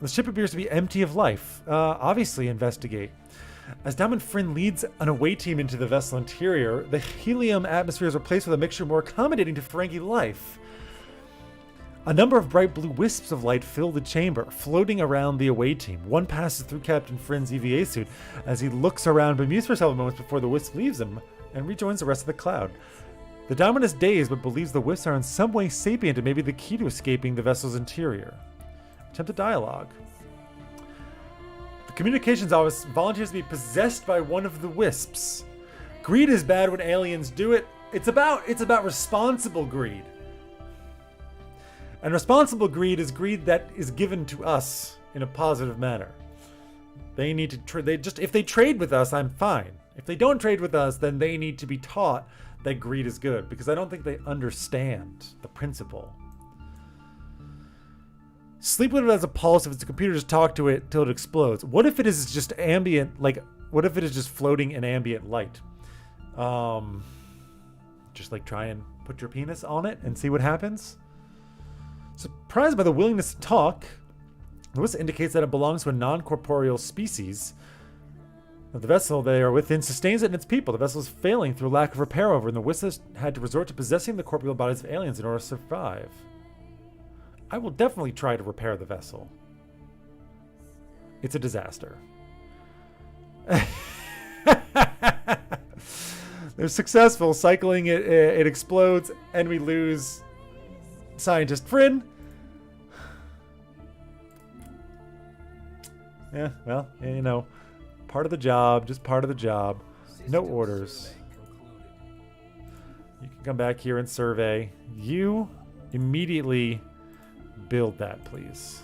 The ship appears to be empty of life. Obviously investigate. As Diamond Frin leads an away team into the vessel interior, the helium atmosphere is replaced with a mixture more accommodating to Ferengi life. A number of bright blue wisps of light fill the chamber, floating around the away team. One passes through Captain Frin's EVA suit as he looks around, bemused for several moments before the wisp leaves him. and rejoins the rest of the cloud. The Diamond is dazed but believes the wisps are in some way sapient and may be the key to escaping the vessel's interior. Attempt a dialogue. The communications office volunteers to be possessed by one of the wisps. Greed is bad when aliens do it. It's about responsible greed. And responsible greed is greed that is given to us in a positive manner. They need to if they trade with us, I'm fine. If they don't trade with us, then they need to be taught that greed is good, because I don't think they understand the principle. Sleep with it as a pulse. If it's a computer, just talk to it till it explodes. What if it is just ambient, what if it is just floating in ambient light? Just try and put your penis on it and see what happens. Surprised by the willingness to talk, the wisp indicates that it belongs to a non-corporeal species. The vessel they are within sustains it and its people. The vessel is failing through lack of repair over, and the wisp has had to resort to possessing the corporeal bodies of aliens in order to survive. I will definitely try to repair the vessel. It's a disaster. They're successful. Cycling it explodes, and we lose scientist Fryn. Yeah, well, you know, part of the job, just part of the job. No orders. You can come back here and survey. You immediately build that, please.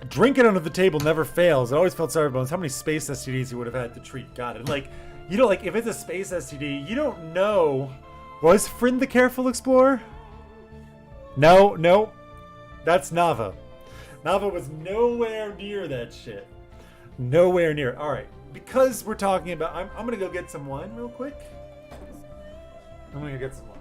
Drinking under the table never fails. I always felt sorry for Bones. How many space STDs he would have had to treat? God, and if it's a space STD, you don't know. Was Fryn the careful explorer? No. That's Nava. Nava was nowhere near that shit. Nowhere near. All right, because we're talking about, I'm gonna go get some wine real quick. I'm gonna go get some wine.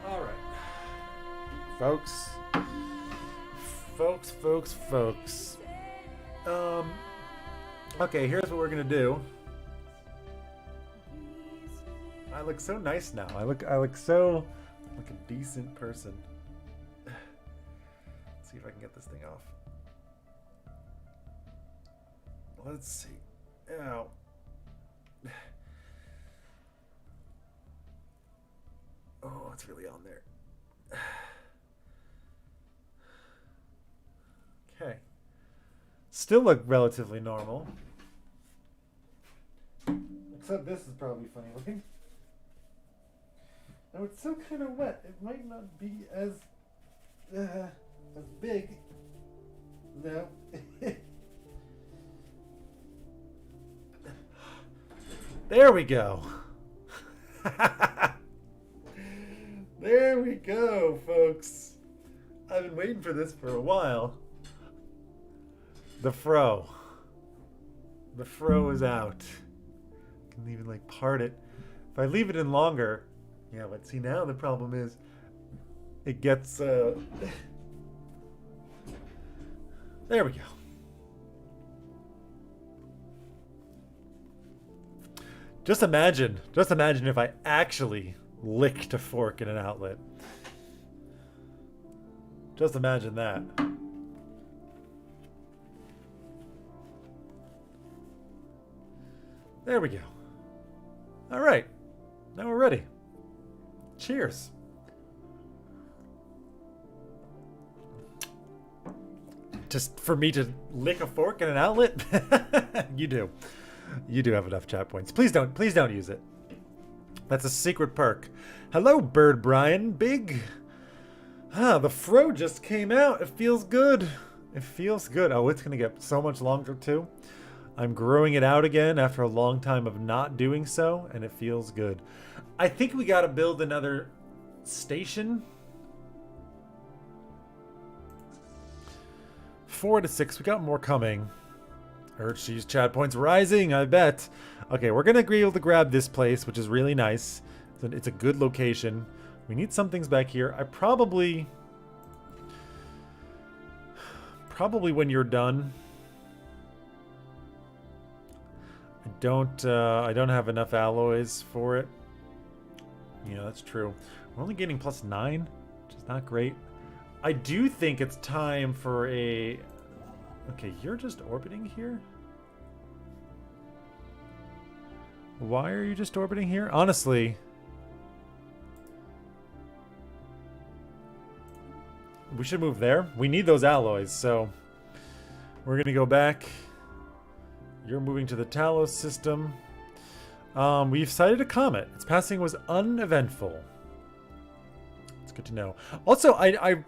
All right. Folks. Okay, here's what we're gonna do. I look so nice now. I look so like a decent person. Let's see if I can get this thing off. Let's see. Ow. Oh, it's really on there. Okay. Still look relatively normal. Except this is probably funny looking. Oh, it's so kind of wet. It might not be as big. No. There we go. There we go, folks. I've been waiting for this for a while. The fro. The fro is out. Can even part it. If I leave it in longer, yeah, but see now the problem is it gets there we go. Just imagine if I actually licked a fork in an outlet. Just imagine that. There we go. All right. Now we're ready. Cheers. Just for me to lick a fork in an outlet? You do. You do have enough chat points. Please don't use it. That's a secret perk. Hello, Bird Brian. Big. Ah, the fro just came out. It feels good. It feels good. Oh, it's going to get so much longer, too. I'm growing it out again after a long time of not doing so, and it feels good. I think we got to build another station. 4 to 6. We got more coming. Urge Chad points rising, I bet. Okay, we're going to be able to grab this place, which is really nice. It's a good location. We need some things back here. I probably when you're done. I don't have enough alloys for it. Yeah, that's true. We're only getting +9, which is not great. I do think it's time for a... Okay, you're just orbiting here? Why are you just orbiting here? Honestly... We should move there. We need those alloys, so... We're gonna go back. You're moving to the Talos system. We've sighted a comet. Its passing was uneventful. It's good to know. Also, I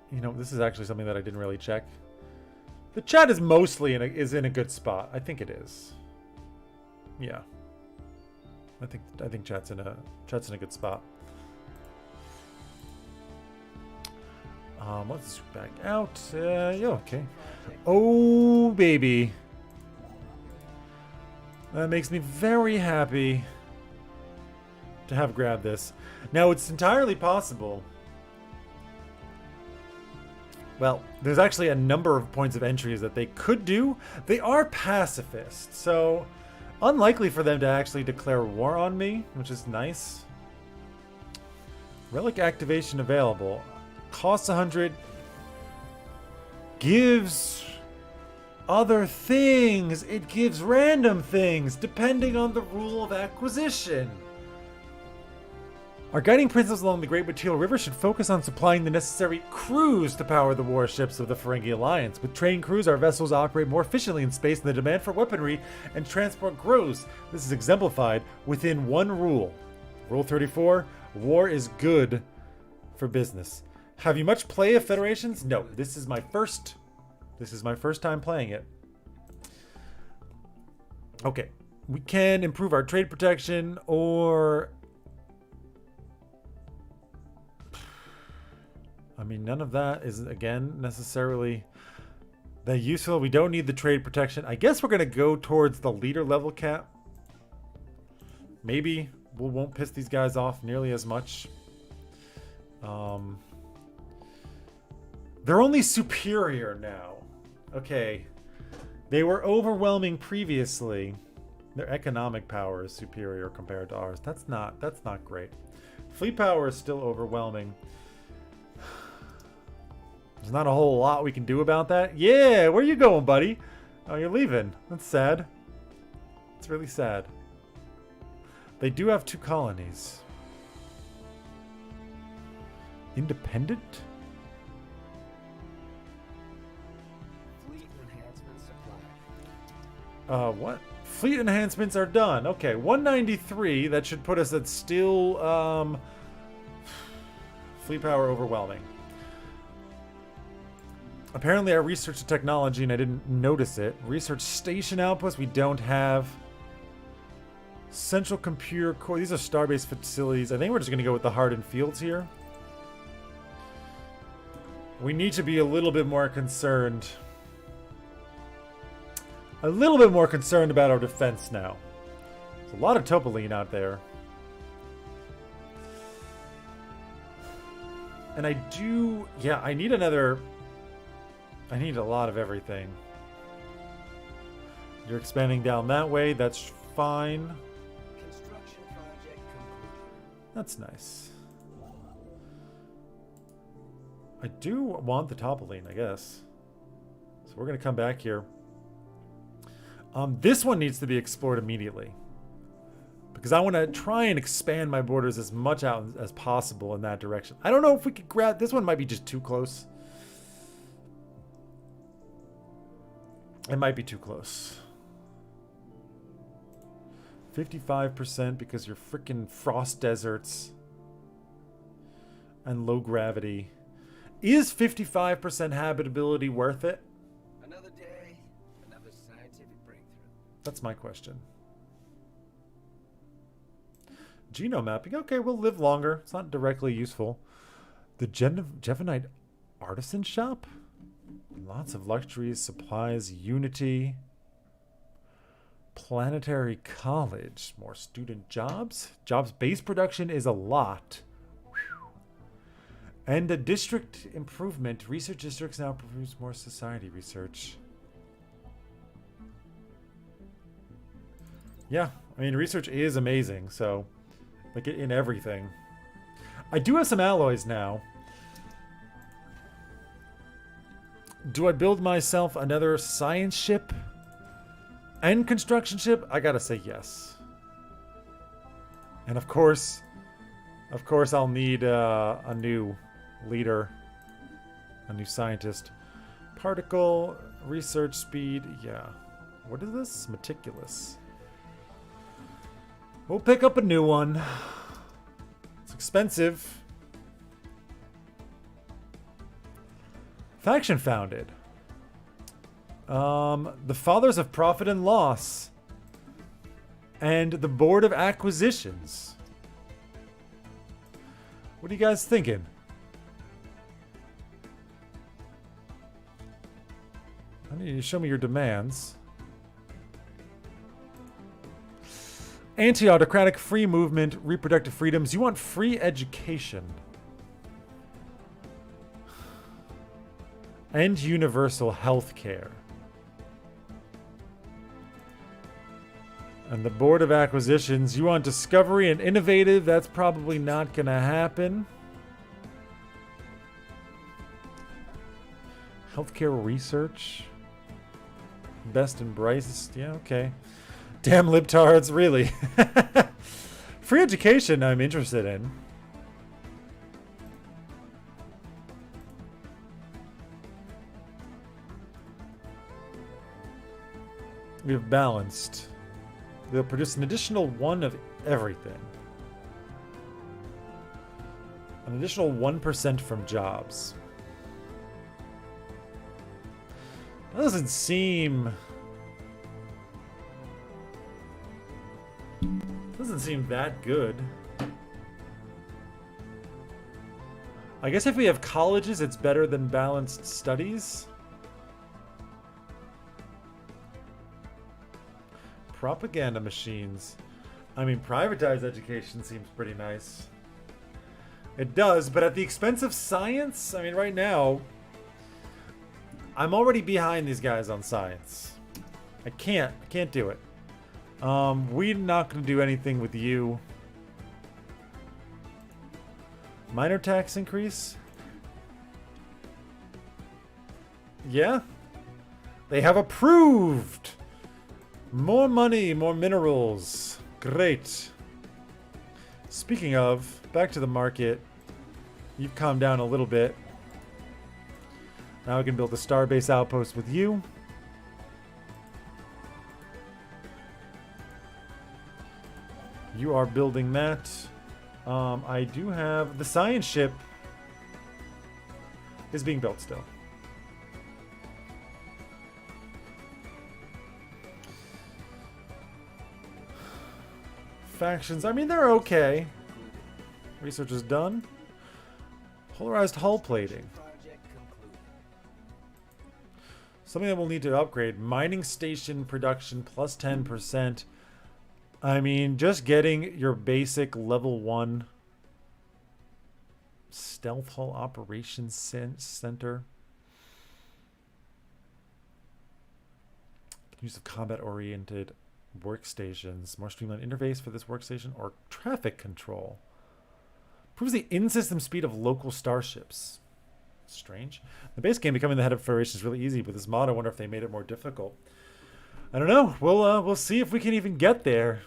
you know, this is actually something that I didn't really check. The chat is mostly in a good spot. I think it is. Yeah. I think chat's in a good spot. Let's back out. Yeah, okay. Oh, baby. That makes me very happy to have grabbed this. Now, it's entirely possible. Well, there's actually a number of points of entries that they could do. They are pacifists, so unlikely for them to actually declare war on me, which is nice. Relic activation available. Costs 100. Gives other things. It gives random things depending on the rule of acquisition. Our guiding principles along the Great Material River should focus on supplying the necessary crews to power the warships of the Ferengi Alliance. With trained crews, our vessels operate more efficiently in space, and the demand for weaponry and transport grows. This is exemplified within one rule. Rule 34, war is good for business. Have you much play of Federations? No, this is my first time playing it. Okay, we can improve our trade protection, or I mean, none of that is, again, necessarily that useful. We don't need the trade protection. I guess we're going to go towards the leader level cap. Maybe we won't piss these guys off nearly as much. They're only superior now. Okay. They were overwhelming previously. Their economic power is superior compared to ours. That's not great. Fleet power is still overwhelming. There's not a whole lot we can do about that. Yeah, where you going, buddy? Oh, you're leaving. That's sad. It's really sad. They do have 2 colonies. Independent? Fleet enhancement supply. What? Fleet enhancements are done. Okay, 193. That should put us at still, fleet power overwhelming. Apparently I researched the technology and I didn't notice it. Research station outposts we don't have. Central computer core. These are starbase facilities. I think we're just going to go with the hardened fields here. We need to be a little bit more concerned. A little bit more concerned about our defense now. There's a lot of Topoline out there. And I do... Yeah, I need another... I need a lot of everything. You're expanding down that way. That's fine. Construction project complete. That's nice. I do want the Topoline, I guess. So we're going to come back here. This one needs to be explored immediately. Because I want to try and expand my borders as much out as possible in that direction. I don't know if we could grab... This one might be just too close. It might be too close. 55% because you're freaking frost deserts and low gravity. Is 55% habitability worth it? Another day, another scientific breakthrough. That's my question. Genome mapping. Okay, we'll live longer. It's not directly useful. The Jevonite artisan shop? Lots of luxuries, supplies, Unity. Planetary college. More student jobs. Jobs base production is a lot. Whew. And a district improvement. Research districts now produce more society research. Yeah, I mean, research is amazing, so, like, in everything. I do have some alloys now. Do I build myself another science ship and construction ship? I gotta say yes. And of course I'll need a new leader, a new scientist. Particle, research speed, yeah. What is this? Meticulous. We'll pick up a new one. It's expensive. Faction founded. The Fathers of Profit and Loss. And the Board of Acquisitions. What are you guys thinking? I need you to show me your demands. Anti-autocratic, free movement, reproductive freedoms. You want free education. And universal health care. And the Board of Acquisitions. You want discovery and innovative. That's probably not going to happen. Healthcare research. Best and brightest. Yeah, okay. Damn libtards, really. Free education I'm interested in. We have balanced. They'll produce an additional 1 of everything. An additional 1% from jobs. That doesn't seem that good. I guess if we have colleges, it's better than balanced studies. Propaganda machines. I mean, privatized education seems pretty nice. It does, but at the expense of science? I mean, right now, I'm already behind these guys on science. I can't do it. We're not going to do anything with you. Minor tax increase? Yeah. They have approved! More money, more minerals. Great. Speaking of, back to the market. You've calmed down a little bit. Now we can build a starbase outpost with you. You are building that. I do have the science ship is being built still. Factions, I mean, they're okay. Research is done. Polarized hull plating. Something that we'll need to upgrade. Mining station production plus 10%. I mean, just getting your basic level 1 stealth hull operations center. Use of combat-oriented workstations. More streamlined interface for this workstation or traffic control. Proves the in-system speed of local starships. Strange. The base game becoming the head of Federation is really easy, but this mod, I wonder if they made it more difficult. I don't know. We'll see if we can even get there.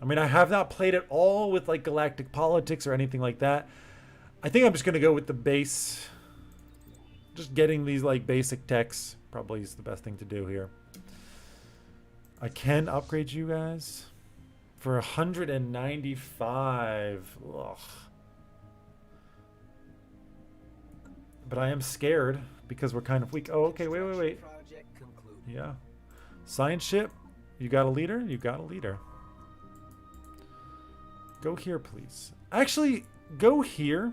I mean, I have not played at all with like galactic politics or anything like that. I think I'm just gonna go with the base. Just getting these like basic techs probably is the best thing to do here. I can upgrade you guys. For 195. Ugh. But I am scared because we're kind of weak. Oh, okay, wait. Project concluded. Yeah. Science ship. You got a leader? You got a leader. Go here, please. Actually, go here.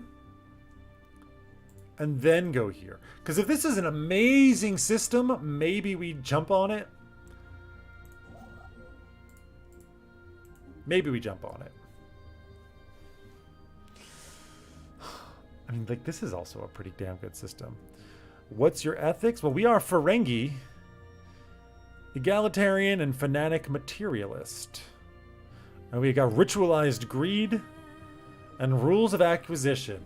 And then go here. Because if this is an amazing system, maybe we jump on it. Maybe we jump on it. I mean, like, this is also a pretty damn good system. What's your ethics? Well, we are Ferengi. Egalitarian and fanatic materialist. And we got ritualized greed and rules of acquisition.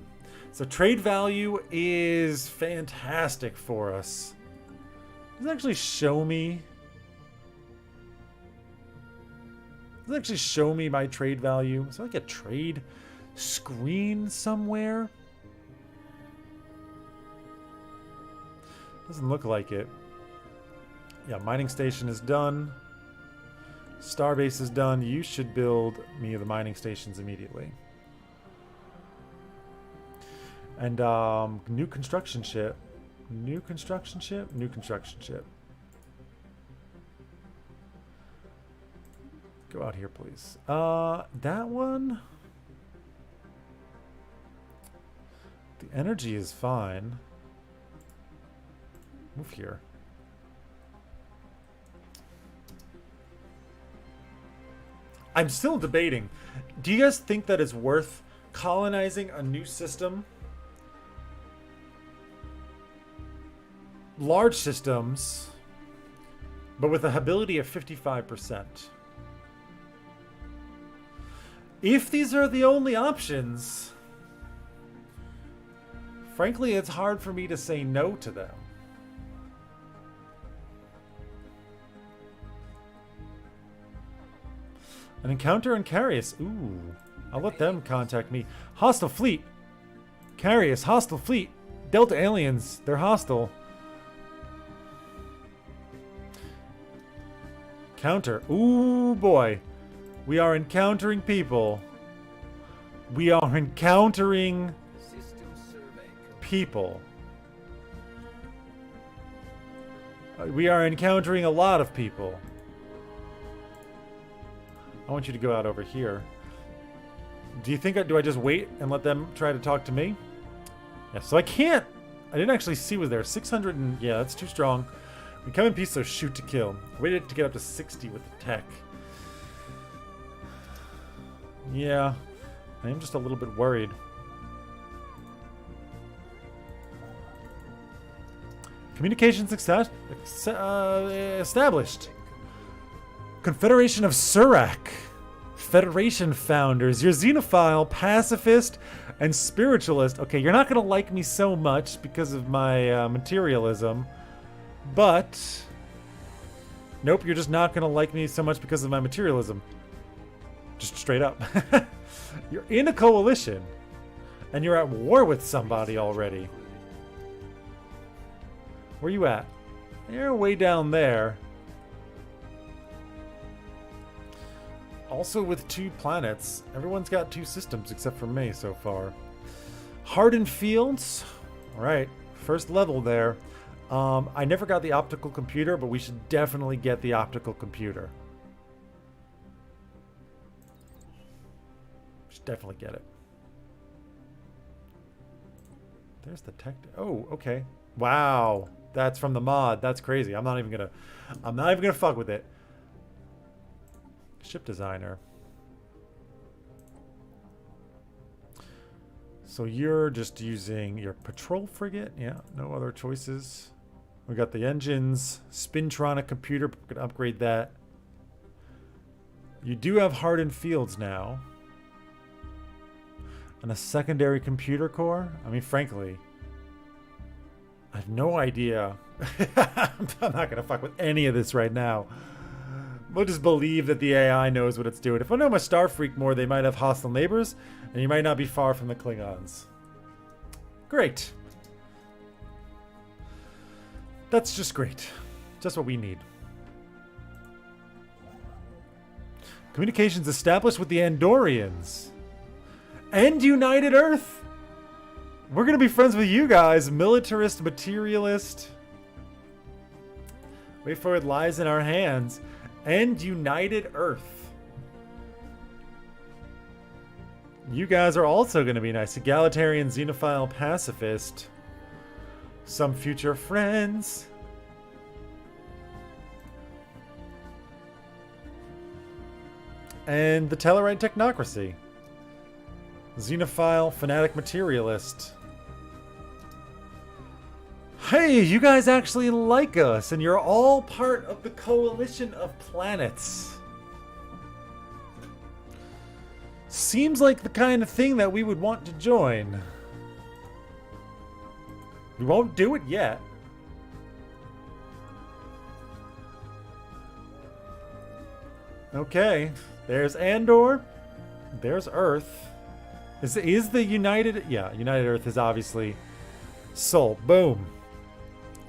So trade value is fantastic for us. Does it actually show me? Does it actually show me my trade value? Is there like a trade screen somewhere? Doesn't look like it. Yeah, mining station is done. Starbase is done. You should build me the mining stations immediately. And new construction ship. New construction ship? New construction ship. Go out here, please. That one? The energy is fine. Move here. I'm still debating. Do you guys think that it's worth colonizing a new system? Large systems, but with a ability of 55%. If these are the only options, frankly, it's hard for me to say no to them. An encounter in Carius. Ooh. I'll let them contact me. Hostile fleet. Carius, hostile fleet. Delta aliens. They're hostile. Counter. Ooh, boy. We are encountering people. We are encountering System survey complete. people. We are encountering a lot of people. I want you to go out over here. Do you think do I just wait and let them try to talk to me? Yeah, so I can't. I didn't actually see was there 600 and yeah, that's too strong. We come in peace, so shoot to kill. Waited to get up to 60 with the tech. Yeah, I am just a little bit worried. Communication success established. Confederation of Surak. Federation founders. You're xenophile, pacifist, and spiritualist. Okay, you're not going to like me so much because of my materialism. But... Nope, you're just not going to like me so much because of my materialism. Just straight up. You're in a coalition. And you're at war with somebody already. Where you at? You're way down there. Also with 2 planets. Everyone's got 2 systems except for me so far. Hardened fields. Alright. First level there. I never got the optical computer, but we should definitely get the optical computer. Should definitely get it. There's the tech. Oh, okay. Wow. That's from the mod. That's crazy. I'm not even gonna fuck with it. Ship designer. So you're just using your patrol frigate. Yeah, no other choices. We got the engines, Spintronic computer. We can upgrade that. You do have hardened fields now. And a secondary computer core. I mean, frankly, I have no idea. I'm not going to fuck with any of this right now. We'll just believe that the AI knows what it's doing. If I know my Star Freak more, they might have hostile neighbors, and you might not be far from the Klingons. Great. That's just great. Just what we need. Communications established with the Andorians. And United Earth. We're going to be friends with you guys. Militarist, materialist. Way forward lies in our hands. And United Earth. You guys are also going to be nice. Egalitarian, xenophile, pacifist. Some future friends. And the Tellarite technocracy. Xenophile, fanatic, materialist. Hey, you guys actually like us, and you're all part of the coalition of planets. Seems like the kind of thing that we would want to join. We won't do it yet. Okay, there's Andor. There's Earth. Is the United... Yeah, United Earth is obviously Sol. Boom.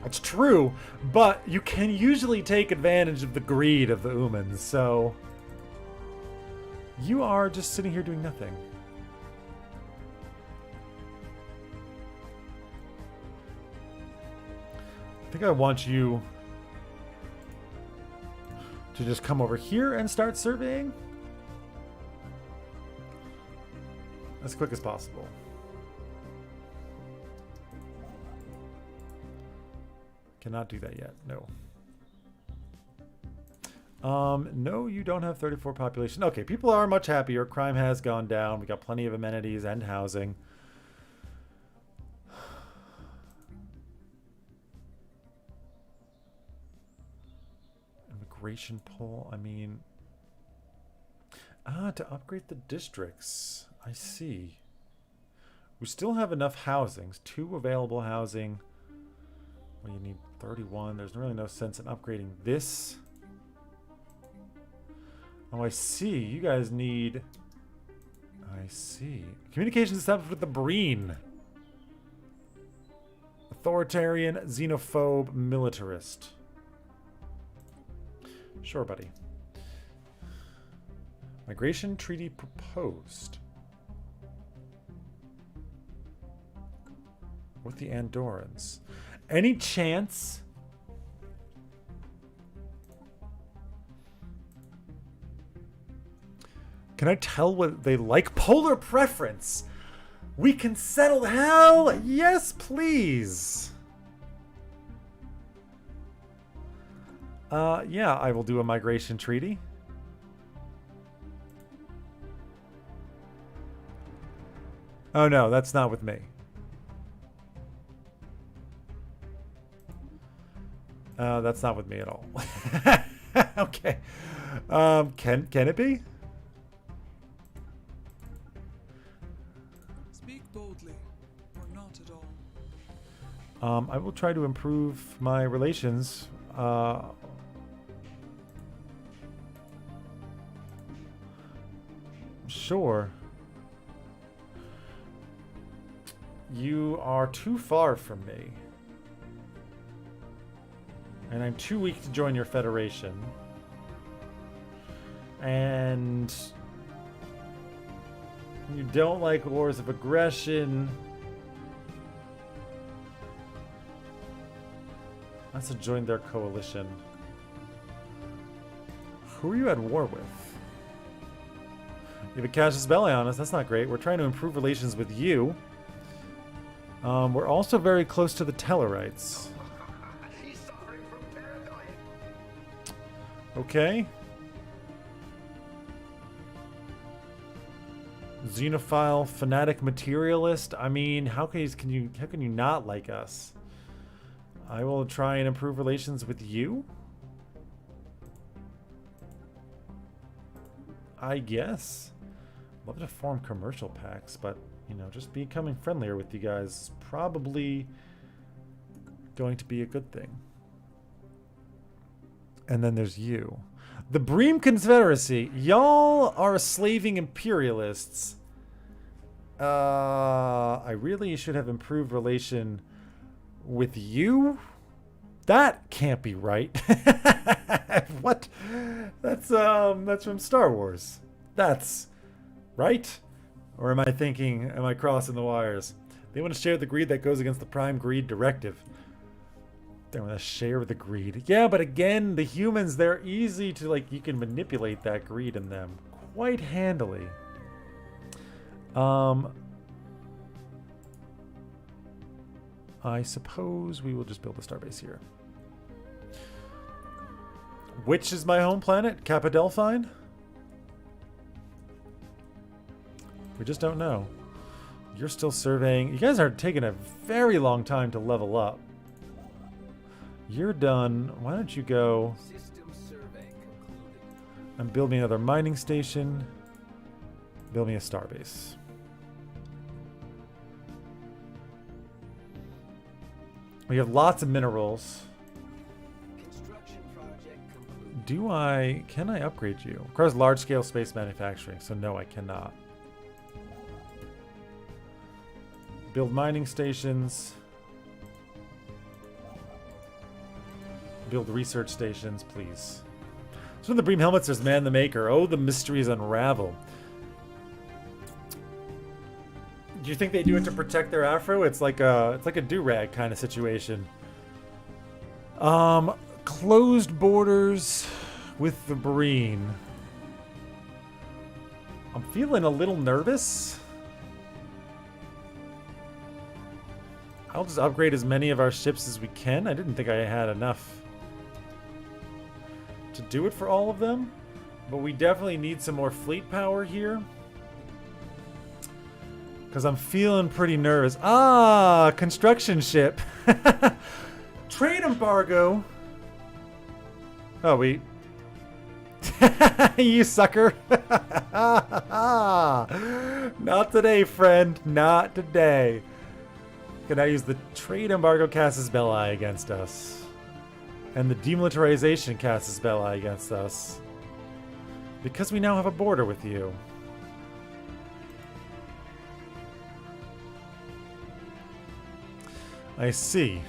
It's true, but you can usually take advantage of the greed of the Umans, so... You are just sitting here doing nothing. I think I want you to just come over here and start surveying as quick as possible. Cannot do that yet. No. No, you don't have 34 population. Okay, people are much happier. Crime has gone down. We got plenty of amenities and housing. Immigration poll. I mean, to upgrade the districts. I see. We still have enough housings. 2 available housing. Well, you need 31. There's really no sense in upgrading this. Oh, I see. You guys need... I see. Communications established with the Breen. Authoritarian, xenophobe, militarist. Sure, buddy. Migration treaty proposed. With the Andorans. Any chance... Can I tell what they like? Polar preference! We can settle hell! Yes, please! Yeah, I will do a migration treaty. Oh no, that's not with me. That's not with me at all. Okay. Can it be? Speak boldly, or not at all. I will try to improve my relations. Sure. You are too far from me. And I'm too weak to join your federation. And you don't like wars of aggression. Let's join their coalition. Who are you at war with? You have a casus belli on us. That's not great. We're trying to improve relations with you. We're also very close to the Tellarites. He's suffering from paranoia. Okay. Xenophile, fanatic, materialist. I mean, how can you not like us? I will try and improve relations with you. I guess. Love to form commercial pacts, but you know, just becoming friendlier with you guys is probably going to be a good thing. And then there's you. The Bream Confederacy. Y'all are slaving imperialists. I really should have improved relation with you. That can't be right. What? That's from Star Wars. That's right? Or am I crossing the wires? They want to share the greed that goes against the Prime Greed Directive. They want to share the greed. Yeah, but again, the humans, they're easy to, like, you can manipulate that greed in them quite handily. I suppose we will just build a starbase here. Which is my home planet? Kappa Delphine? We just don't know. You're still surveying. You guys are taking a very long time to level up. You're done. Why don't you go... System survey concluded. I'm building another mining station. Build me a starbase. We have lots of minerals. Construction project concluded. Can I upgrade you? Requires large-scale space manufacturing, so no, I cannot. Build mining stations. Build research stations, please. So in the Bream helmets, there's Man the Maker. Oh, the mysteries unravel. Do you think they do it to protect their afro? It's like a do-rag kind of situation. Closed borders with the Breen. I'm feeling a little nervous. I'll just upgrade as many of our ships as we can. I didn't think I had enough to do it for all of them, but we definitely need some more fleet power here. Because I'm feeling pretty nervous. Ah, construction ship. Trade embargo. Oh, we... You sucker. Not today, friend. Not today. Can I use the trade embargo casus belli against us? And the demilitarization casus belli against us? Because we now have a border with you. I see.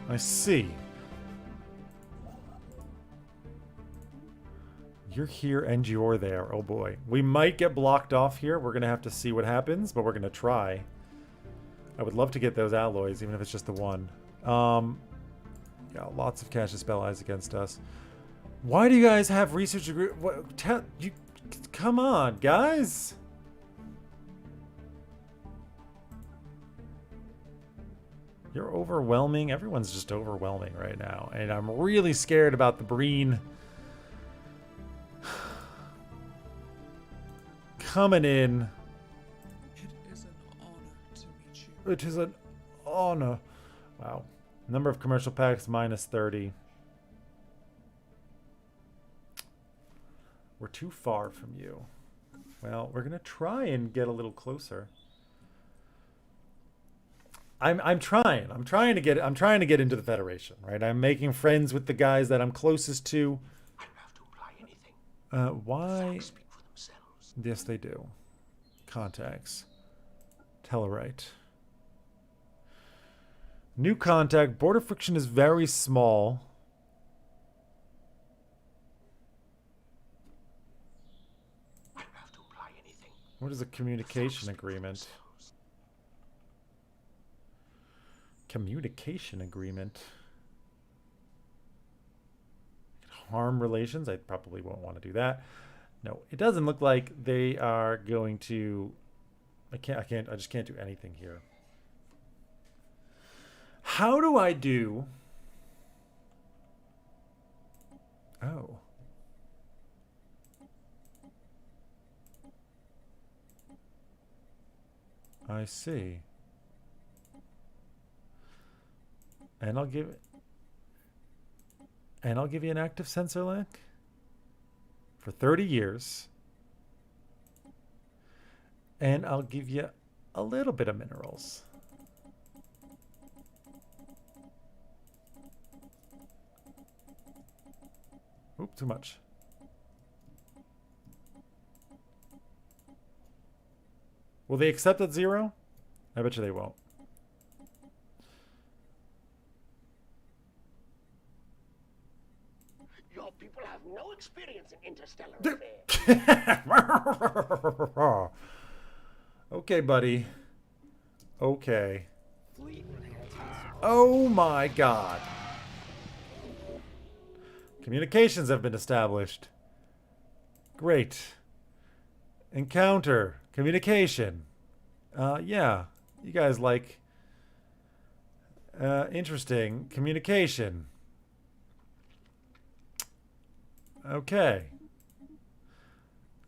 I see. You're here and you're there. Oh boy. We might get blocked off here. We're going to have to see what happens, but we're going to try. I would love to get those alloys, even if it's just the one. Yeah, lots of casus belli against us. Why do you guys have research degree? Come on, guys. You're overwhelming. Everyone's just overwhelming right now. And I'm really scared about the Breen coming in. It is an honor to meet you. It is an honor. Wow. Number of commercial packs minus 30. We're too far from you. Well, we're going to try and get a little closer. I'm trying. I'm trying to get into the Federation, right? I'm making friends with the guys that I'm closest to. I don't have to apply anything. Why? Facts speak for themselves. Yes, they do. Contacts. Tellarite. New contact. Border friction is very small. I don't have to apply anything. What is a communication Facts speak for agreement? themselves. Communication agreement. Harm relations. I probably won't want to do that. No, it doesn't look like they are going to. I just can't do anything here. How do I do? Oh. I see. And I'll give you an active sensor link for 30 years. And I'll give you a little bit of minerals. Oop, too much. Will they accept at 0? I bet you they won't. people have no experience in interstellar affairs. Okay, buddy. Okay. Fleet enhancements. Oh my god. Communications have been established. Great. Encounter. Communication. Yeah. You guys like... interesting. Communication. Okay.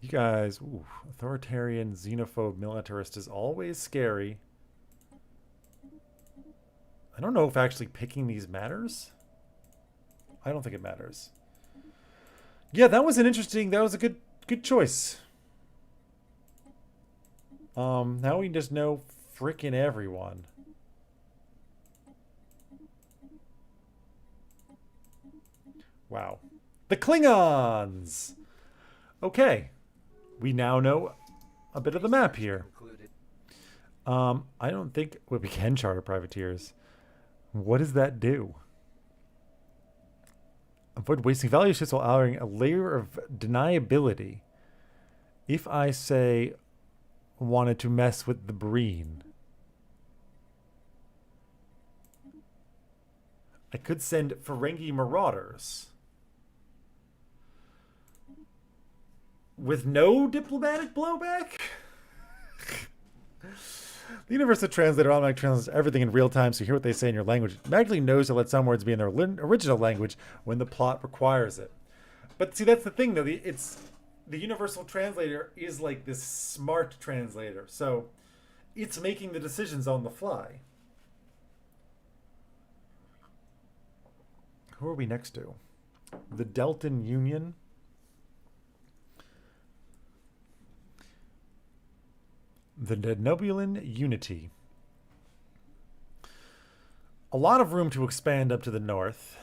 You guys... Ooh, authoritarian, xenophobe, militarist is always scary. I don't know if actually picking these matters. I don't think it matters. Yeah, that was an interesting... That was a good choice. Now we just know frickin' everyone. Wow. The Klingons! Okay. We now know a bit of the map here. Included. I don't think... Well, we can charter privateers. What does that do? Avoid wasting value ships while allowing a layer of deniability. If I say wanted to mess with the Breen, I could send Ferengi Marauders. With no diplomatic blowback? The Universal Translator automatically translates everything in real time, so you hear what they say in your language. It magically knows to let some words be in their original language when the plot requires it. But see, that's the thing, though. The Universal Translator is like this smart translator, so it's making the decisions on the fly. Who are we next to? The Deltan Union. The Danubian Unity. A lot of room to expand up to the north.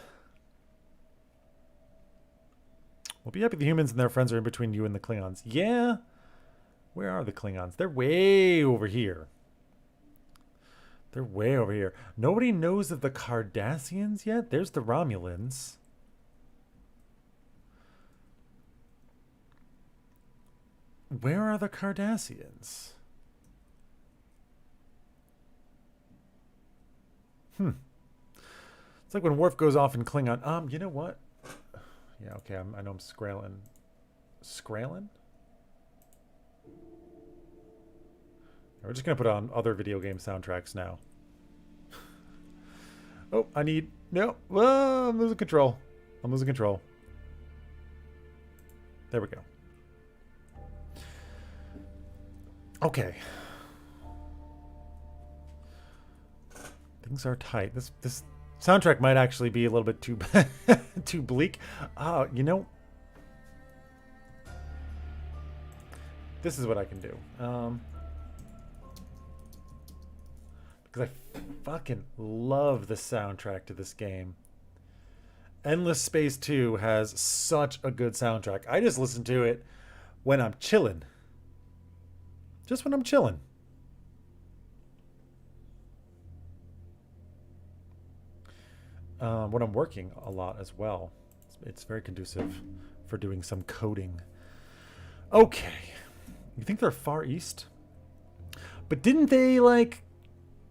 We'll be happy the humans and their friends are in between you and the Klingons. Yeah? Where are the Klingons? They're way over here. They're way over here. Nobody knows of the Cardassians yet? There's the Romulans. Where are the Cardassians? It's like when Worf goes off in Klingon. You know what? Yeah, okay, I know I'm Skrailan. Skrailan? We're just going to put on other video game soundtracks now. Oh, I need... No. I'm losing control. I'm losing control. There we go. Okay. Things are tight. This soundtrack might actually be a little bit too too bleak. You know, this is what I can do. Because I fucking love the soundtrack to this game. Endless Space 2 has such a good soundtrack. I just listen to it when I'm chilling. Just when I'm chilling. When I'm working a lot as well. It's very conducive for doing some coding. Okay. You think they're far east? But didn't they, like,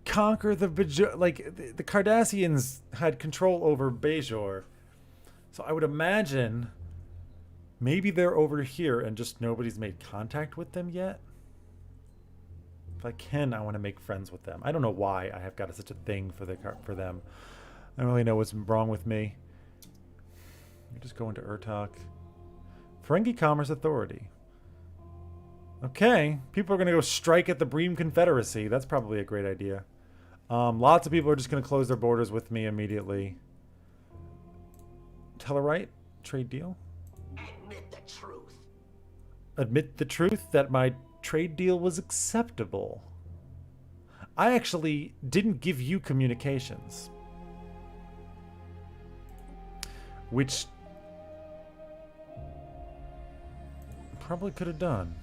conquer the Cardassians had control over Bajor. So I would imagine maybe they're over here and just nobody's made contact with them yet. If I can, I want to make friends with them. I don't know why I have got such a thing for them. I don't really know what's wrong with me. You just go into Urtok. Ferengi Commerce Authority. Okay. People are going to go strike at the Bream Confederacy. That's probably a great idea. Lots of people are just going to close their borders with me immediately. Tellarite? Trade deal? Admit the truth. Admit the truth that my trade deal was acceptable. I actually didn't give you communications. Which probably could have done.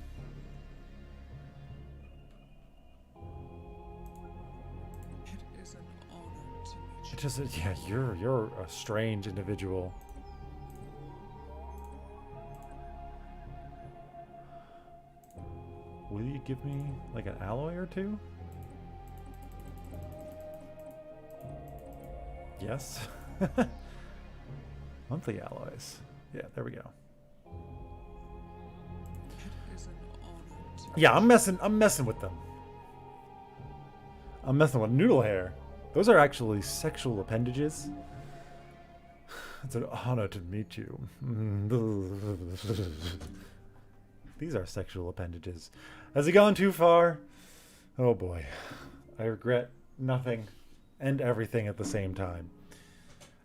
It is an honor to meet you. It just, yeah, you're a strange individual. Will you give me like an alloy or two? Yes. Monthly alloys. Yeah, there we go. It is an honor to Yeah, I'm messing with them. I'm messing with noodle hair. Those are actually sexual appendages. It's an honor to meet you. These are sexual appendages. Has he gone too far? Oh boy. I regret nothing and everything at the same time.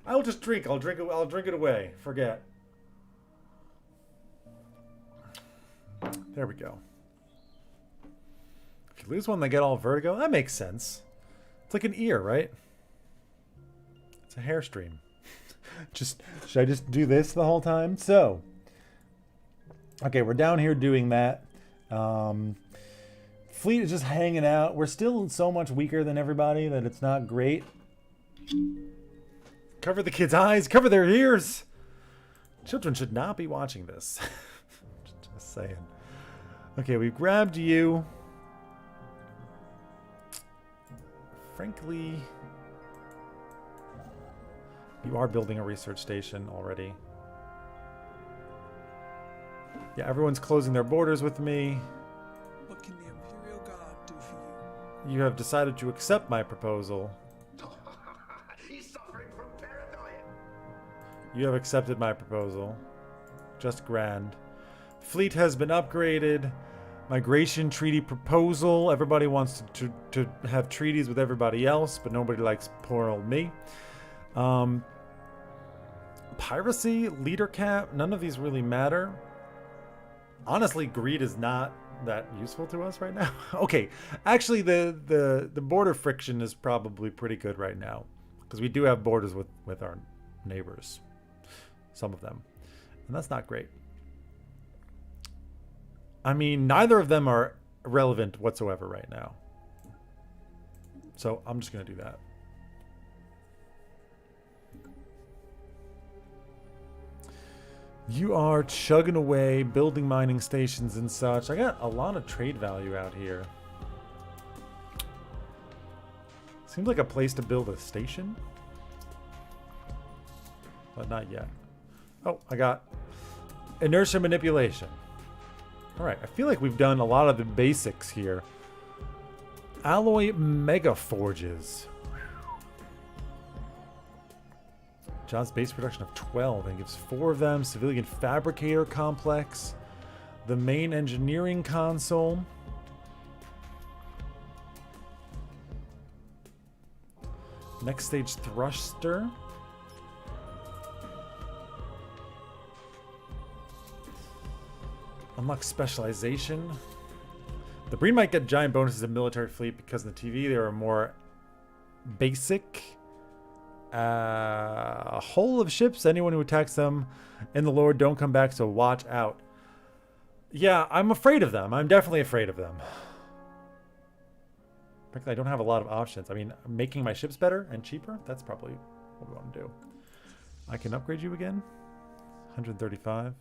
I'll just drink. I'll drink it away. Forget. There we go. If you lose one, they get all vertigo. That makes sense. It's like an ear, right? It's a hair stream. Should I just do this the whole time? So, okay, we're down here doing that. Fleet is just hanging out. We're still so much weaker than everybody that it's not great. Cover the kids' eyes. Cover their ears. Children should not be watching this. Just saying. Okay, we've grabbed you. Frankly, you are building a research station already. Yeah, everyone's closing their borders with me. What can the Imperial Guard do for you? You have decided to accept my proposal. He's suffering from paranoia. You have accepted my proposal. Just grand. Fleet has been upgraded. Migration treaty proposal. Everybody wants to have treaties with everybody else, but nobody likes poor old me. Piracy, leader cap, none of these really matter. Honestly, greed is not that useful to us right now. Okay, actually the border friction is probably pretty good right now, because we do have borders with our neighbors, some of them, and that's not great. I mean, neither of them are relevant whatsoever right now, so I'm just gonna do that. You are chugging away, building mining stations and such. I got a lot of trade value out here. Seems like a place to build a station. But not yet. Oh, I got inertia manipulation. Alright, I feel like we've done a lot of the basics here. Alloy mega forges. John's base production of 12 and gives 4 of them. Civilian fabricator complex. The main engineering console. Next stage thruster. Unlock specialization. The Breen might get giant bonuses in military fleet because in the TV they are more basic. A hull of ships. Anyone who attacks them in the Lord don't come back, so watch out. Yeah, I'm afraid of them. I'm definitely afraid of them. Frankly, I don't have a lot of options. I mean, making my ships better and cheaper, that's probably what we want to do. I can upgrade you again. 135.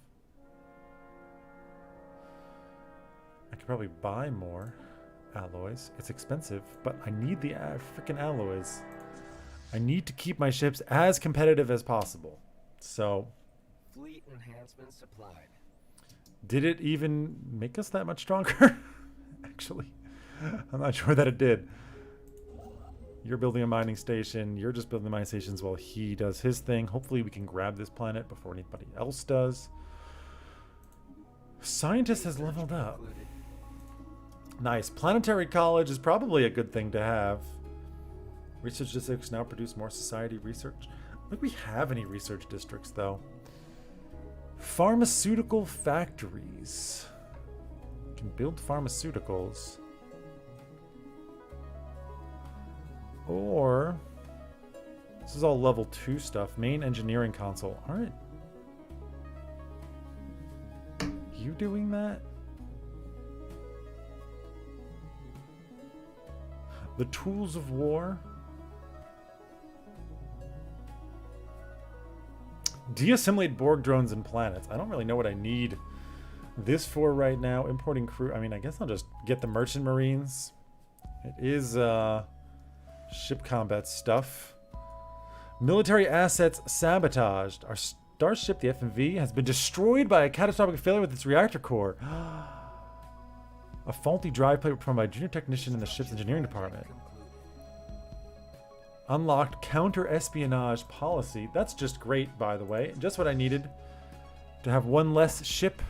I could probably buy more alloys. It's expensive, but I need the freaking alloys. I need to keep my ships as competitive as possible. So, Fleet enhancement supplied. did it even make us that much stronger? Actually, I'm not sure that it did. You're building a mining station. You're just building mining stations while he does his thing. Hopefully we can grab this planet before anybody else does. Scientist has leveled up. Nice. Planetary college is probably a good thing to have. Research districts now produce more society research. I don't think we have any research districts, though. Pharmaceutical factories. Can build pharmaceuticals. Or... this is all level 2 stuff. Main engineering console. Alright. You doing that? The tools of war. De-assimilate Borg drones and planets. I don't really know what I need this for right now. Importing crew. I mean, I guess I'll just get the merchant marines. It is ship combat stuff. Military assets sabotaged. Our starship, the FMV, has been destroyed by a catastrophic failure with its reactor core. A faulty drive plate performed by a junior technician in the ship's engineering department. Unlocked counter-espionage policy. That's just great, by the way. Just what I needed to have one less ship.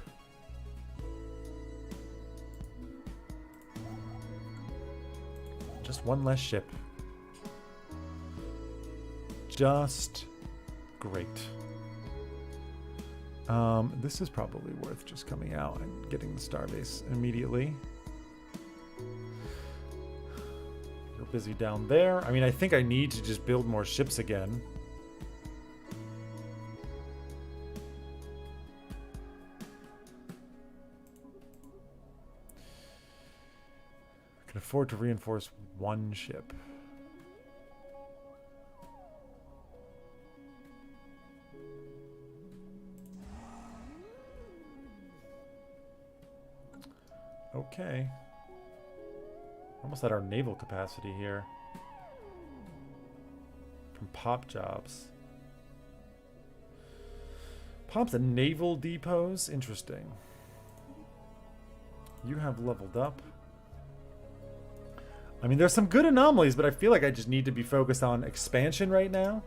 Just one less ship. Just great. This is probably worth just coming out and getting the starbase immediately. You're busy down there. I mean, I think I need to just build more ships again. I can afford to reinforce one ship. Okay. Almost at our naval capacity here. From Pop jobs. Pop's at naval depots? Interesting. You have leveled up. I mean, there's some good anomalies, but I feel like I just need to be focused on expansion right now.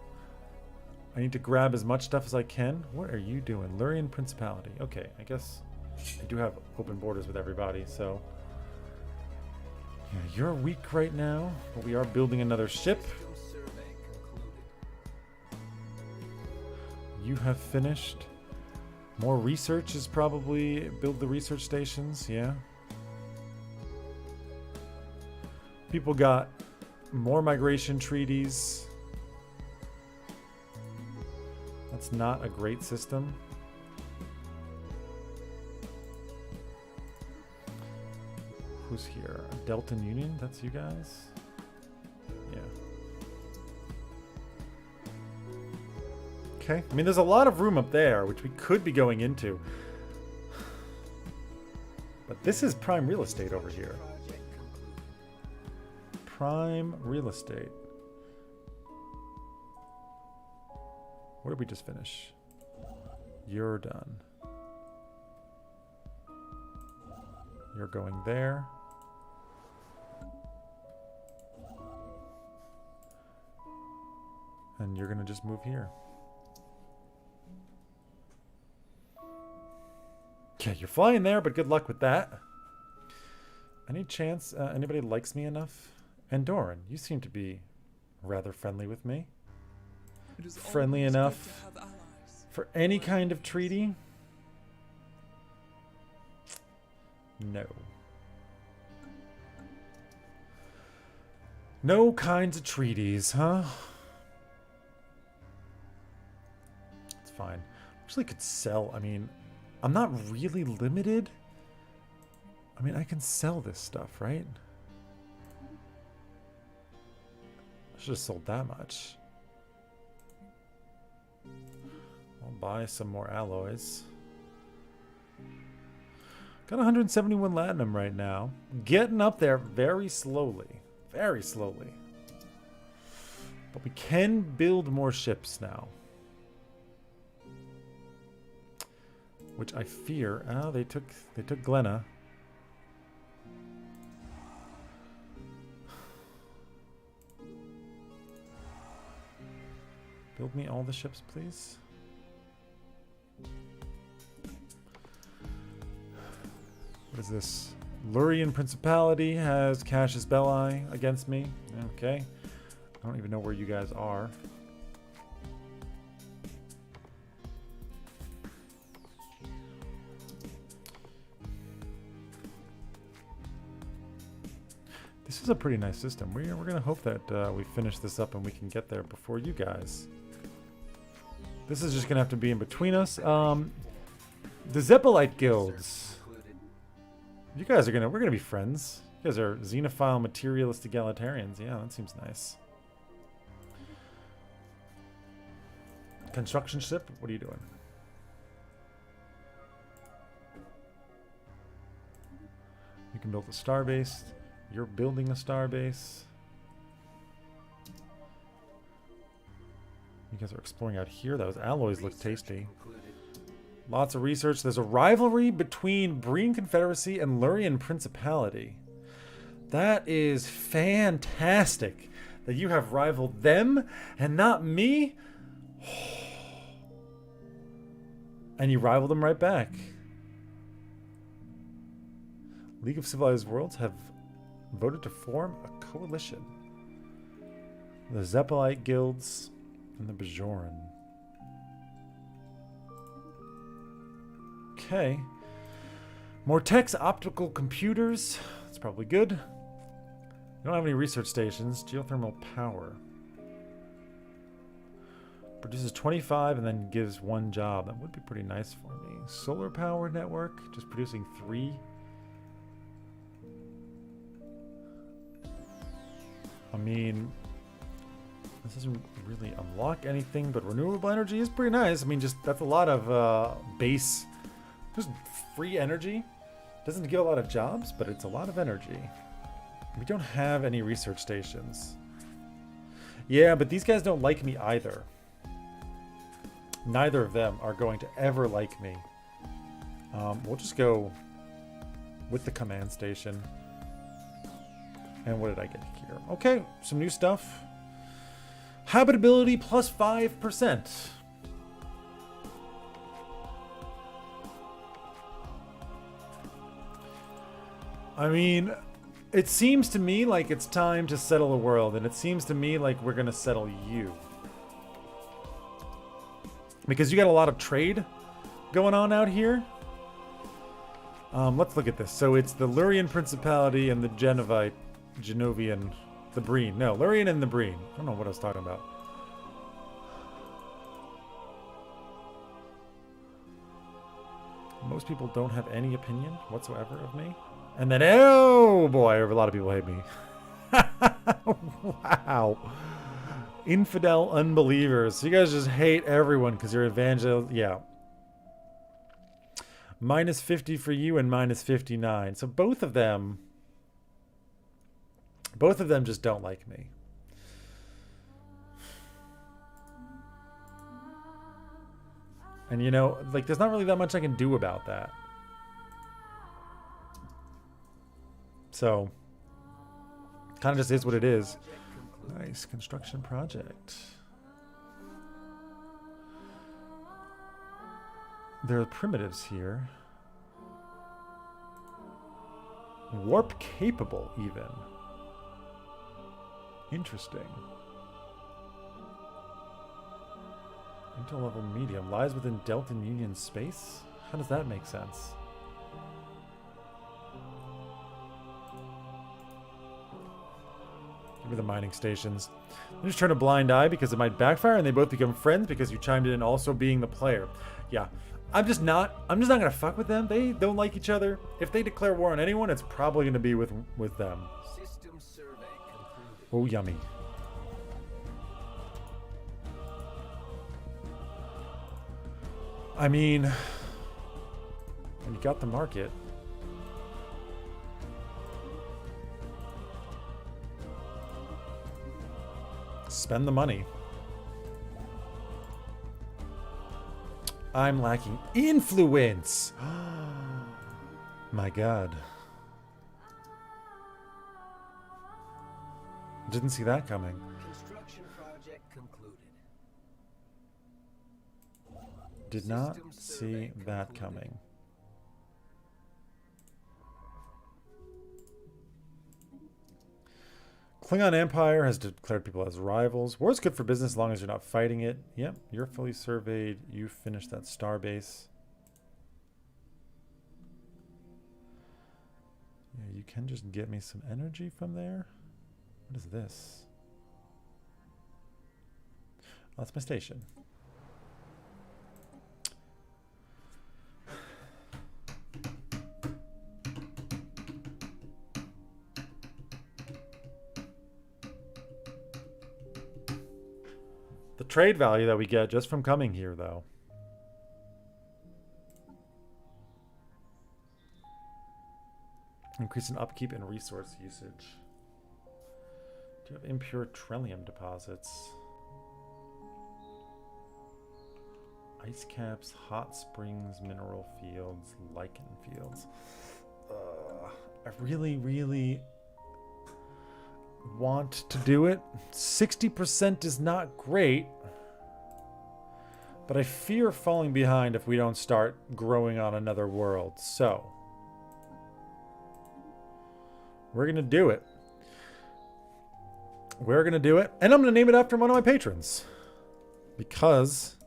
I need to grab as much stuff as I can. What are you doing? Lurian Principality. Okay, I guess I do have open borders with everybody, so... Yeah, you're weak right now, but we are building another ship. You have finished. More research is probably... Build the research stations, yeah. People got more migration treaties. That's not a great system. Who's here? Delton Union? That's you guys? Yeah. Okay. I mean, there's a lot of room up there, which we could be going into. But this is prime real estate over here. Prime real estate. What did we just finish? You're done. You're going there. And you're gonna just move here. Okay, you're flying there, but good luck with that. Any chance anybody likes me enough? Andoran, you seem to be rather friendly with me. It is Friendly always enough good to have allies. for any kind of treaty? No. No kinds of treaties, huh? It's fine. Actually could sell. I mean, I'm not really limited. I mean, I can sell this stuff, right? I should have sold that much. I'll buy some more alloys. Got 171 latinum right now. Getting up there very slowly. Very slowly. But we can build more ships now. Which I fear. Oh, they took Glenna. Build me all the ships, please. What is this? Lurian Principality has Cassius Belli against me. Okay. I don't even know where you guys are. This is a pretty nice system. We're going to hope that we finish this up and we can get there before you guys. This is just going to have to be in between us. The Zeppelite guilds. You guys are we're gonna be friends. You guys are xenophile, materialist egalitarians. Yeah, that seems nice. Construction ship? What are you doing? can build a starbase. You're building a starbase. You guys are exploring out here. Those alloys look tasty. Lots of research. There's a rivalry between Breen Confederacy and Lurian Principality. That is fantastic that you have rivaled them and not me. And you rival them right back. League of Civilized Worlds have voted to form a coalition. The Zeppelite guilds and the Bajoran. Okay. Mortex optical computers. That's probably good. You don't have any research stations. Geothermal power. Produces 25 and then gives 1 job. That would be pretty nice for me. Solar power network. Just producing 3. I mean, this doesn't really unlock anything, but renewable energy is pretty nice. I mean, just that's a lot of base, just free energy. Doesn't give a lot of jobs, but it's a lot of energy. We don't have any research stations. Yeah, but these guys don't like me either. Neither of them are going to ever like me. We'll just go with the command station. And what did I get here? Okay, some new stuff. Habitability plus 5%. I mean, it seems to me like it's time to settle the world, and it seems to me like we're gonna settle you. Because you got a lot of trade going on out here. Let's look at this. So it's the Lurian Principality and the Genovian, the Breen. No, Lurian and the Breen. I don't know what I was talking about. Most people don't have any opinion whatsoever of me. And then, oh boy, a lot of people hate me. Wow. Infidel unbelievers. So you guys just hate everyone because you're evangel. Yeah. Minus 50 for you and minus 59. So both of them just don't like me. And you know, like there's not really that much I can do about that. So, kind of just is what it is. Nice construction project. There are primitives here. Warp capable, even. Interesting. Interlevel medium lies within Delta Union space? How does that make sense? Give me the mining stations. I'm just turn a blind eye because it might backfire and they both become friends because you chimed in also being the player. Yeah. I'm just not gonna fuck with them. They don't like each other. If they declare war on anyone, it's probably gonna be with them. System survey concluded. Oh, yummy. I mean, when you got the market. Spend the money. I'm lacking influence. My God. Didn't see that coming. Construction project concluded. Did not System see survey that concluded. coming. Klingon Empire has declared people as rivals. War's good for business as long as you're not fighting it. Yep, you're fully surveyed. You finished that starbase. Yeah, you can just get me some energy from there. What is this? Oh, that's my station. The trade value that we get just from coming here, though. Increase in upkeep and resource usage. Do you have impure trellium deposits? Ice caps, hot springs, mineral fields, lichen fields. I really, really want to do it. 60% is not great, but I fear falling behind if we don't start growing on another world. So we're gonna do it. We're gonna do it, and I'm gonna name it after one of my patrons because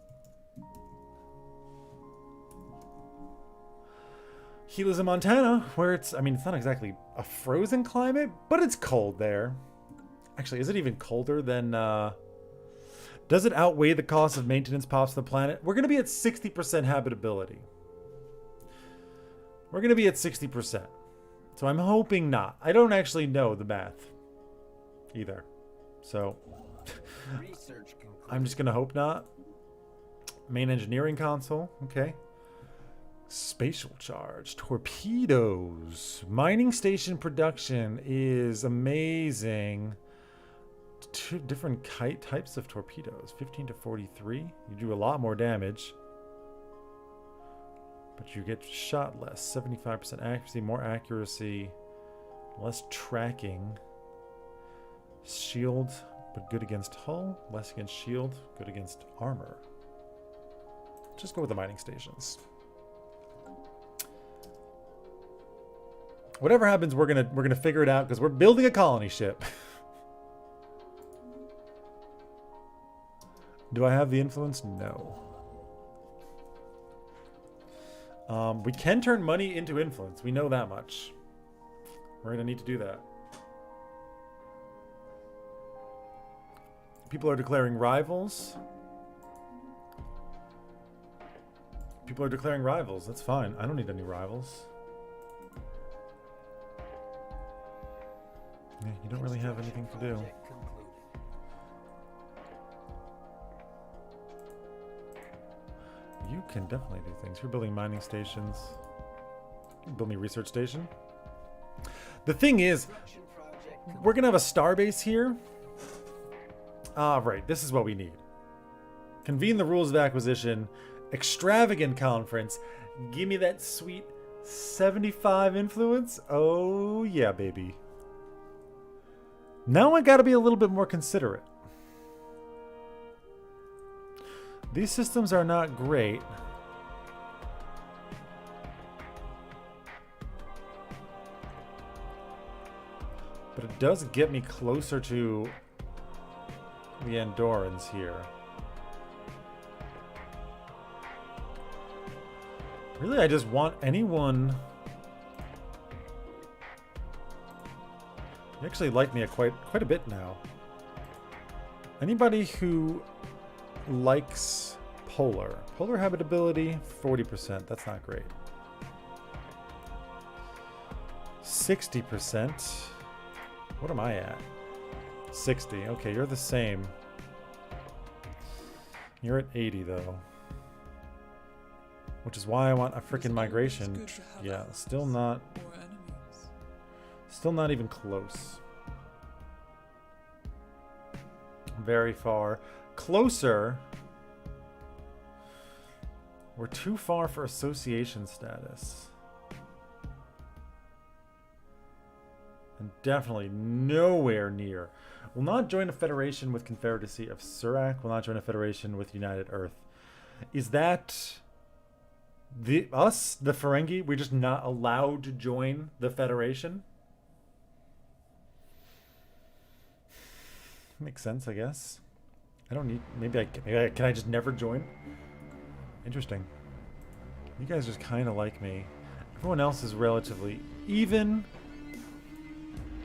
he lives in Montana, where it's, I mean, it's not exactly a frozen climate, but it's cold there. Actually, is it even colder than, does it outweigh the cost of maintenance pops to the planet? We're going to be at 60% habitability. We're going to be at 60%. So I'm hoping not. I don't actually know the math either. So I'm just going to hope not. Main engineering console. Okay. Spatial charge, torpedoes, mining station production is amazing. Two different types of torpedoes, 15 to 43. You do a lot more damage, but you get shot less. 75% accuracy, more accuracy, less tracking. Shield, but good against hull, less against shield, good against armor. Just go with the mining stations. Whatever happens, we're gonna figure it out because we're building a colony ship. Do I have the influence? No. We can turn money into influence. We know that much. We're gonna need to do that. People are declaring rivals. People are declaring rivals. That's fine. I don't need any rivals. Yeah, you don't really have anything to do. You can definitely do things. You're building mining stations. You can build me a research station. The thing is, we're going to have a starbase here. Ah, right. This is what we need. Convene the rules of acquisition. Extravagant conference. Give me that sweet 75 influence. Oh, yeah, baby. Now I gotta be a little bit more considerate. These systems are not great. But it does get me closer to the Andorrans here. Really, I just want anyone... You actually like me quite a bit now. Anybody who likes polar. Polar habitability, 40%. That's not great. 60%. What am I at? 60. Okay, you're the same. You're at 80 though. Which is why I want a freaking migration. Yeah, still not even close. Very far. Closer. We're too far for association status. And definitely nowhere near. Will not join a federation with Confederacy of Surak. Will not join a federation with United Earth. Is that us, the Ferengi? We're just not allowed to join the federation? Makes sense, I guess. I don't need... Maybe can I just never join? Interesting. You guys just kind of like me. Everyone else is relatively even.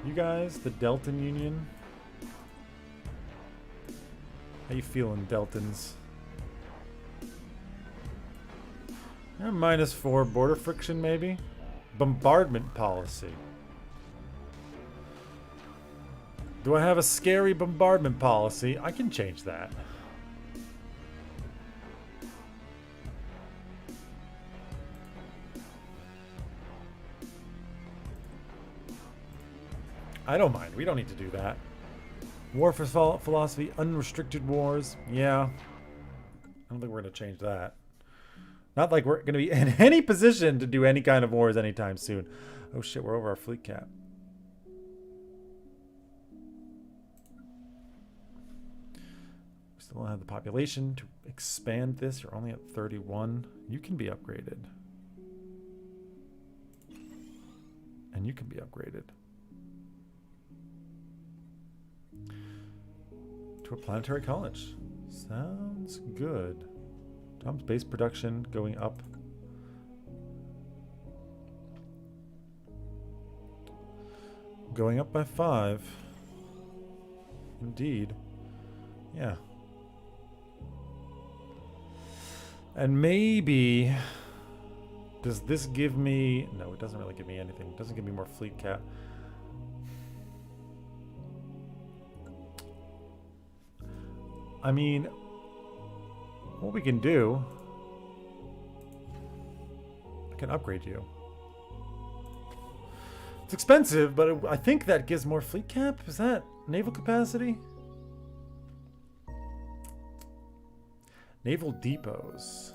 You guys, the Deltan Union. How you feeling, Deltans? -4 border friction, maybe? Bombardment policy. Do I have a scary bombardment policy? I can change that. I don't mind. We don't need to do that. War for philosophy, unrestricted wars. Yeah. I don't think we're going to change that. Not like we're going to be in any position to do any kind of wars anytime soon. Oh shit, we're over our fleet cap. We still don't have the population to expand this. You're only at 31. You can be upgraded. And you can be upgraded. To a planetary college. Sounds good. Tom's base production going up. Going up by 5. Indeed. Yeah. And maybe... Does this give me... No, it doesn't really give me anything. It doesn't give me more fleet cap. I mean... What we can do... I can upgrade you. It's expensive, but I think that gives more fleet cap. Is that naval capacity? Naval depots.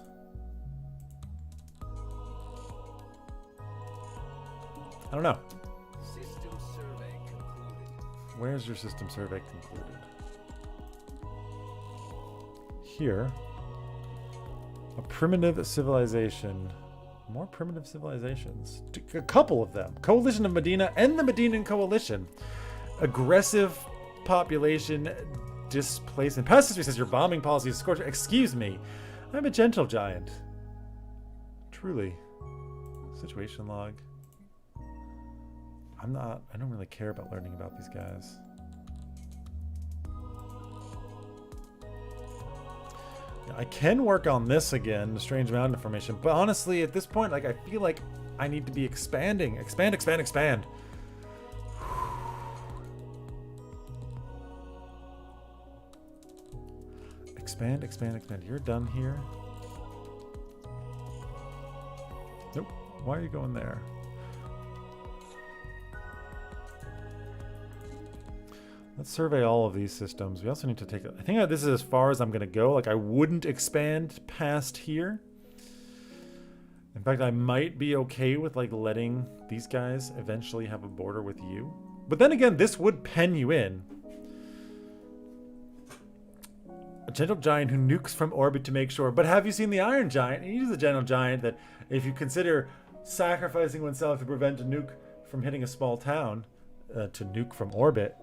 I don't know. System survey concluded. Where's your system survey concluded? Here. A primitive civilization. More primitive civilizations. A couple of them. Coalition of Medina and the Medinan Coalition. Aggressive population displacement. Past history says your bombing policy is scorched. Excuse me. I'm a gentle giant. Truly. Situation log. I don't really care about learning about these guys. I can work on this again, the Strange Mountain information, but honestly, at this point, like, I feel like I need to be expanding. Expand, expand, expand. Expand, expand, expand. You're done here. Nope. Why are you going there? Let's survey all of these systems. We also need to take... I think this is as far as I'm going to go. Like, I wouldn't expand past here. In fact, I might be okay with, like, letting these guys eventually have a border with you. But then again, this would pen you in. A gentle giant who nukes from orbit to make sure. But have you seen the Iron Giant? He's a gentle giant that, if you consider sacrificing oneself to prevent a nuke from hitting a small town, to nuke from orbit...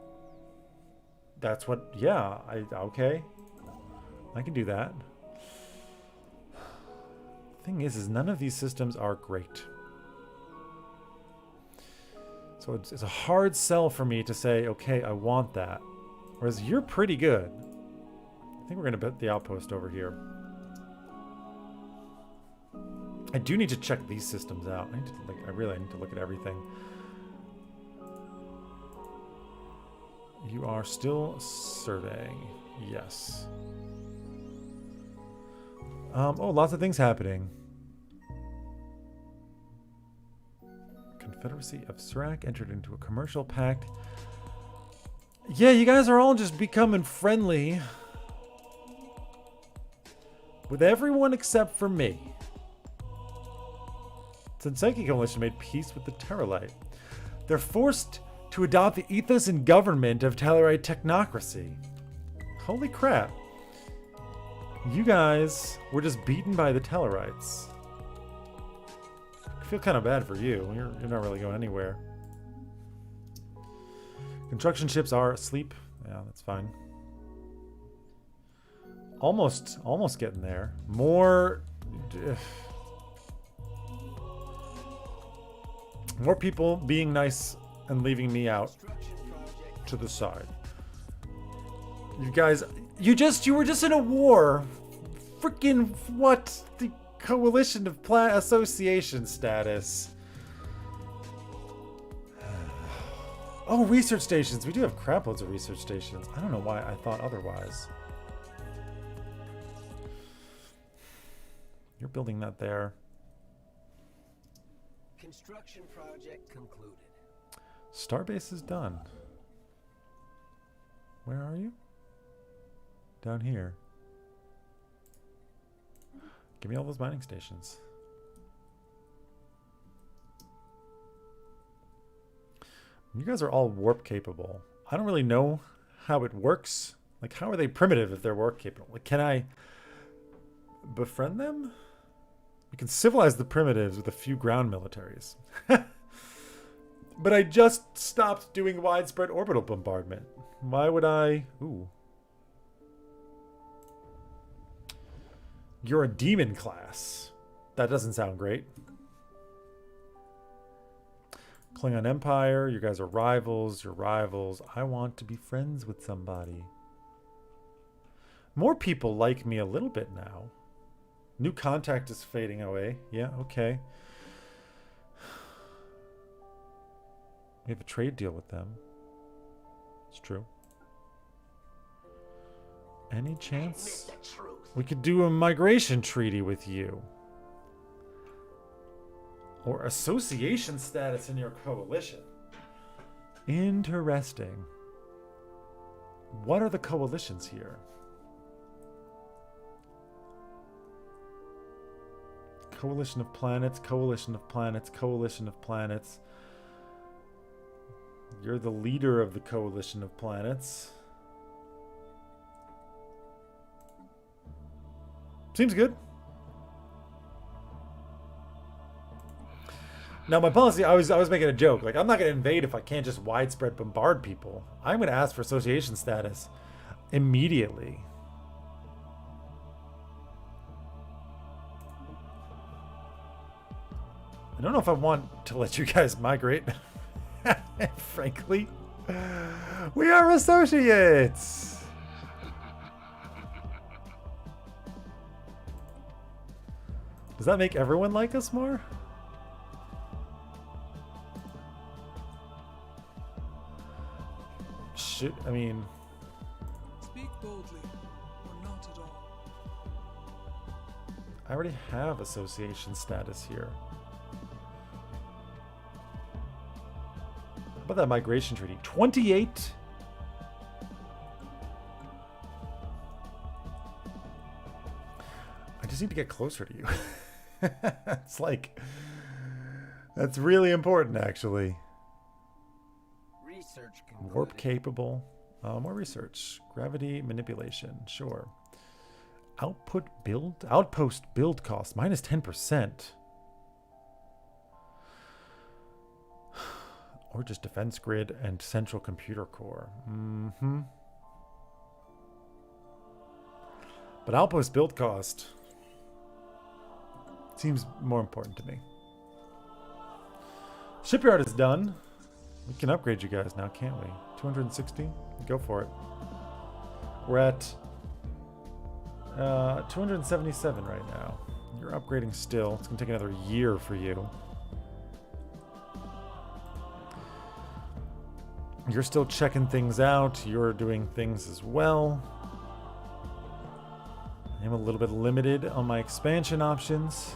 That's what, yeah, okay. I can do that. Thing is none of these systems are great. So it's a hard sell for me to say, okay, I want that. Whereas you're pretty good. I think we're going to put the outpost over here. I do need to check these systems out. I really need to look at everything. You are still surveying. Yes. Oh, lots of things happening. Confederacy of Surak entered into a commercial pact. Yeah, you guys are all just becoming friendly with everyone except for me. Senseki Coalition made peace with the Terralite. They're forced to adopt the ethos and government of Tellarite technocracy. Holy crap. You guys were just beaten by the Tellarites. I feel kind of bad for you. You're not really going anywhere. Construction ships are asleep. Yeah, that's fine. Almost getting there. More people being nice and leaving me out to the side. You guys, you were just in a war. Freaking what? The coalition of association status. Oh, research stations. We do have crap loads of research stations. I don't know why I thought otherwise. You're building that there. Construction project concluded. Starbase is done. Where are you? Down here. Give me all those mining stations. You guys are all warp capable. I don't really know how it works. Like, how are they primitive if they're warp capable? Like, can I befriend them? You can civilize the primitives with a few ground militaries. But I just stopped doing widespread orbital bombardment. Why would I... Ooh. You're a demon class. That doesn't sound great. Klingon Empire, you guys are rivals. You're rivals. I want to be friends with somebody. More people like me a little bit now. New contact is fading away. Yeah, okay. We have a trade deal with them. It's true. Any chance we could do a migration treaty with you? Or association status in your coalition? Interesting. What are the coalitions here? Coalition of planets, coalition of planets, coalition of planets. You're the leader of the coalition of planets. Seems good. Now, my policy, I was making a joke. Like, I'm not going to invade if I can't just widespread bombard people. I'm going to ask for association status immediately. I don't know if I want to let you guys migrate. Frankly, we are associates. Does that make everyone like us more? Should, I mean... Speak boldly, or not at all. I already have association status here. How about that migration treaty? 28? I just need to get closer to you. It's like... That's really important, actually. Research concluded. Warp capable. More research. Gravity manipulation. Sure. Outpost build cost. Minus 10%. Or just defense grid and central computer core. Mm-hmm. But outpost build cost seems more important to me. Shipyard is done. We can upgrade you guys now, can't we? 260? Go for it. We're at 277 right now. You're upgrading still. It's going to take another year for you. You're still checking things out. You're doing things as well. I'm a little bit limited on my expansion options.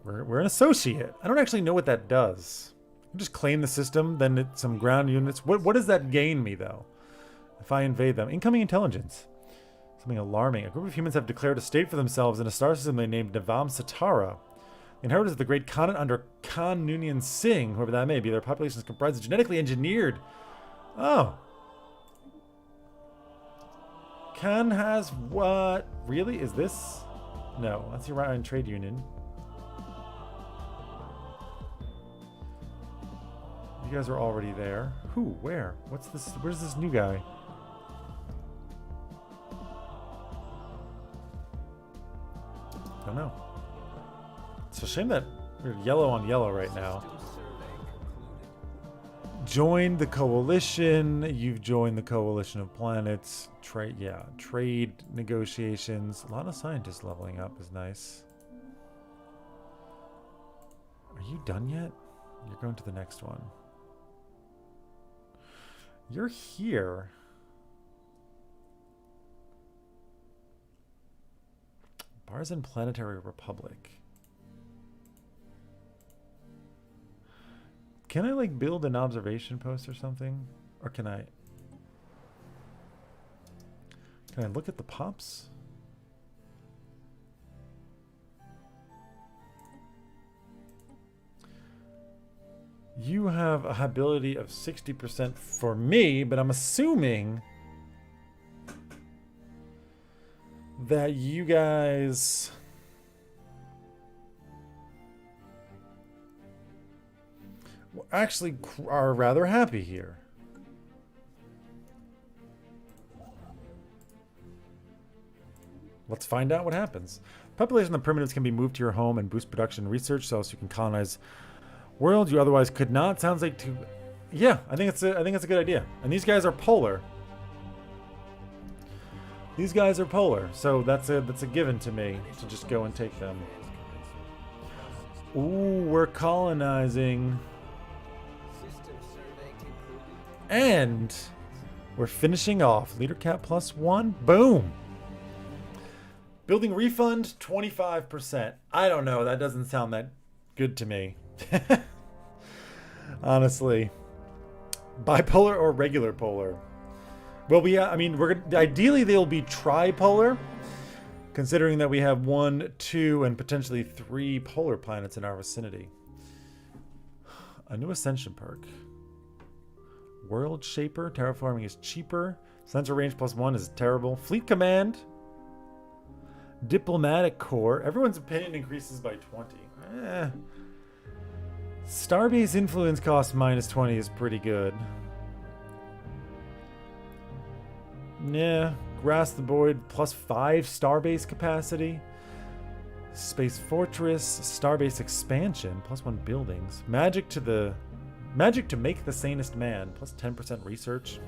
We're an associate. I don't actually know what that does. I just claim the system, then it's some ground units. What does that gain me, though, if I invade them? Incoming intelligence. Something alarming. A group of humans have declared a state for themselves in a star system they named Navam Satara. The inheritors of the great Khanate under Khan Noonien Singh, whoever that may be. Their population is comprised of genetically engineered. Oh. Khan has what? Really? Is this? No, that's the Orion Trade Union. You guys are already there. Who? Where? What's this? Where's this new guy? Don't know. It's a shame that we're yellow on yellow right now. Join the coalition. You've joined the coalition of planets. Trade negotiations. A lot of scientists leveling up is nice. Are you done yet? You're going to the next one. You're here. Barzan Planetary Republic. Can I like build an observation post or something? Or can I look at the pops? You have a ability of 60% for me, but I'm assuming that you guys actually are rather happy here. Let's find out what happens. Population of the primitives can be moved to your home and boost production and research so you can colonize worlds you otherwise could not. Sounds like too. Yeah, I think it's a good idea. And these guys are polar. These guys are polar, so that's a given to me to just go and take them. Ooh, we're colonizing. And we're finishing off. Leader cap +1. Boom. Building refund 25%. I don't know. That doesn't sound that good to me. Honestly. Bipolar or regular polar? Well, I mean, ideally they'll be tripolar, considering that we have 1, 2, and potentially 3 polar planets in our vicinity. A new ascension perk. World Shaper. Terraforming is cheaper. Sensor range +1 is terrible. Fleet Command. Diplomatic Corps. Everyone's opinion increases by 20. Starbase influence cost -20 is pretty good. Yeah. Grasp the Void +5 Starbase capacity. Space Fortress. Starbase expansion +1 buildings. Magic to make the sanest man +10% research.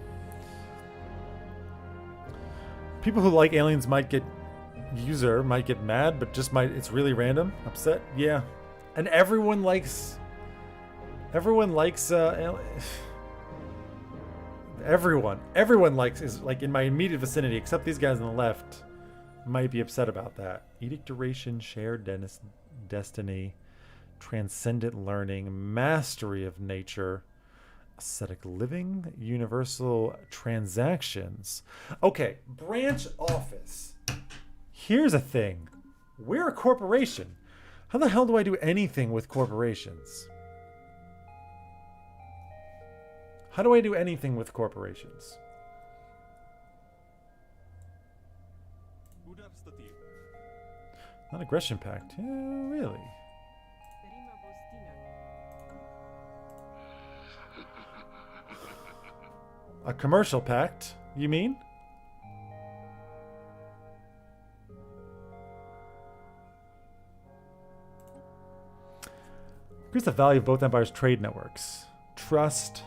People who like aliens might get mad, but it's really random. Upset? Yeah. And everyone likes everyone likes is like in my immediate vicinity, except these guys on the left might be upset about that. Edict duration, shared destiny, transcendent learning, mastery of nature, ascetic living, universal transactions. Okay, branch office. Here's a thing. We're a corporation. How the hell do I do anything with corporations? How do I do anything with corporations? Not aggression pact. Yeah, really? A commercial pact, you mean? Increase the value of both empires' trade networks. Trust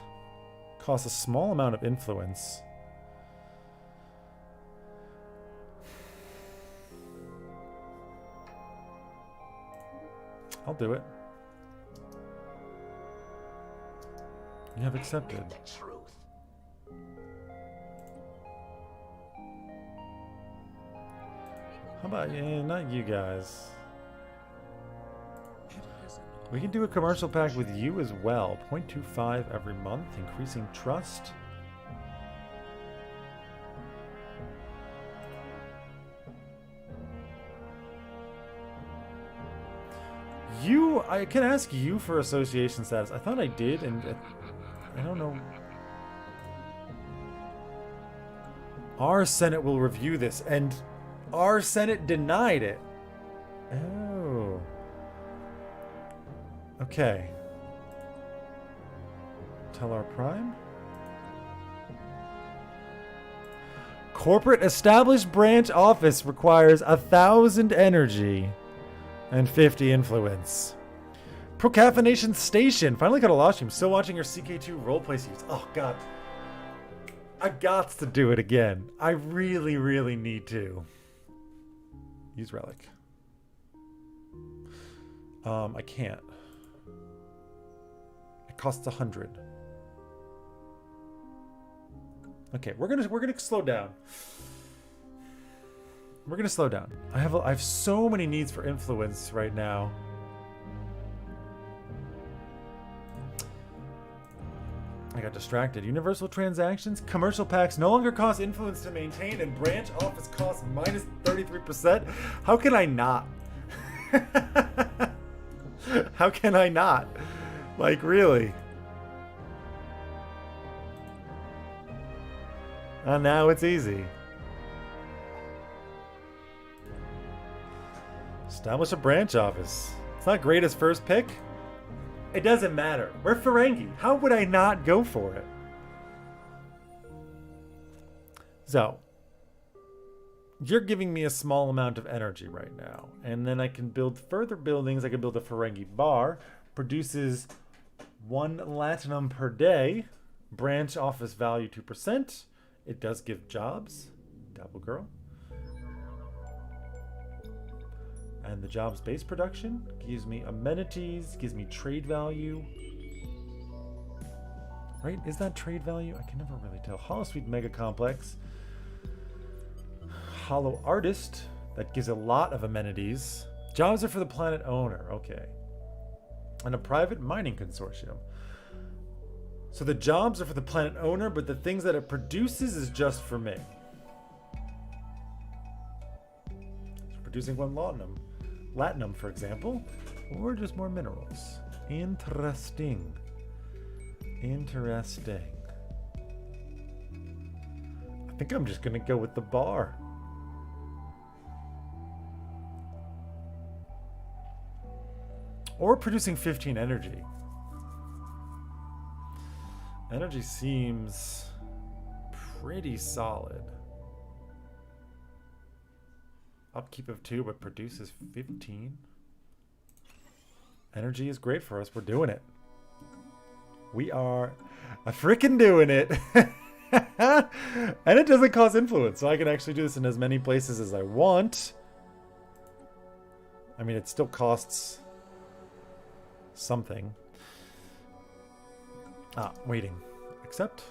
costs a small amount of influence. I'll do it. You have accepted. How about not you guys? We can do a commercial pact with you as well. 0.25 every month, increasing trust. I can ask you for association status. I thought I did, and I don't know. Our Senate will review this, and our Senate denied it. Oh. Okay. Tellar Prime? Corporate established branch office requires 1,000 energy and 50 influence. Procaffeination station. Finally got a launch. I'm still watching your CK2 roleplay series. Oh god. I got to do it again. I really, really need to. Use relic. I can't. It costs 100. Okay, we're gonna slow down. We're gonna slow down. I have so many needs for influence right now. I got distracted. Universal transactions, commercial packs no longer cost influence to maintain, and branch office costs minus 33%. How can I not? How can I not? Like, really? Now it's easy. Establish a branch office. It's not great as first pick. It doesn't matter. We're Ferengi. How would I not go for it? So, you're giving me a small amount of energy right now. And then I can build further buildings. I can build a Ferengi bar. Produces 1 latinum per day. Branch office value 2%. It does give jobs. Double girl. And the jobs base production gives me amenities, gives me trade value. Right? Is that trade value? I can never really tell. Hollow Suite Mega Complex. Hollow Artist. That gives a lot of amenities. Jobs are for the planet owner. Okay. And a private mining consortium. So the jobs are for the planet owner, but the things that it produces is just for me. So producing 1 latinum, for example, or just more minerals. Interesting. Interesting. I think I'm just gonna go with the bar. Or producing 15 energy. Energy seems pretty solid. Upkeep of 2, but produces 15. Energy is great for us. We're doing it. We are freaking doing it. And it doesn't cause influence, so I can actually do this in as many places as I want. I mean, it still costs something. Waiting. Accept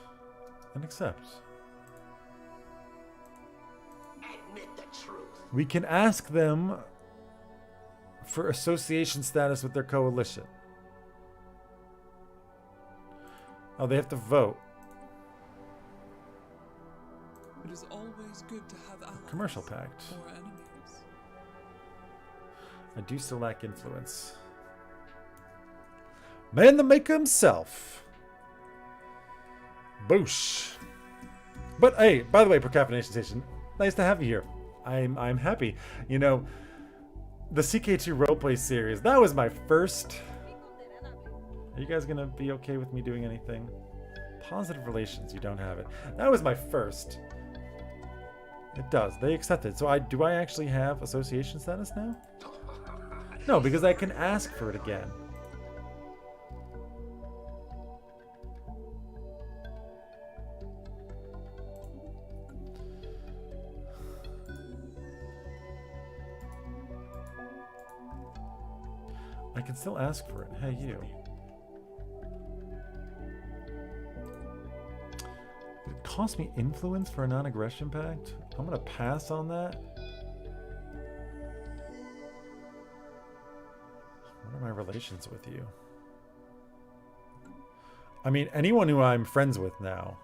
and accept. Admit the truth. We can ask them for association status with their coalition. Oh, they have to vote. It is always good to have allies. Commercial pact. Or enemies. I do still lack influence. Man the maker himself. Boosh. But hey, by the way, Procaffeination Station, nice to have you here. I'm happy. You know, the CK2 roleplay series, that was my first. Are you guys gonna be okay with me doing anything? Positive relations, you don't have it. That was my first. It does. They accept it. So do I actually have association status now? No, because I can ask for it again. I can still ask for it. Hey, you. It cost me influence for a non-aggression pact? I'm gonna pass on that. What are my relations with you? I mean, anyone who I'm friends with now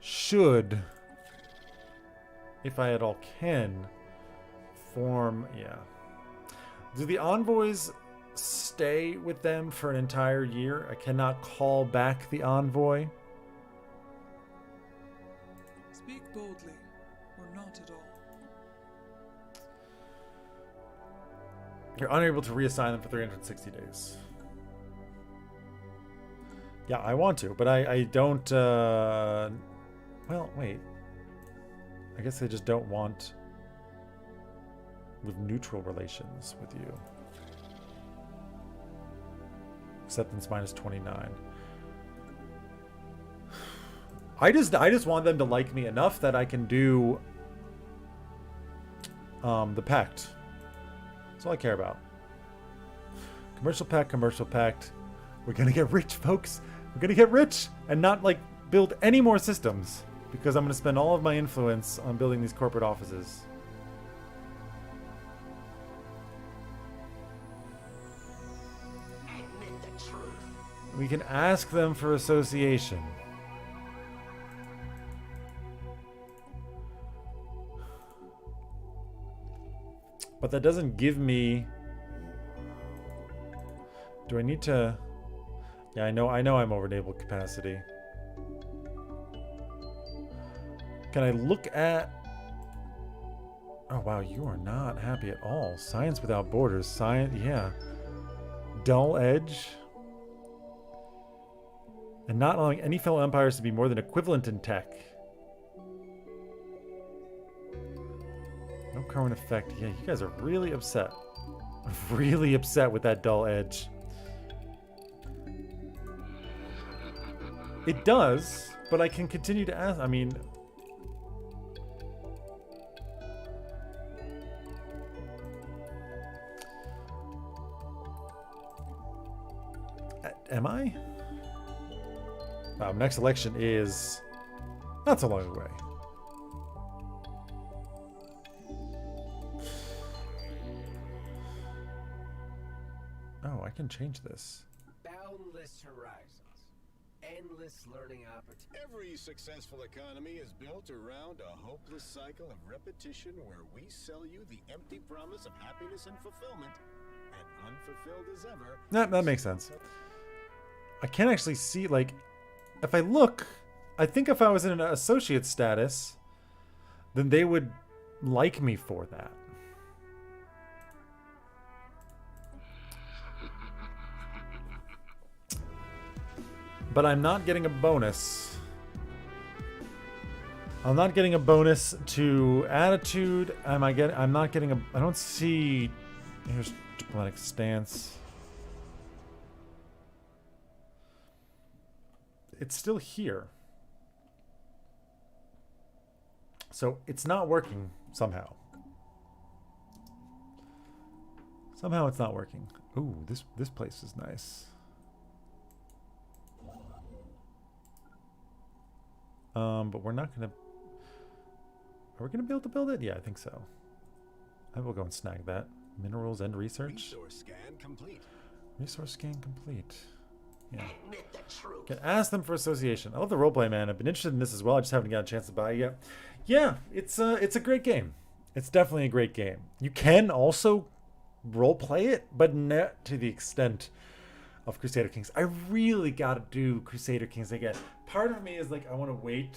should, if I at all can, form, yeah. Do the envoys stay with them for an entire year? I cannot call back the envoy. Speak boldly, or not at all. You're unable to reassign them for 360 days. Yeah, I want to, but I don't, well, wait. I guess I just don't want with neutral relations with you. Acceptance minus 29. I just want them to like me enough that I can do the pact. That's all I care about. Commercial pact. We're gonna get rich, folks. We're gonna get rich and not like build any more systems because I'm gonna spend all of my influence on building these corporate offices. We can ask them for association. But that doesn't give me... Do I need to... Yeah, I know I'm over naval capacity. Can I look at... Oh, wow, you are not happy at all. Science without borders. Science, yeah. Dull edge. And not allowing any fellow empires to be more than equivalent in tech. No current effect. Yeah, you guys are really upset. Really upset with that dull edge. It does, but I can continue to ask. I mean... Am I? Next election is not so long away. Oh, I can change this. Boundless horizons. Endless learning opportunities. Every successful economy is built around a hopeless cycle of repetition where we sell you the empty promise of happiness and fulfillment, and unfulfilled as ever. That makes sense. I can't actually see, like, if I look, I think if I was in an associate status, then they would like me for that. But I'm not getting a bonus. I'm not getting a bonus to attitude. I'm not getting a... I don't see... Here's diplomatic stance. It's still here. So it's not working somehow. Somehow it's not working. Ooh, this place is nice. But we're not gonna... Are we gonna be able to build it? Yeah, I think so. I will go and snag that. Minerals and research. Resource scan complete. Resource scan complete. Yeah. Can ask them for association. I love the roleplay, man. I've been interested in this as well. I just haven't got a chance to buy it yet. Yeah, it's a great game. It's definitely a great game. You can also roleplay it, but not to the extent of Crusader Kings. I really got to do Crusader Kings again. Part of me is like, I want to wait.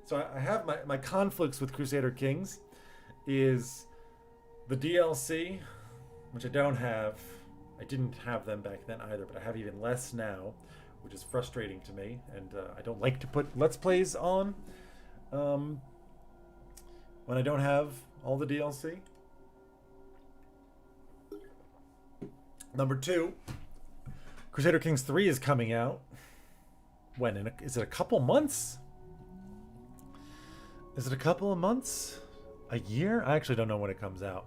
So I have my conflicts with Crusader Kings is the DLC, which I don't have. I didn't have them back then either, but I have even less now, which is frustrating to me. And I don't like to put Let's Plays on when I don't have all the DLC. Number 2, Crusader Kings 3 is coming out. When? Is it a couple months? Is it a couple of months? A year? I actually don't know when it comes out.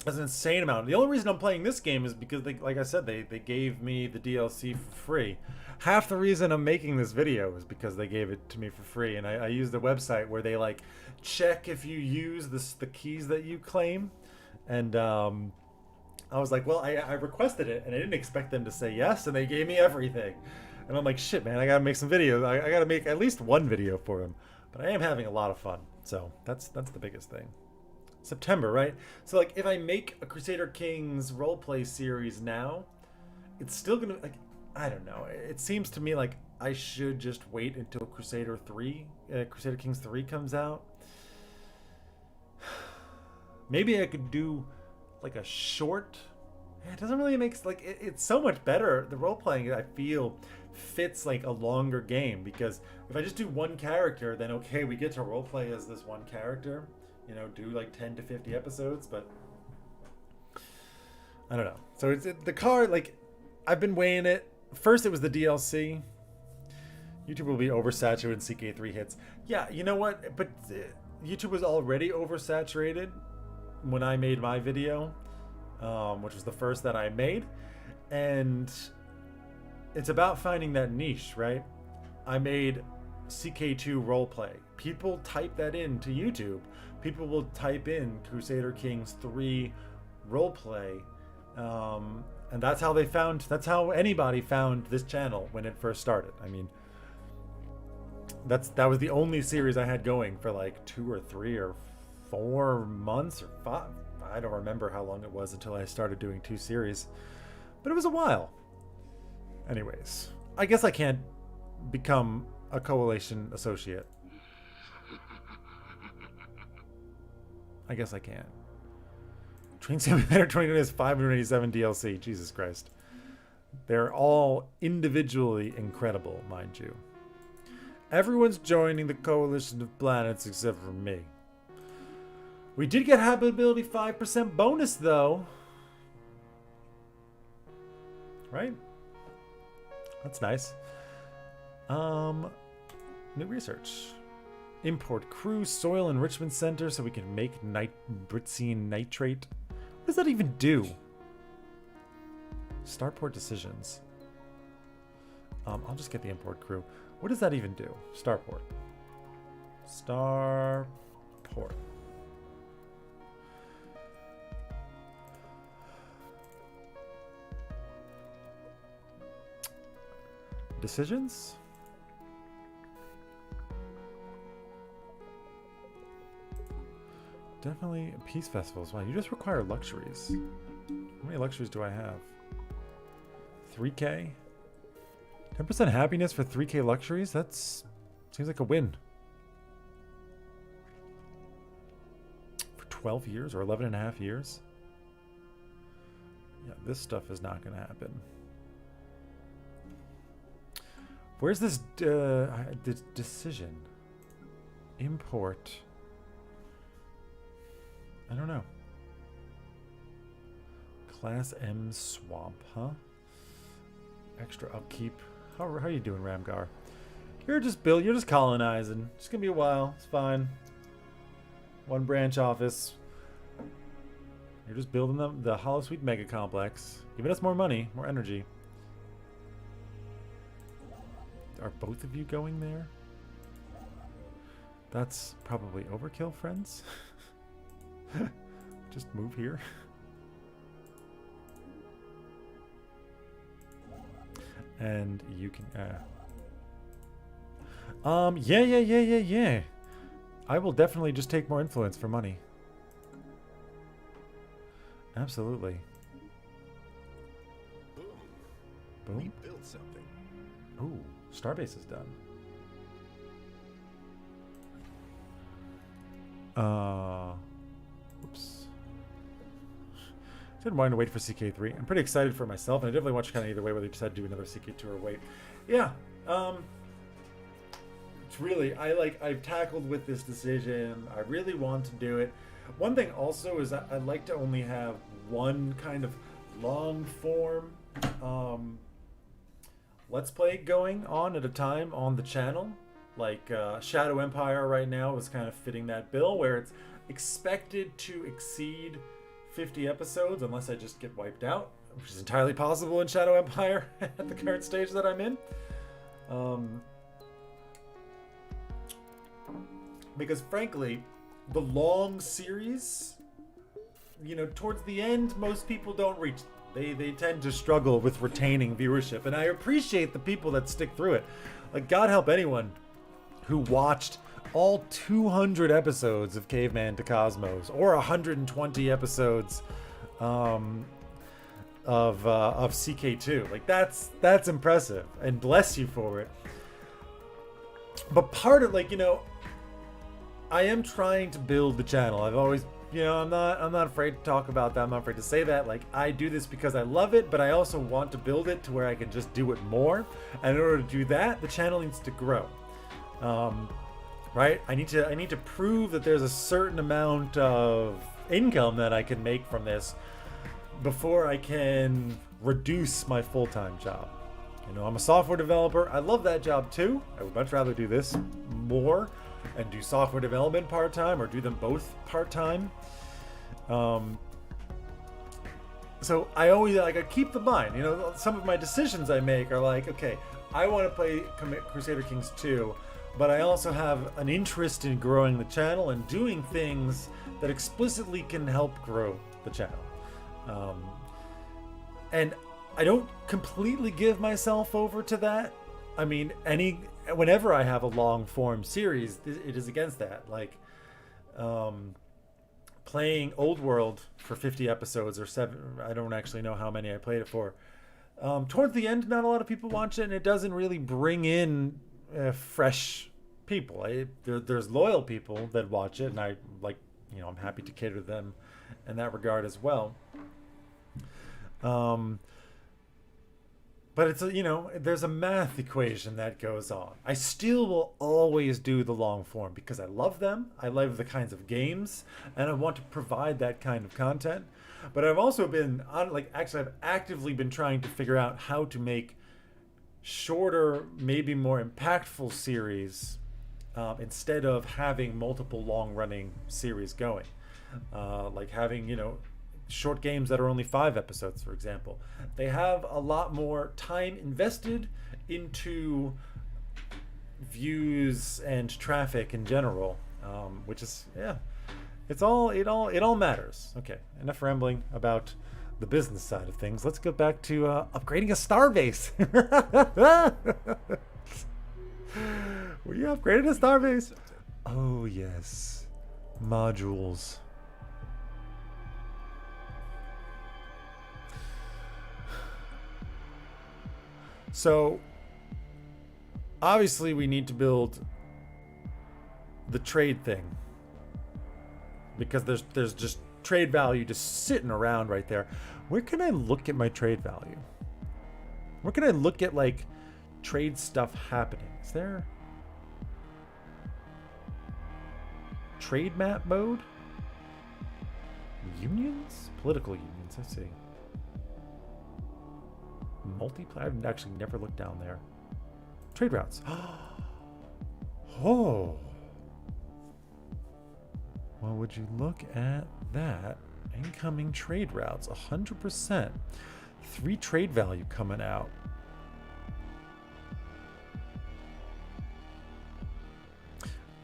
That's an insane amount. The only reason I'm playing this game is because, like I said, they gave me the DLC for free. Half the reason I'm making this video is because they gave it to me for free, and I used the website where they like check if you use the keys that you claim, and I was like, well, I requested it, and I didn't expect them to say yes, and they gave me everything, and I'm like, shit, man, I gotta make some videos. I gotta make at least one video for them, but I am having a lot of fun, so that's the biggest thing. September, right? So like if I make a Crusader Kings roleplay series now, it's still gonna, like, I don't know. It seems to me like I should just wait until Crusader Kings 3 comes out. Maybe I could do like a short. It doesn't really make, like, it's so much better. The role-playing, I feel, fits like a longer game, because if I just do one character, then okay, we get to roleplay as this one character. You know, do like 10 to 50 episodes, but I don't know. So the card, like, I've been weighing it. First it was the DLC. YouTube will be oversaturated when CK3 hits. Yeah, you know what? But YouTube was already oversaturated when I made my video, which was the first that I made. And it's about finding that niche, right? I made CK2 roleplay. People type that into YouTube. People will type in Crusader Kings 3 roleplay, And that's how that's how anybody found this channel when it first started. I mean, that was the only series I had going for like 2 or 3 or 4 months or 5. I don't remember how long it was until I started doing 2 series, but it was a while. Anyways, I guess I can't become a Coalition associate. I guess I can. Train Simulator 2020 has 587 DLC. Jesus Christ. They're all individually incredible, mind you. Everyone's joining the Coalition of Planets except for me. We did get habitability 5% bonus, though. Right? That's nice. New research. Import crew soil enrichment center so we can make Britzine nitrate. What does that even do? Starport decisions. I'll just get the import crew. What does that even do? Starport. Starport. Decisions? Definitely peace festivals. Wow, you just require luxuries. How many luxuries do I have? 3K? 10% happiness for 3K luxuries? That's seems like a win. For 12 years or 11 and a half years? Yeah, this stuff is not going to happen. Where's this decision? Import. I don't know. Class M swamp, huh? Extra upkeep. How are you doing, Ramgar? You're just colonizing. It's gonna be a while. It's fine. 1 branch office. You're just building the Hollow Suite Mega Complex. Giving us more money, more energy. Are both of you going there? That's probably overkill, friends. Just move here. And you can yeah. I will definitely just take more influence for money. Absolutely. Boom. Boom. We built something. Ooh, Starbase is done. Oops. Didn't want to wait for CK3. I'm pretty excited for myself, and I definitely want you kind of either way, whether you decide to do another CK2 or wait. Yeah. It's really, I've tackled with this decision. I really want to do it. One thing also is I'd like to only have one kind of long form Let's Play going on at a time on the channel. Like Shadow Empire right now is kind of fitting that bill, where it's expected to exceed 50 episodes unless I just get wiped out, which is entirely possible in Shadow Empire at the current stage that I'm in. Because frankly, the long series, you know, towards the end, most people don't reach. They tend to struggle with retaining viewership, and I appreciate the people that stick through it. Like, God help anyone who watched all 200 episodes of Caveman to Cosmos, or 120 episodes of CK2. Like, that's impressive, and bless you for it. But part of, like, you know, I am trying to build the channel. I've always, you know, I'm not afraid to talk about that. I'm not afraid to say that. Like, I do this because I love it, but I also want to build it to where I can just do it more. And in order to do that, the channel needs to grow. Right? I need to prove that there's a certain amount of income that I can make from this before I can reduce my full-time job. You know, I'm a software developer. I love that job too. I would much rather do this more and do software development part-time, or do them both part-time. So I always, like, I keep in mind, you know, some of my decisions I make are like, okay, I want to play Crusader Kings 2, but I also have an interest in growing the channel and doing things that explicitly can help grow the channel. And I don't completely give myself over to that. I mean, whenever I have a long form series, it is against that. Like, playing Old World for 50 episodes or 7, I don't actually know how many I played it for. Towards the end, not a lot of people watch it, and it doesn't really bring in fresh people. There's loyal people that watch it, and I'm happy to cater to them in that regard as well. But it's there's a math equation that goes on. I still will always do the long form because I love them. I love the kinds of games, and I want to provide that kind of content. But I've also been I've actively been trying to figure out how to make shorter, maybe more impactful series instead of having multiple long-running series going. Like having, short games that are only 5 episodes, for example. They have a lot more time invested into views and traffic in general, which is, it all matters. Okay, enough rambling about the business side of things. Let's go back to upgrading a starbase. Were you upgraded a starbase? Oh yes, modules. So, obviously we need to build the trade thing. Because there's just trade value just sitting around right there. Where can I look at my trade value? Where can I look at, like, trade stuff happening? Is there trade map mode? Unions? Political unions, I see. Multiplayer? I've actually never looked down there. Trade routes. Oh. Well, would you look at that? Incoming trade routes, 100%. 3 trade value coming out.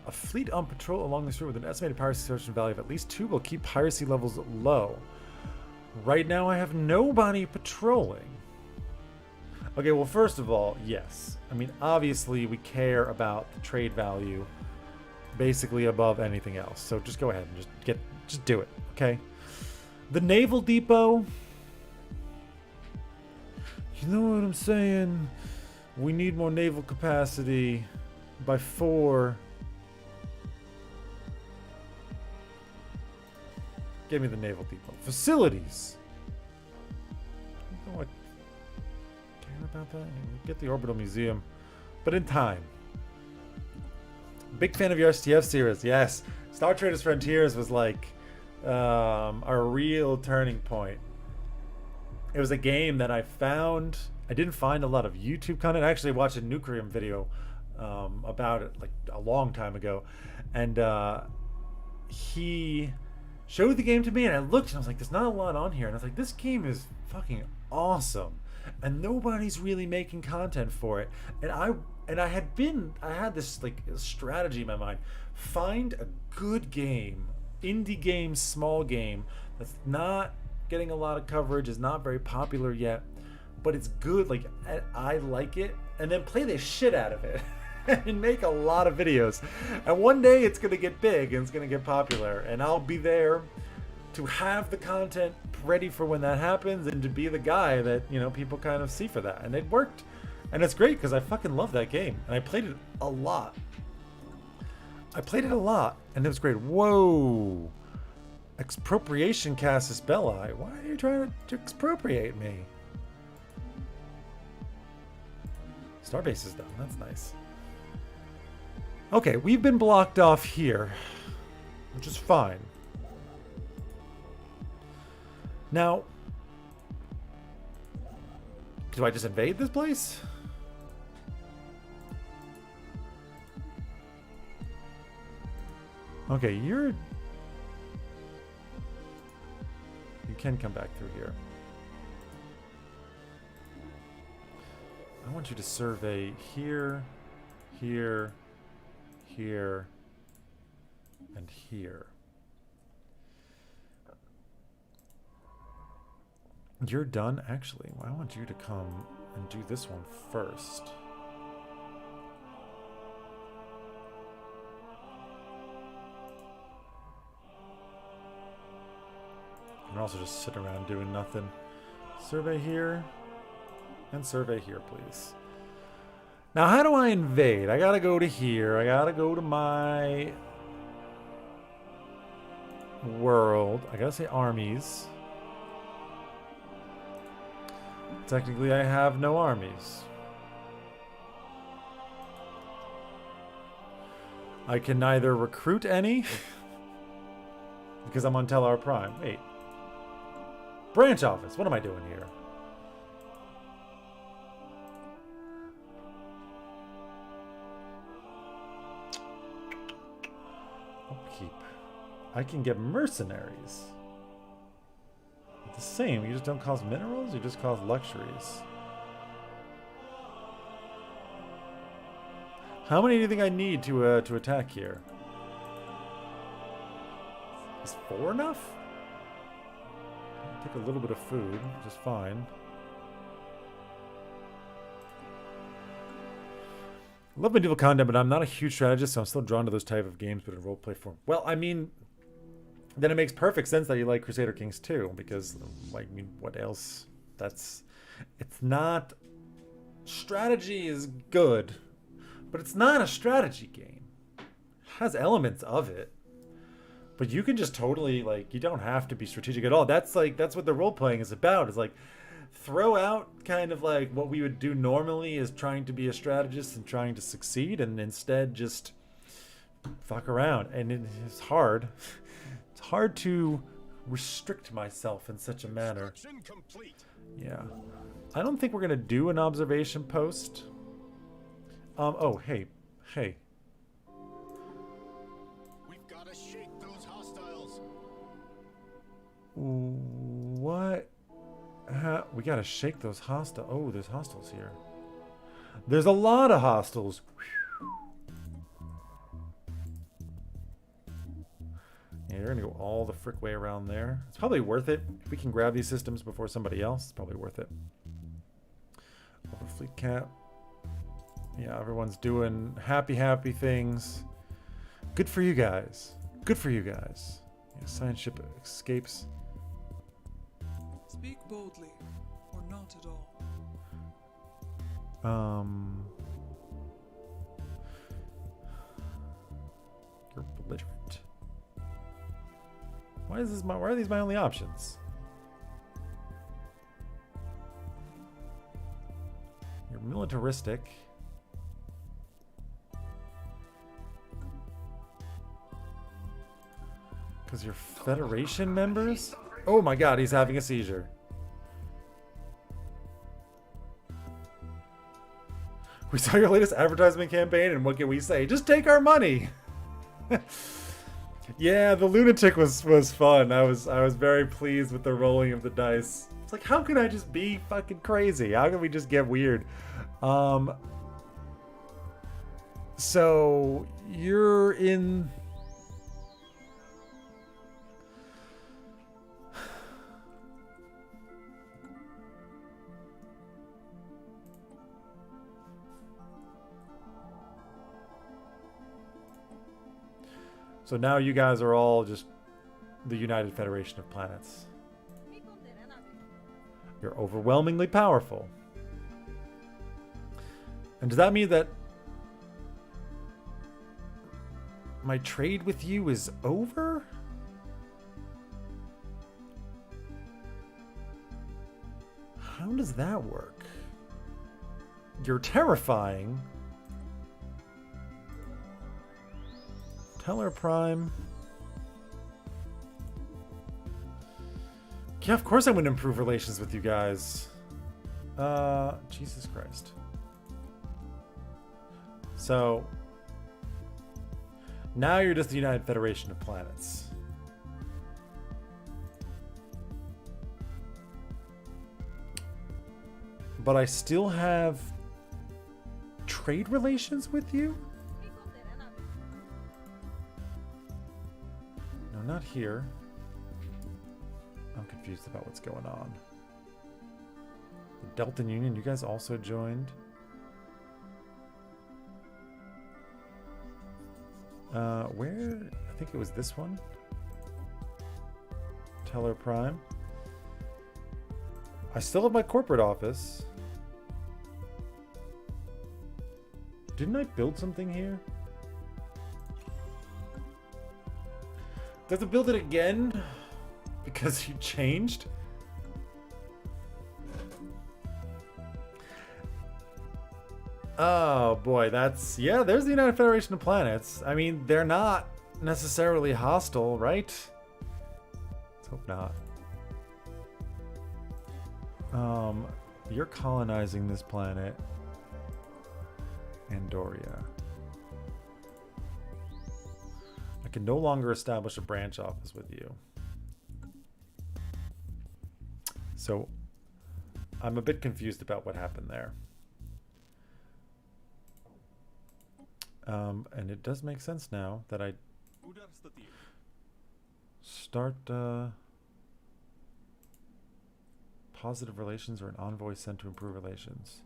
A fleet on patrol along this route with an estimated piracy search value of at least 2 will keep piracy levels low. Right now I have nobody patrolling. Okay, well, first of all, yes. I mean, obviously, we care about the trade value basically above anything else. So just go ahead and just do it, okay? The naval depot. You know what I'm saying? We need more naval capacity by 4. Give me the naval depot. Facilities. About that, get the orbital museum, but in time. Big fan of your STF series. Yes, Star Traders Frontiers was like a real turning point. It was a game that I found. I didn't find a lot of YouTube content. I actually watched a Nucleum video about it like a long time ago, and he showed the game to me, and I looked and I was like, there's not a lot on here, and I was like, this game is fucking awesome. And nobody's really making content for it. And I had this like strategy in my mind. Find a good game, indie game, small game that's not getting a lot of coverage, is not very popular yet, but it's good, like I like it, and then play the shit out of it and make a lot of videos. And one day it's gonna get big and it's gonna get popular, and I'll be there to have the content ready for when that happens, and to be the guy that, people kind of see for that. And it worked. And it's great because I fucking love that game. And I played it a lot. And it was great. Whoa. Expropriation Casus Belli. Why are you trying to expropriate me? Starbase is done. That's nice. Okay, we've been blocked off here, which is fine. Now, do I just invade this place? Okay, you can come back through here. I want you to survey here, here, here, and here. You're done? Actually, well, I want you to come and do this one first. You can also just sit around doing nothing. Survey here. And survey here, please. Now, how do I invade? I gotta go to here. I gotta go to my world. I gotta say armies. Technically, I have no armies. I can neither recruit any because I'm on Tellar Prime. Wait. Branch office. What am I doing here? Upkeep. I can get mercenaries. The same. You just don't cost minerals. You just cost luxuries. How many do you think I need to attack here? Is 4 enough? I'll take a little bit of food, which is fine. I love medieval content, but I'm not a huge strategist, so I'm still drawn to those type of games, but in roleplay form. Well, I mean, then it makes perfect sense that you like Crusader Kings 2, because, like, I mean, what else? It's not... Strategy is good, but it's not a strategy game. It has elements of it. But you can just totally, like, you don't have to be strategic at all. That's what the role-playing is about. Is like, throw out kind of like what we would do normally is trying to be a strategist and trying to succeed, and instead just fuck around. And it's hard. It's hard to restrict myself in such a manner. Yeah. I don't think we're going to do an observation post. Oh, hey. We've got to shake those hostiles. What? We got to shake those hostiles. Oh, there's hostiles here. There's a lot of hostiles. Yeah, you're going to go all the frick way around there. It's probably worth it. If we can grab these systems before somebody else, it's probably worth it. Overfleet cap. Yeah, everyone's doing happy things. Good for you guys. Good for you guys. Yeah, science ship escapes. Speak boldly, or not at all. You're belligerent. Why are these my only options? You're militaristic. Because you're Federation members? Oh my god, he's having a seizure. We saw your latest advertisement campaign, and what can we say? Just take our money! Yeah, the lunatic was fun. I was very pleased with the rolling of the dice. It's like, how can I just be fucking crazy? How can we just get weird? So you're in... So now you guys are all just the United Federation of Planets. You're overwhelmingly powerful. And does that mean that my trade with you is over? How does that work? You're terrifying. Tellar Prime. Yeah, of course I'm going to improve relations with you guys. Jesus Christ. So, now you're just the United Federation of Planets. But I still have trade relations with you? No, not here. I'm confused about what's going on. Delta Union, you guys also joined. Where? I think it was this one. Teller Prime. I still have my corporate office. Didn't I build something here? Do I have to build it again? Because you changed? Oh boy, that's... Yeah, there's the United Federation of Planets. I mean, they're not necessarily hostile, right? Let's hope not. You're colonizing this planet. Andoria. I can no longer establish a branch office with you. So, I'm a bit confused about what happened there. And it does make sense now that I start positive relations or an envoy sent to improve relations.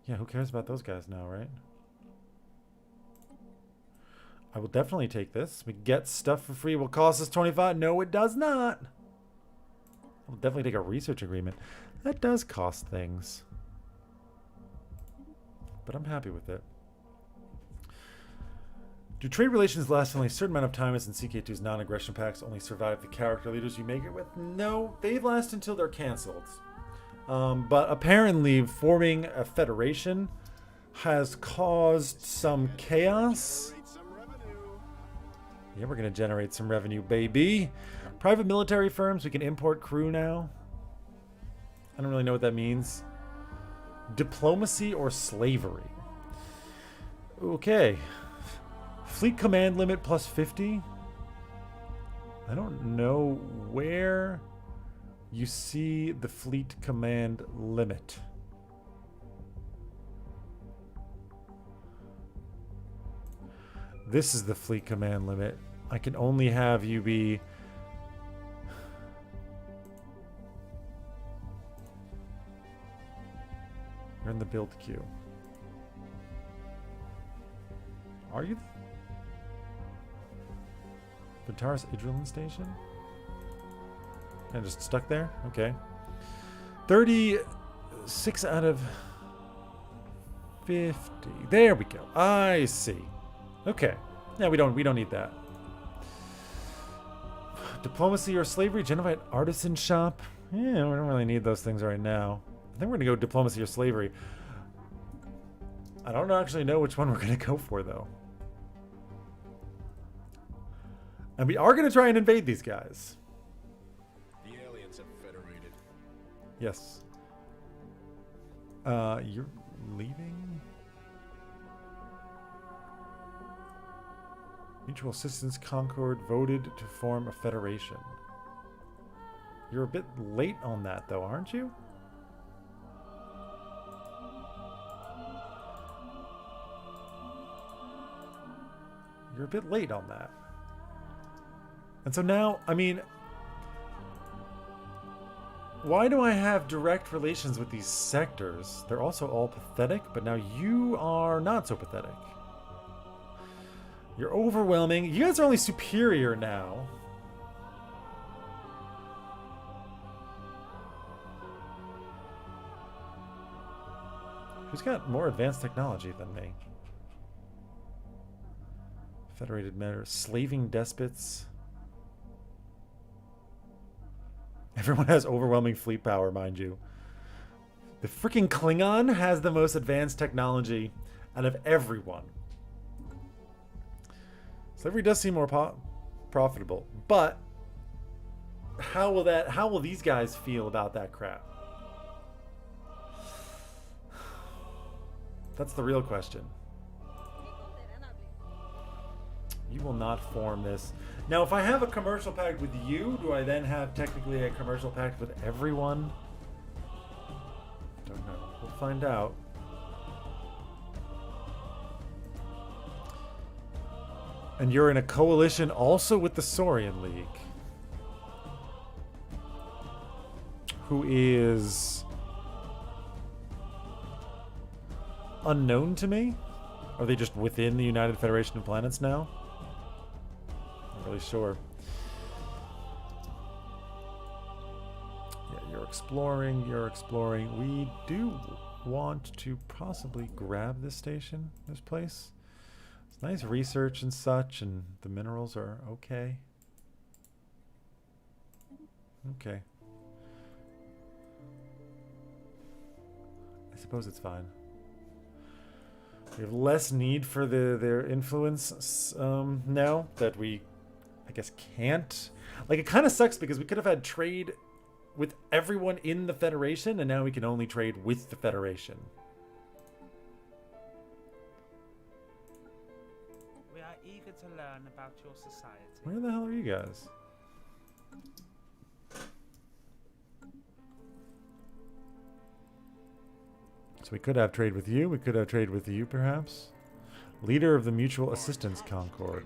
Yeah, who cares about those guys now, right? I will definitely take this. We get stuff for free. Will cost us 25. No, it does not. I'll definitely take a research agreement. That does cost things. But I'm happy with it. Do trade relations last only a certain amount of time as in CK2's non-aggression pacts only survive the character leaders you make it with? No, they last until they're cancelled. But apparently forming a federation has caused some chaos. Yeah, we're going to generate some revenue, baby. Private military firms, we can import crew now. I don't really know what that means. Diplomacy or slavery? Okay. Fleet command limit plus 50. I don't know where you see the fleet command limit. This is the fleet command limit. I can only have you be... You're in the build queue. Are you? Vitaris Idrillin Station? And just stuck there? Okay. 36 out of 50. There we go. I see. Okay. Yeah, we don't need that. Diplomacy or slavery? Genovite artisan shop? Yeah, we don't really need those things right now. I think we're gonna go diplomacy or slavery. I don't actually know which one we're gonna go for though. And we are gonna try and invade these guys. The aliens have federated. Yes. You're leaving? Mutual Assistance Concord voted to form a federation. You're a bit late on that though, aren't you? You're a bit late on that. And so now, I mean, why do I have direct relations with these sectors? They're also all pathetic, but now you are not so pathetic. You're overwhelming. You guys are only superior now. Who's got more advanced technology than me? Federated matter. Slaving despots. Everyone has overwhelming fleet power, mind you. The freaking Klingon has the most advanced technology out of everyone. Slavery does seem more profitable, but how will these guys feel about that crap? That's the real question. You will not form this. Now, if I have a commercial pact with you, do I then have technically a commercial pact with everyone? Don't know. We'll find out. And you're in a coalition also with the Saurian League, who is unknown to me? Are they just within the United Federation of Planets now? Not really sure. Yeah, you're exploring, you're exploring. We do want to possibly grab this station, this place. It's nice research and such, and the minerals are okay. Okay. I suppose it's fine. We have less need for their influence now that we, I guess, can't. Like, it kind of sucks because we could have had trade with everyone in the Federation, and now we can only trade with the Federation. We are eager to learn about your society. Where the hell are you guys? So we could have trade with you. We could have trade with you, perhaps. Leader of the Mutual Assistance Concord.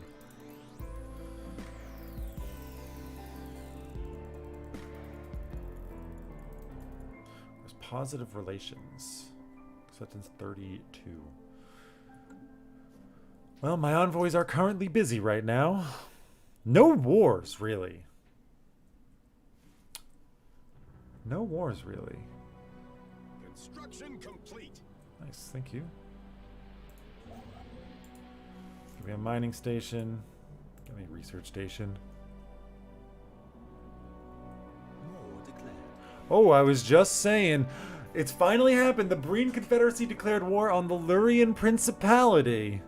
There's positive relations. Acceptance 32. Well, my envoys are currently busy right now. No wars, really. No wars, really. Construction complete. Nice, thank you. Give me a mining station. Give me a research station. Oh, I was just saying, it's finally happened. The Breen Confederacy declared war on the Lurian Principality.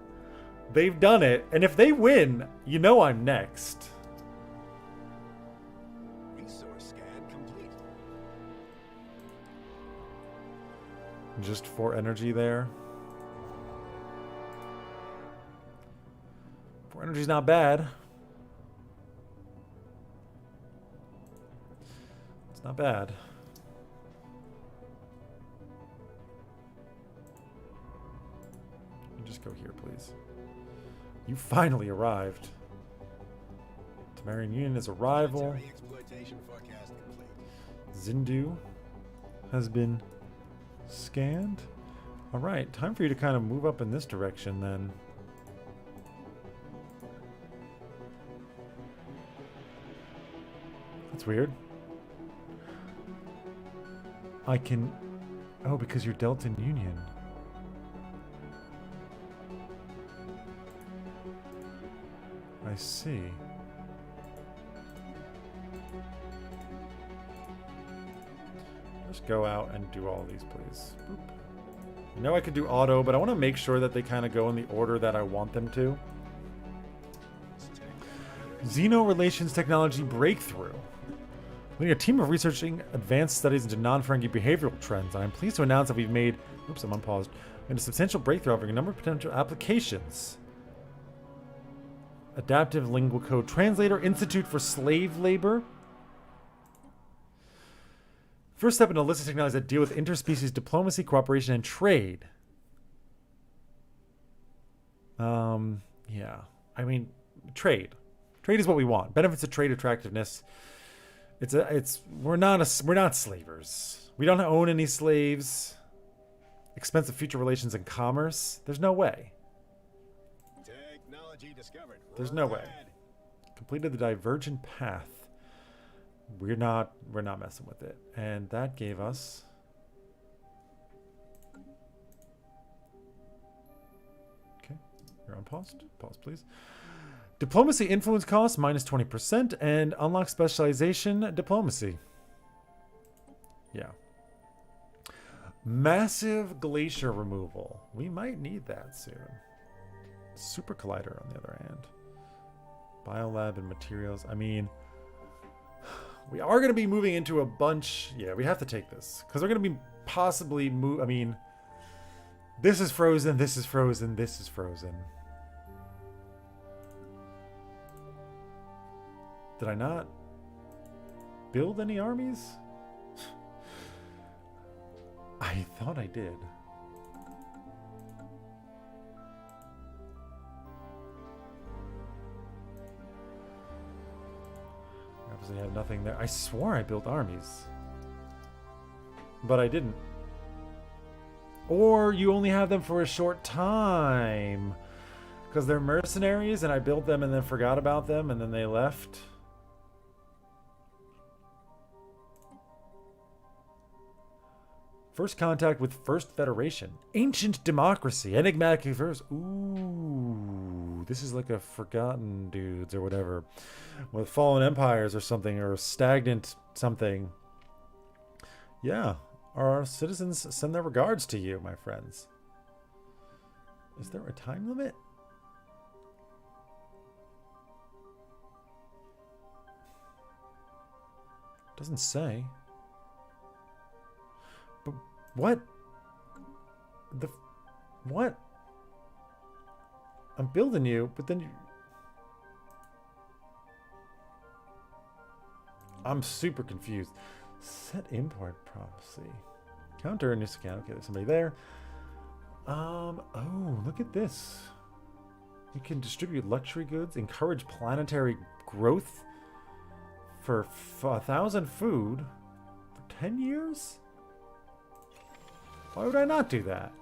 They've done it, and if they win, you know I'm next. Resource scan complete. Just 4 energy there. 4 energy's not bad. It's not bad. Just go here, please. You finally arrived. Tamarian Union is a rival. Military exploitation forecast complete. Zindu has been scanned. Alright, time for you to kind of move up in this direction then. That's weird. I can... Oh, because you're Deltan Union. I see. Just go out and do all these, please. Boop. I know I could do auto, but I want to make sure that they kind of go in the order that I want them to. Xeno Relations Technology Breakthrough. Leading a team of researching advanced studies into non-Ferengi behavioral trends, and I'm pleased to announce that we've made... Oops, I'm unpaused. Made a substantial breakthrough offering a number of potential applications. Adaptive Lingual Code Translator, Institute for Slave Labor. First step in a list of technologies that deal with interspecies diplomacy, cooperation, and trade. Yeah. I mean, trade. Trade is what we want. Benefits of trade attractiveness. We're not slavers. We don't own any slaves. Expensive future relations and commerce. There's no way. Technology discovered. There's no way. Completed the divergent path. We're not messing with it. And that gave us okay. You're on pause. Pause, please. Diplomacy influence cost minus 20% and unlock specialization diplomacy. Yeah. Massive glacier removal. We might need that soon. Super collider on the other hand. Biolab and materials. I mean, we are going to be moving into a bunch. Yeah, we have to take this because we're going to be possibly I mean, this is frozen. This is frozen. This is frozen. Did I not build any armies? I thought I did. Obviously, I have nothing there. I swore I built armies, but I didn't. Or you only have them for a short time. Because they're mercenaries and I built them and then forgot about them and then they left. First contact with First Federation. Ancient democracy. Enigmatic verse. Ooh. This is like a forgotten dudes or whatever. With fallen empires or something. Or stagnant something. Yeah. Our citizens send their regards to you, my friends. Is there a time limit? Doesn't say. But what? What? I'm building you, but then you... I'm super confused. Set import prophecy. Counter a new scan. Okay, there's somebody there. Oh, look at this. You can distribute luxury goods, encourage planetary growth for 1,000 food for 10 years? Why would I not do that?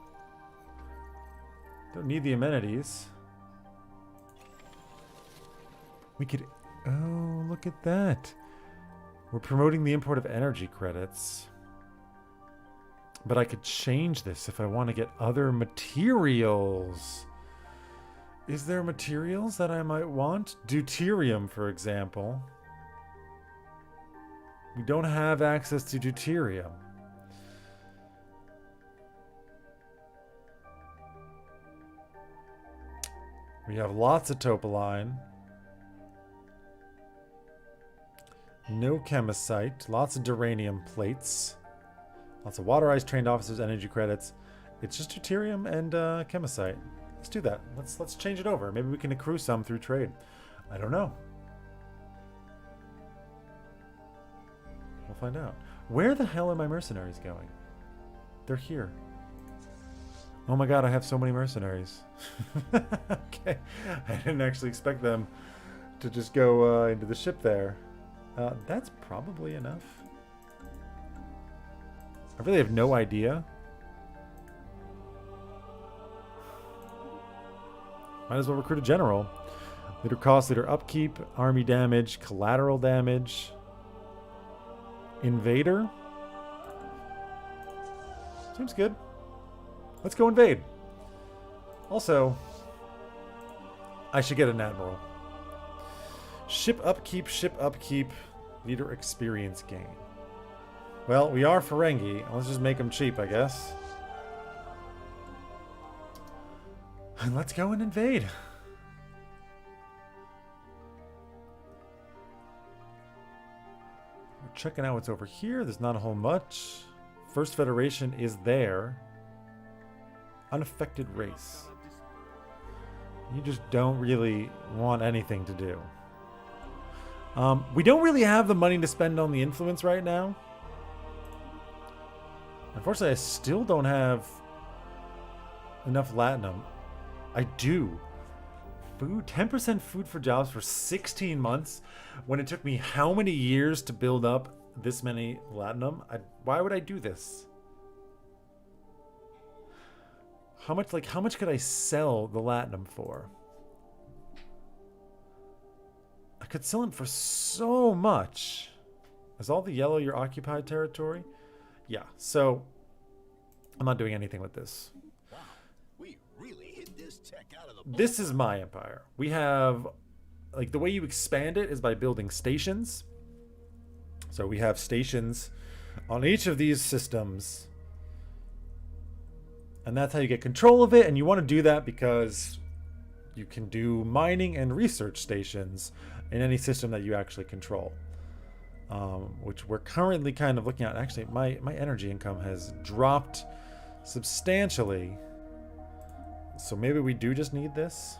Don't need the amenities. We could... Oh, look at that. We're promoting the import of energy credits. But I could change this if I want to get other materials. Is there materials that I might want? Deuterium, for example. We don't have access to deuterium. We have lots of topoline. No chemicite. Lots of duranium plates. Lots of waterized trained officers, energy credits. It's just deuterium and chemicite. Let's do that. Let's change it over. Maybe we can accrue some through trade. I don't know. We'll find out. Where the hell are my mercenaries going? They're here. Oh my god, I have so many mercenaries. Okay. I didn't actually expect them to just go into the ship there. That's probably enough. I really have no idea. Might as well recruit a general. Leader cost, leader upkeep, army damage, collateral damage. Invader. Seems good. Let's go invade. Also, I should get an admiral. Ship upkeep, leader experience gain. Well, we are Ferengi. Let's just make them cheap, I guess. And let's go and invade. We're checking out what's over here. There's not a whole much. First Federation is there. Unaffected race. You just don't really want anything to do. We don't really have the money to spend on the influence right now. Unfortunately, I still don't have enough latinum. I do. Food, 10% food for jobs for 16 months when it took me how many years to build up this many latinum? Why would I do this? How much could I sell the latinum for? I could sell them for so much. Is all the yellow your occupied territory? Yeah, so I'm not doing anything with this. Wow, we really hit this tech out of the ballpark. This is my empire. We have, like, the way you expand it is by building stations. So we have stations on each of these systems. And that's how you get control of it. And you want to do that because you can do mining and research stations in any system that you actually control. Which we're currently kind of looking at. Actually, my energy income has dropped substantially. So maybe we do just need this.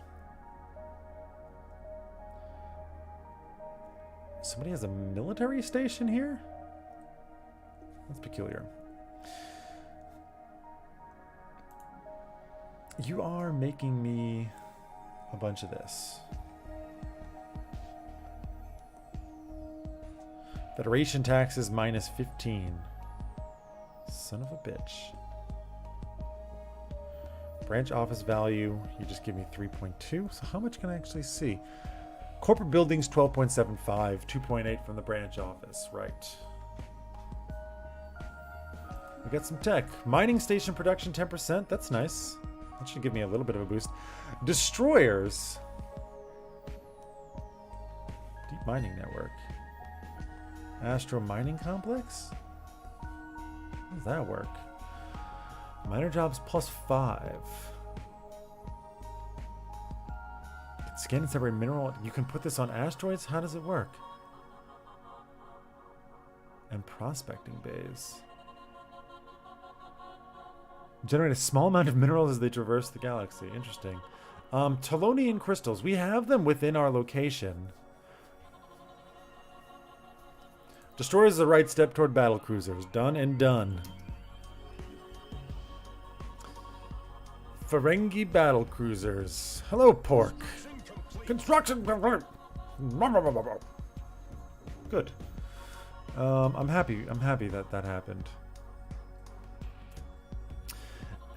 Somebody has a military station here? That's peculiar. You are making me a bunch of this. Federation taxes minus 15. Son of a bitch. Branch office value, you just give me 3.2. So how much can I actually see? Corporate buildings, 12.75, 2.8 from the branch office. Right. We got some tech. Mining station production, 10%. That's nice. That should give me a little bit of a boost. Destroyers. Deep mining network. Astro mining complex? How does that work? Miner jobs +5. Scan and separate mineral. You can put this on asteroids? How does it work? And prospecting bays. Generate a small amount of minerals as they traverse the galaxy. Interesting. Telonian crystals. We have them within our location. Destroyers is the right step toward battle cruisers. Done and done. Ferengi battle cruisers. Hello, pork. Construction. Good. I'm happy. I'm happy that that happened.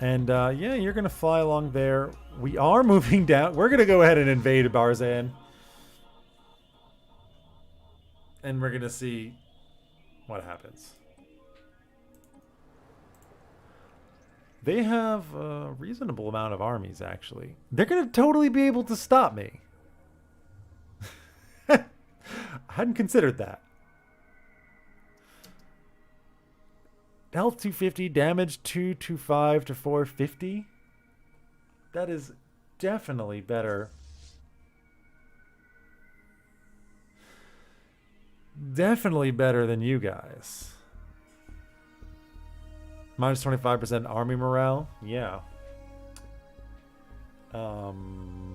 And yeah, you're gonna fly along there. We are moving down. We're gonna go ahead and invade Barzan, and we're gonna see what happens. They have a reasonable amount of armies, actually. They're gonna totally be able to stop me. I hadn't considered that. Health 250, damage 225 to 450. That is definitely better. Definitely better than you guys. Minus 25% army morale. Yeah. Gonna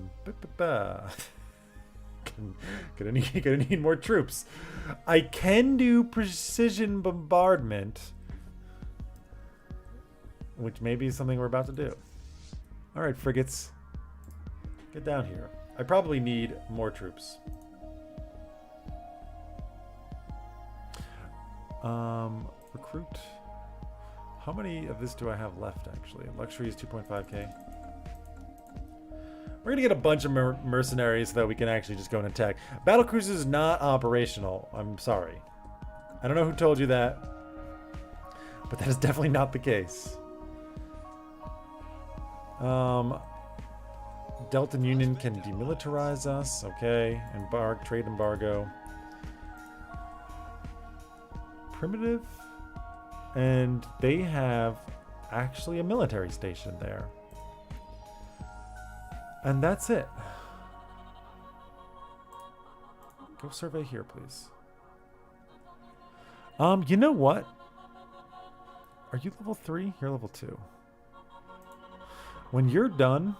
need more troops. I can do precision bombardment, which maybe is something we're about to do. All right, frigates, get down here. I probably need more troops. Recruit. How many of this do I have left, actually? Luxury is 2.5k. We're gonna get a bunch of mercenaries so that we can actually just go and attack. Battlecruiser is not operational. I'm sorry. I don't know who told you that, but that is definitely not the case. Delta Union can demilitarize us. Okay. Trade embargo. Primitive. And they have actually a military station there. And that's it. Go survey here, please. You know what? Are you level 3? You're level 2. When you're done,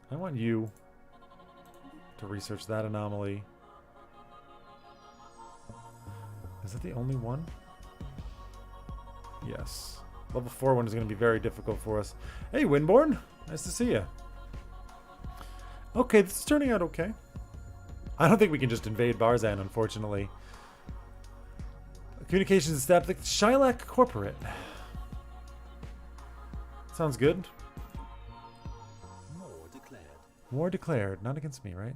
I want you to research that anomaly. Is that the only one? Yes. Level 4 one is going to be very difficult for us. Hey, Windborn. Nice to see you. Okay, this is turning out okay. I don't think we can just invade Barzan, unfortunately. Communications established. Shylock Corporate. Sounds good. War declared. Not against me, right?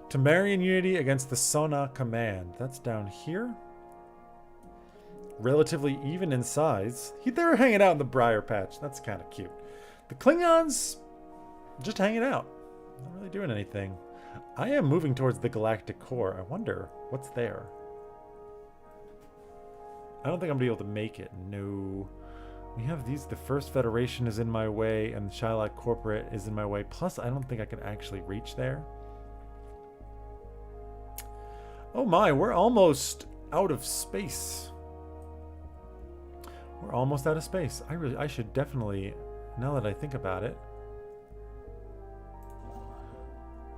Temerian unity against the Sona Command. That's down here. Relatively even in size. They're hanging out in the Briar Patch. That's kind of cute. The Klingons just hanging out. Not really doing anything. I am moving towards the Galactic Core. I wonder what's there. I don't think I'm going to be able to make it. No. We have these. The First Federation is in my way, and the Shylock Corporate is in my way. Plus, I don't think I can actually reach there. Oh my, we're almost out of space. We're almost out of space. I should definitely, now that I think about it,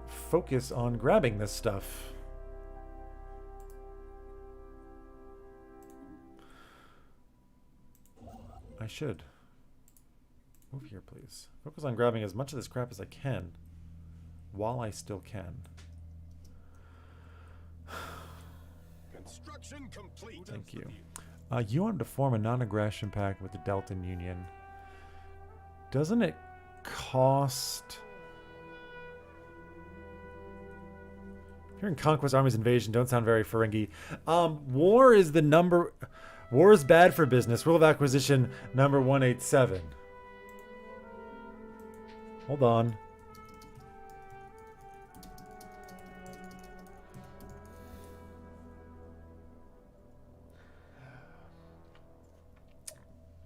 focus on grabbing this stuff. I should. Move here, please. Focus on grabbing as much of this crap as I can while I still can. Construction complete. Thank you. You wanted to form a non-aggression pact with the Deltan Union. Doesn't it cost... Hearing Conquest Army's invasion don't sound very Ferengi. War is the number... War is bad for business. Rule of acquisition number 187. Hold on.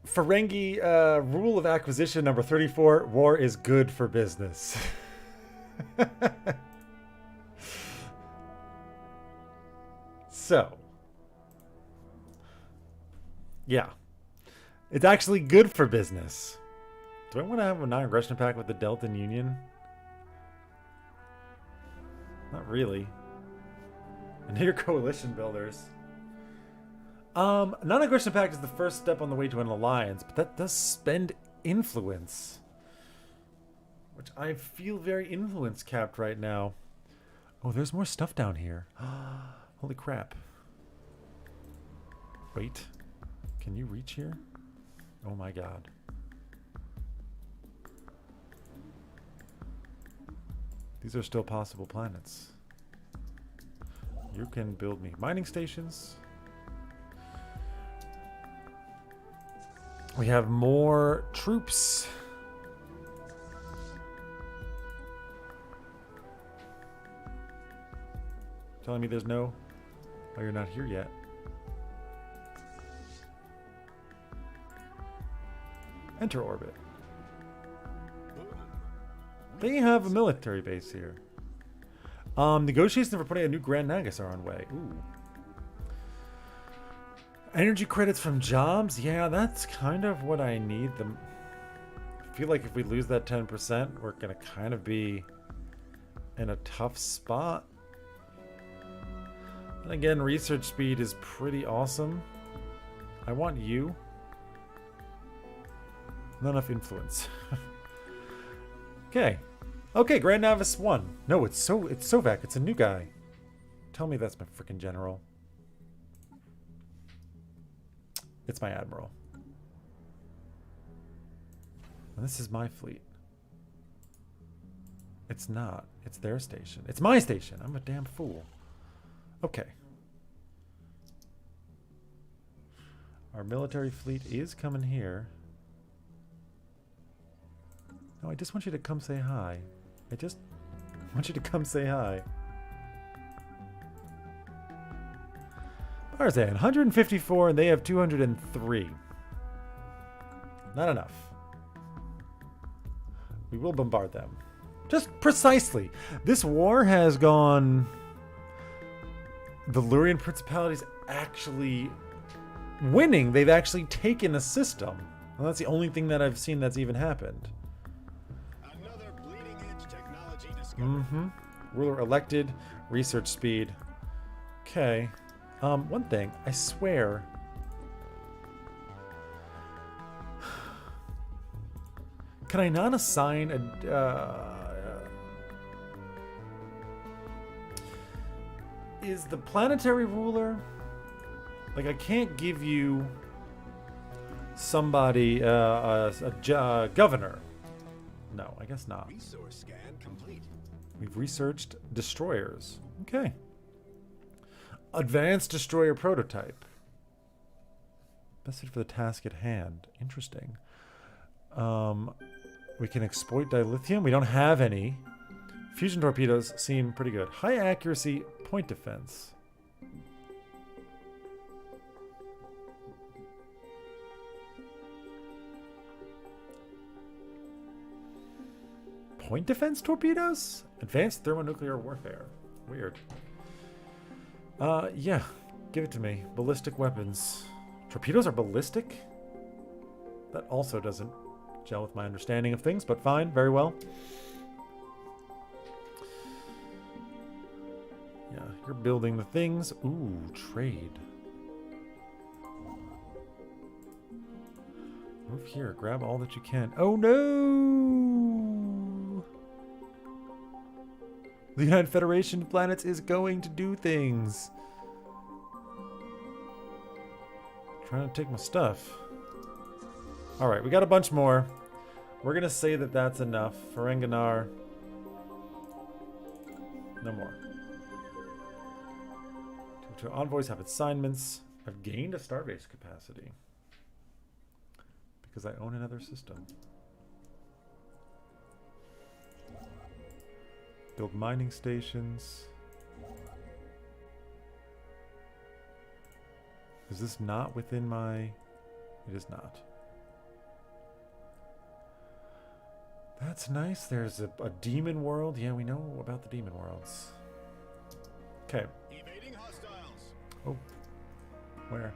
Ferengi rule of acquisition number 34. War is good for business. So, yeah, it's actually good for business. Do I want to have a non-aggression pact with the Deltan Union? Not really. And your coalition builders. Non-aggression pact is the first step on the way to an alliance, but that does spend influence, which I feel very influence capped right now. Oh, there's more stuff down here. Holy crap. Wait. Can you reach here? Oh my god. These are still possible planets. You can build me mining stations. We have more troops. Telling me there's no... Oh, you're not here yet. Enter orbit. They have a military base here. Negotiations for putting a new Grand Nagus are on way. Ooh. Energy credits from jobs? Yeah, that's kind of what I need. I feel like if we lose that 10%, we're going to kind of be in a tough spot. And again, research speed is pretty awesome. I want you. Not enough influence. Okay. Okay, Grand Navis 1. No, it's Sovak. It's a new guy. Tell me that's my freaking general. It's my admiral. And this is my fleet. It's not. It's their station. It's my station. I'm a damn fool. Okay. Our military fleet is coming here. No, I just want you to come say hi. I just want you to come say hi. Barzan, 154 and they have 203. Not enough. We will bombard them. Just precisely. This war has gone... The Lurian Principality's actually winning. They've actually taken a system. Well, that's the only thing that I've seen that's even happened. Another bleeding edge technology discovery. Ruler elected. Research speed. Okay. One thing. I swear. Can I not assign a... is the planetary ruler... Like, I can't give you somebody, a governor. No, I guess not. Resource scan complete. We've researched destroyers. Okay. Advanced destroyer prototype. Best fit for the task at hand. Interesting. We can exploit dilithium. We don't have any. Fusion torpedoes seem pretty good. High accuracy point defense. Point defense torpedoes? Advanced thermonuclear warfare. Weird. Yeah. Give it to me. Ballistic weapons. Torpedoes are ballistic? That also doesn't gel with my understanding of things, but fine. Very well. Yeah, you're building the things. Ooh, trade. Move here. Grab all that you can. Oh, no! The United Federation of Planets is going to do things. Trying to take my stuff. Alright, we got a bunch more. We're going to say that that's enough. Ferenginar. No more. Two envoys have assignments. I've gained a starbase capacity. Because I own another system. Build mining stations. Is this not within my... It is not. That's nice. There's a demon world. Yeah, we know about the demon worlds. Okay. Evading hostiles. Oh. Where?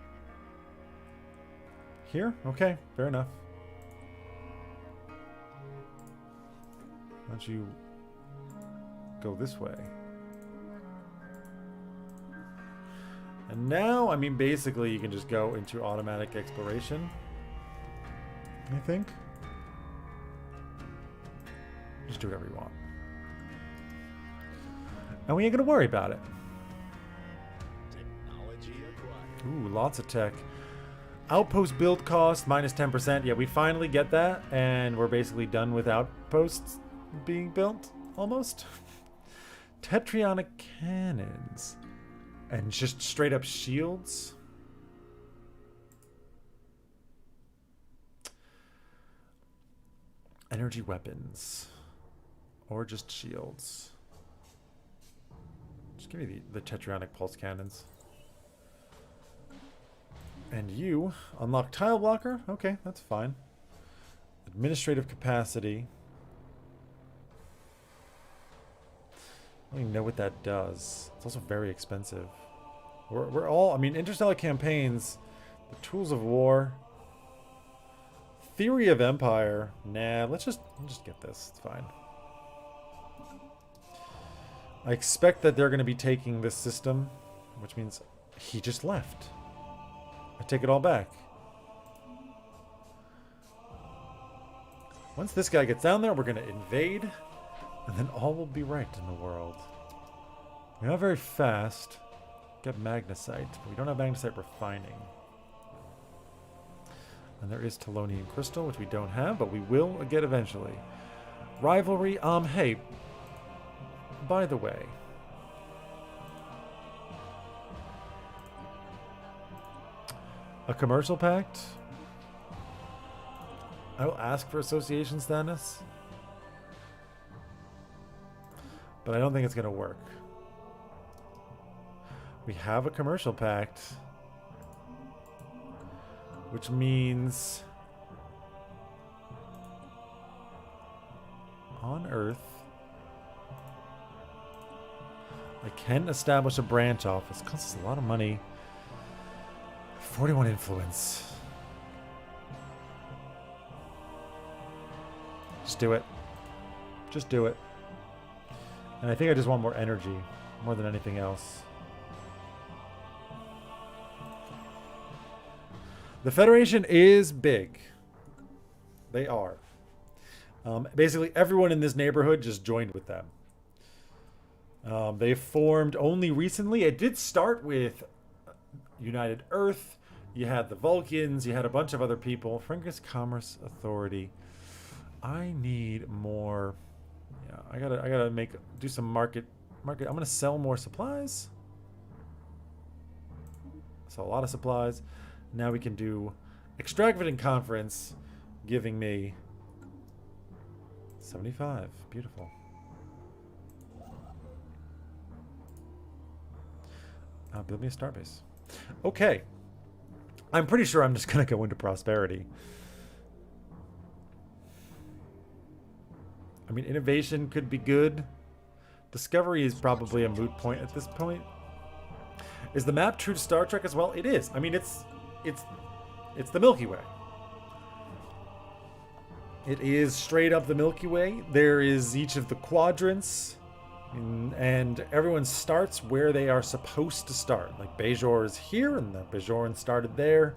Here? Okay, fair enough. Why don't you go this way? And now, I mean, basically you can just go into automatic exploration, I think. Just do whatever you want. And we ain't gonna worry about it. Technology acquired. Ooh, lots of tech. Outpost build cost minus 10%. Yeah, we finally get that, and we're basically done with outposts being built, almost. Tetrionic cannons. And just straight up shields. Energy weapons. Or just shields. Just give me the Tetrionic pulse cannons. And you unlock tile blocker. Okay, that's fine. Administrative capacity. I don't even know what that does. It's also very expensive. We're all, I mean, interstellar campaigns, the tools of war, theory of empire. Nah, let's just get this. It's fine. I expect that they're going to be taking this system, which means he just left. I take it all back. Once this guy gets down there, we're going to invade, and then all will be right in the world. We're not very fast. Get magnesite, but we don't have magnesite refining. And there is Telonian crystal, which we don't have, but we will get eventually. Rivalry, hey, by the way, a commercial pact? I will ask for association status, but I don't think it's going to work. We have a commercial pact, which means on Earth I can establish a branch office. It costs us a lot of money. 41 influence. Just do it. Just do it. And I think I just want more energy, more than anything else. The Federation is big. They are. Basically, everyone in this neighborhood just joined with them. They formed only recently. It did start with United Earth. You had the Vulcans. You had a bunch of other people. Frankus Commerce Authority. I need more. Yeah, I gotta do some market. I'm gonna sell more supplies. Sell a lot of supplies. Now we can do extravagant conference, giving me 75. Beautiful. Build me a starbase. Okay. I'm pretty sure I'm just going to go into prosperity. I mean, innovation could be good. Discovery is probably a moot point at this point. Is the map true to Star Trek as well? It is. I mean, it's the Milky Way. It is straight up the Milky Way. There is each of the quadrants. And everyone starts where they are supposed to start. Like Bajor is here, and the Bajoran started there.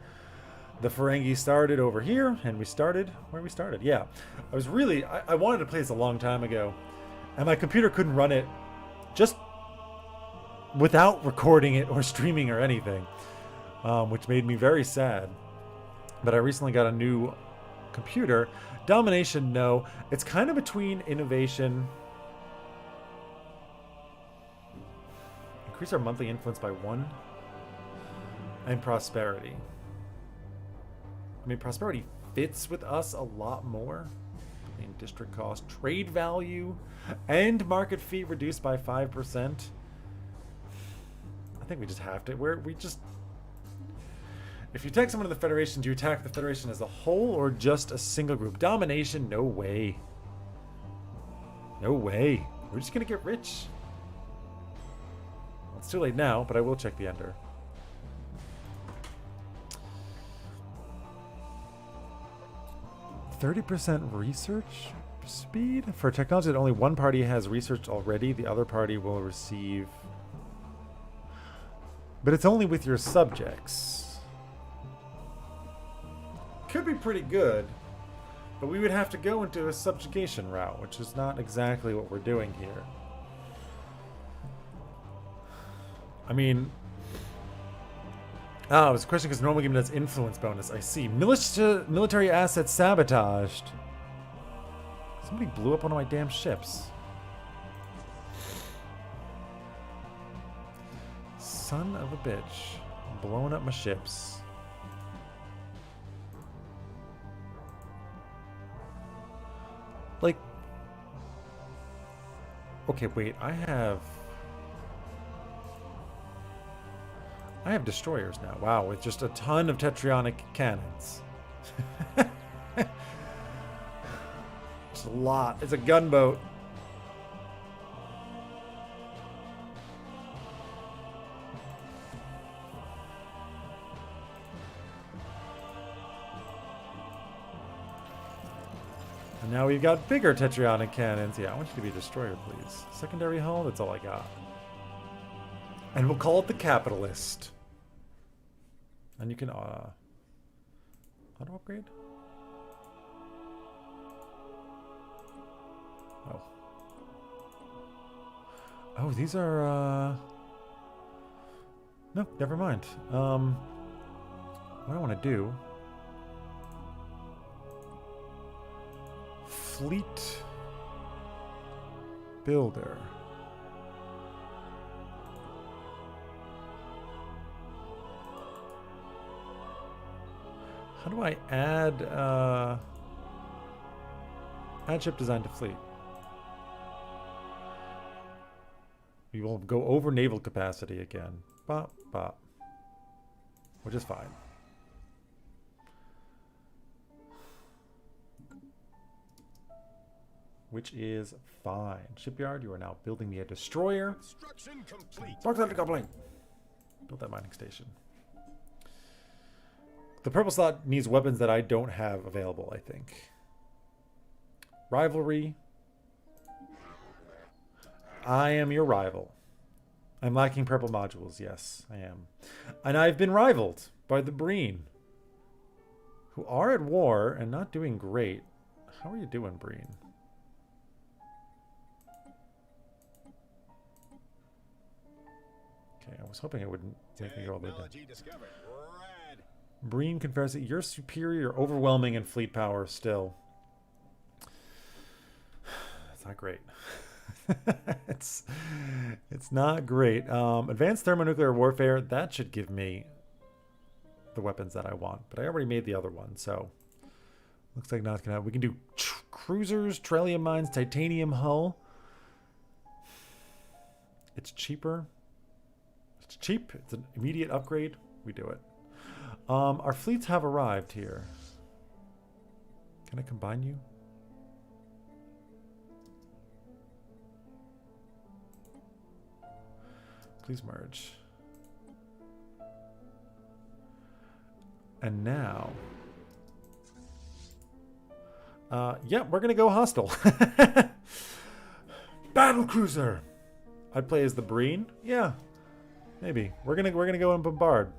The Ferengi started over here, and we started where we started. Yeah, I wanted to play this a long time ago, and my computer couldn't run it just without recording it or streaming or anything, which made me very sad. But I recently got a new Computer. Domination, no. It's kind of between innovation. Increase our monthly influence by 1. And prosperity. I mean, prosperity fits with us a lot more. In district cost, trade value, and market fee reduced by 5%. I think we just have to. If you attack someone in the Federation, do you attack the Federation as a whole or just a single group? Domination? No way. No way. We're just gonna get rich. Well, it's too late now, but I will check the ender. 30% research speed? For technology that only one party has researched already, the other party will receive... But it's only with your subjects. Could be pretty good, but we would have to go into a subjugation route, which is not exactly what we're doing here. I mean... Ah, it was a question because normally given as influence bonus. I see. Military assets sabotaged. Somebody blew up one of my damn ships. Son of a bitch. Blowing up my ships. Like... Okay, wait. I have destroyers now. Wow, with just a ton of tetrionic cannons. It's a lot. It's a gunboat. And now we've got bigger tetrionic cannons. Yeah, I want you to be a destroyer, please. Secondary hull, that's all I got. And we'll call it the Capitalist. And you can auto upgrade? Oh. Oh, these are no, never mind. What I want to do, Fleet Builder. How do I add ship design to fleet? We will go over naval capacity again. Bop, bop. Which is fine. Which is fine. Shipyard, you are now building me a destroyer. Construction complete. Build that mining station. The purple slot needs weapons that I don't have available, I think. Rivalry. I am your rival. I'm lacking purple modules. Yes, I am. And I've been rivaled by the Breen, who are at war and not doing great. How are you doing, Breen? Okay, I was hoping it wouldn't make me go all the way down. Breen Confederacy, you're superior, you're overwhelming in fleet power still. It's not great. it's not great. Advanced thermonuclear warfare, that should give me the weapons that I want. But I already made the other one, so looks like not gonna. We can do cruisers, trillium mines, titanium hull. It's cheaper. It's cheap. It's an immediate upgrade. We do it. Our fleets have arrived here. Can I combine you? Please merge. And now... yeah, we're gonna go hostile. Battle cruiser! I'd play as the Breen? Yeah. Maybe. We're gonna go and bombard.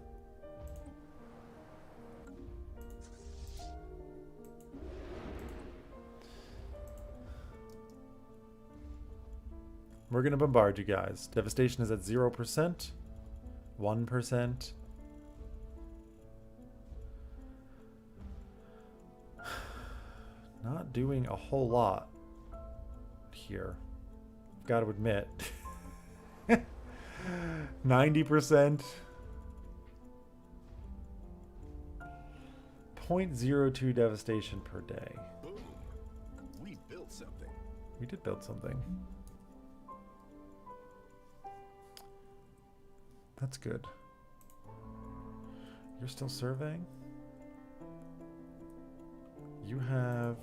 We're going to bombard you guys. Devastation is at 0%. 1%. Not doing a whole lot here. I've got to admit. 90%. 0.02 devastation per day. Boom. We built something. We did build something. That's good. You're still surveying? You have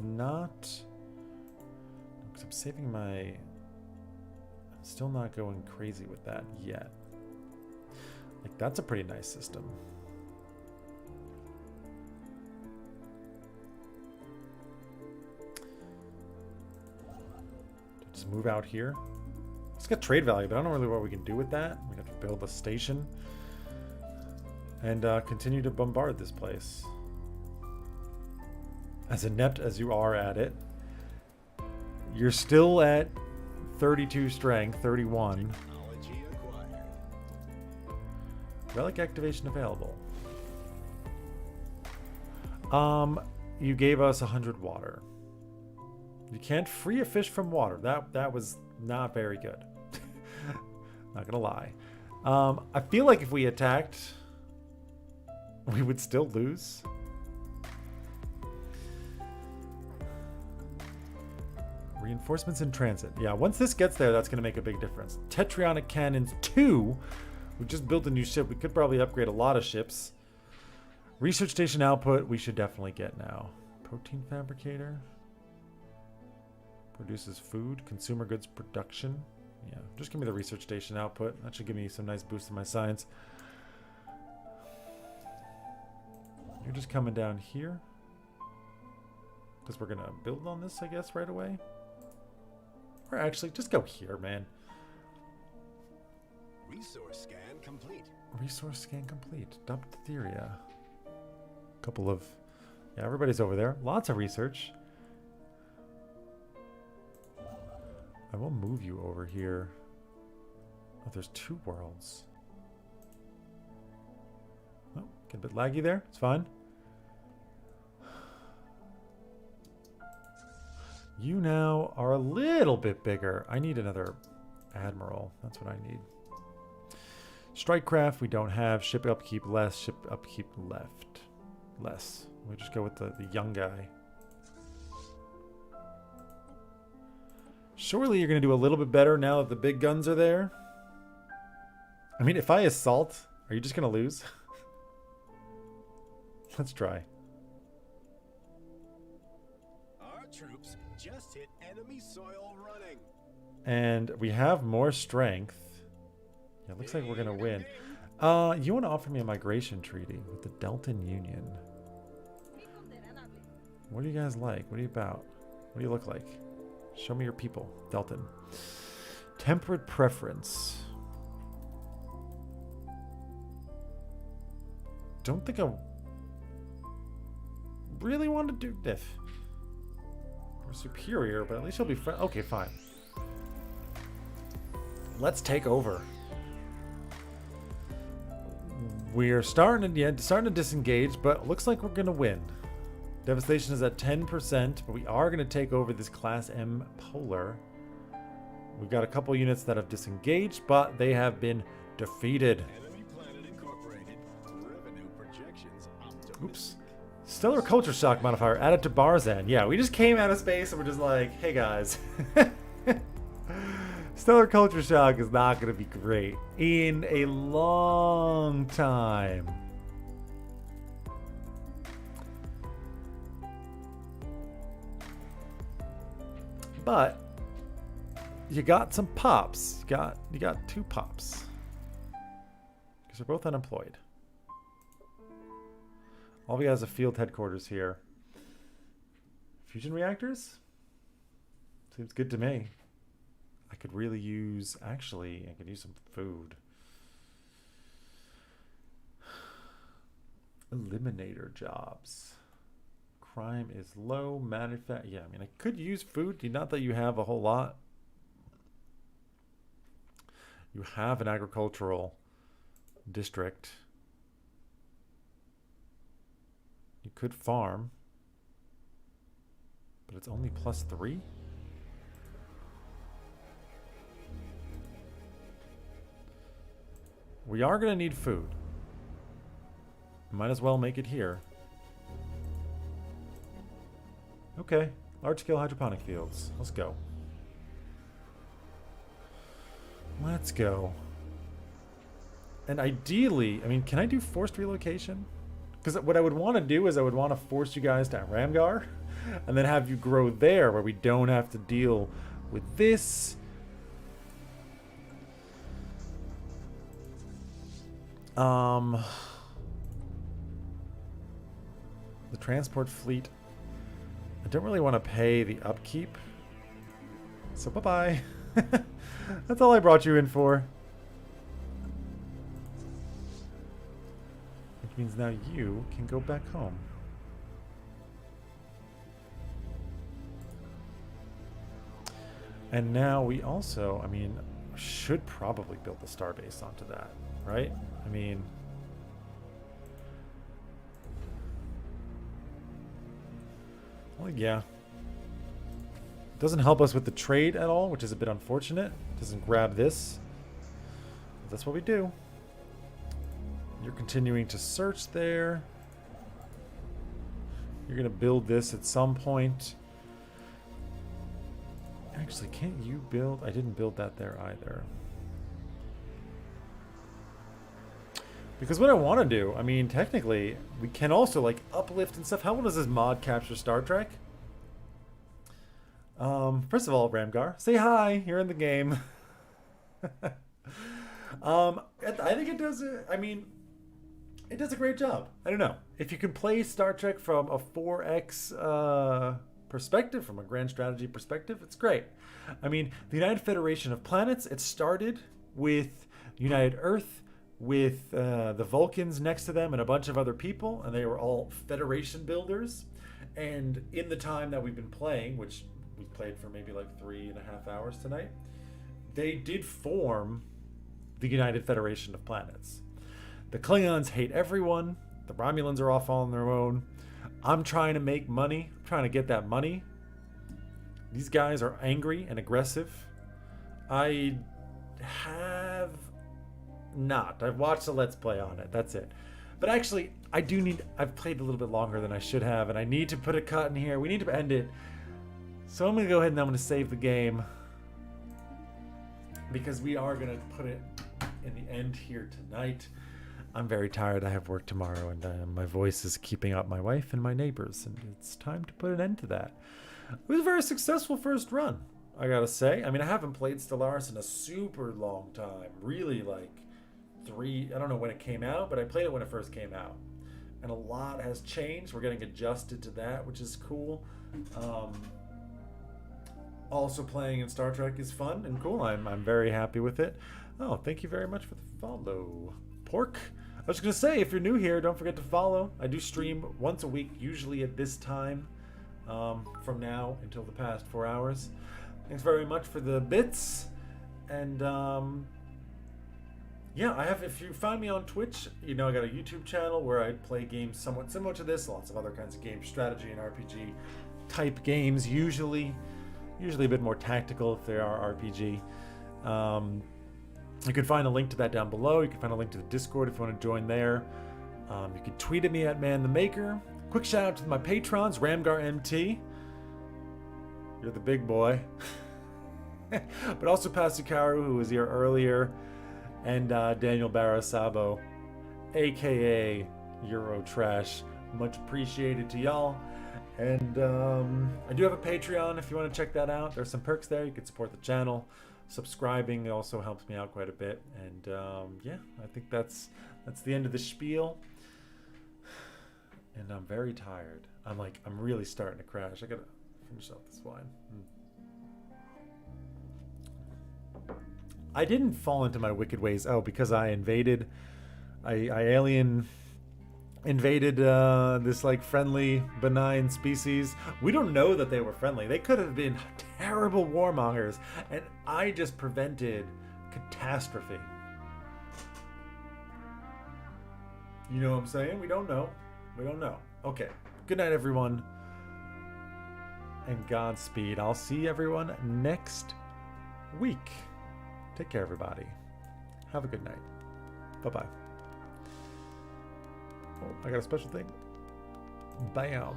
not... Because I'm saving my... I'm still not going crazy with that yet. Like, that's a pretty nice system. Just move out here. It's got trade value, but I don't know really what we can do with that. We have to build a station. And continue to bombard this place. As inept as you are at it, you're still at 32 strength, 31. Technology acquired. Relic activation available. You gave us 100 water. You can't free a fish from water. That was not very good. Not gonna lie. I feel like if we attacked, we would still lose. Reinforcements in transit. Yeah, once this gets there, that's going to make a big difference. Tetrionic cannons 2. We just built a new ship. We could probably upgrade a lot of ships. Research station output, we should definitely get now. Protein fabricator. Produces food. Consumer goods production. Yeah, just give me the research station output. That should give me some nice boost in my science. You're just coming down here. Because we're going to build on this, I guess, right away. Or actually, just go here, man. Resource scan complete. Resource scan complete. Diphtheria. Couple of... Yeah, everybody's over there. Lots of research. I will move you over here. Oh, there's 2 worlds. Oh, get a bit laggy there. It's fine. You now are a little bit bigger. I need another admiral. That's what I need. Strike craft we don't have. Ship upkeep less. Ship upkeep left. Less. We just go with the young guy. Surely you're going to do a little bit better now that the big guns are there. I mean, if I assault, are you just going to lose? Let's try. Our troops just hit enemy soil running. And we have more strength. Yeah, it looks like we're going to win. You want to offer me a migration treaty with the Deltan Union. What do you guys like? What are you about? What do you look like? Show me your people, Deltan. Temperate preference. Don't think I really want to do this. We're superior, but at least you'll be friend. Okay, fine. Let's take over. We're starting to disengage, but looks like we're gonna win. Devastation is at 10%, but we are gonna take over this Class M Polar. We've got a couple units that have disengaged, but they have been defeated. Enemy planet incorporated. Revenue projections optimistic. Oops. Stellar culture shock modifier added to Barzan. Yeah, we just came out of space and we're just like, hey guys. Stellar culture shock is not going to be great in a long time. But you got some pops. You got 2 pops. Because they're both unemployed. All we have is a field headquarters here. Fusion reactors? Seems good to me. I could really use... Actually, I could use some food. Eliminator jobs. Crime is low. Yeah, I mean, I could use food. Not that you have a whole lot. You have an agricultural district. You could farm. But it's only +3? We are going to need food. Might as well make it here. Okay. Large-scale hydroponic fields. Let's go. Let's go. And ideally, I mean, can I do forced relocation? Because what I would want to do is I would want to force you guys to Ramgar and then have you grow there where we don't have to deal with this. The transport fleet. I don't really want to pay the upkeep. So bye-bye. That's all I brought you in for. Which means now you can go back home. And now we also, I mean, should probably build the starbase onto that, right? I mean... well, yeah. Doesn't help us with the trade at all, which is a bit unfortunate. Doesn't grab this. But that's what we do. You're continuing to search there. You're going to build this at some point. Actually, can't you build? I didn't build that there either. Because what I want to do, I mean, technically, we can also, like, uplift and stuff. How well does this mod capture Star Trek? First of all, Ramgar, say hi. You're in the game. I think it does, I mean, it does a great job. I don't know. If you can play Star Trek from a 4X perspective, from a grand strategy perspective, it's great. I mean, the United Federation of Planets, it started with United Earth, with the Vulcans next to them and a bunch of other people, and they were all Federation builders. And in the time that we've been playing, which we played for maybe like 3.5 hours tonight, they did form the United Federation of Planets. The Klingons hate everyone. The Romulans are off on their own. I'm trying to make money. I'm trying to get that money. These guys are angry and aggressive. I have not. I've watched the Let's Play on it. That's it. But actually, I've played a little bit longer than I should have, and I need to put a cut in here. We need to end it. So I'm going to go ahead and I'm going to save the game, because we are going to put it in the end here tonight. I'm very tired. I have work tomorrow, and my voice is keeping up my wife and my neighbors, and it's time to put an end to that. It was a very successful first run, I gotta say. I mean, I haven't played Stellaris in a super long time. Really, like I don't know when it came out, but I played it when it first came out. And a lot has changed. We're getting adjusted to that, which is cool. Also playing in Star Trek is fun and cool. I'm very happy with it. Oh, thank you very much for the follow, Pork. I was going to say, if you're new here, don't forget to follow. I do stream once a week, usually at this time, from now until the past 4 hours. Thanks very much for the bits. And yeah, if you find me on Twitch, you know I got a YouTube channel where I play games somewhat similar to this, lots of other kinds of games, strategy and RPG type games, usually a bit more tactical if they are RPG. You can find a link to that down below. You can find a link to the Discord if you want to join there. You can tweet at me at ManTheMaker. Quick shout out to my patrons, RamgarMT. You're the big boy. But also Pasukaru, who was here earlier, and Daniel Barasabo, aka Eurotrash. Much appreciated to y'all. And I do have a Patreon if you want to check that out. There's some perks there. You can support the channel. Subscribing also helps me out quite a bit. And yeah, I think that's the end of the spiel. And I'm very tired. I'm really starting to crash. I gotta finish up this wine. I didn't fall into my wicked ways. Oh, because I invaded this like friendly, benign species. We don't know that they were friendly. They could have been terrible warmongers, and I just prevented catastrophe. You know what I'm saying? We don't know. We don't know. Okay. Good night, everyone. and Godspeed. I'll see everyone next week. Take care, everybody. Have a good night. Bye-bye. Oh, I got a special thing. Bam.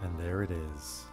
And there it is.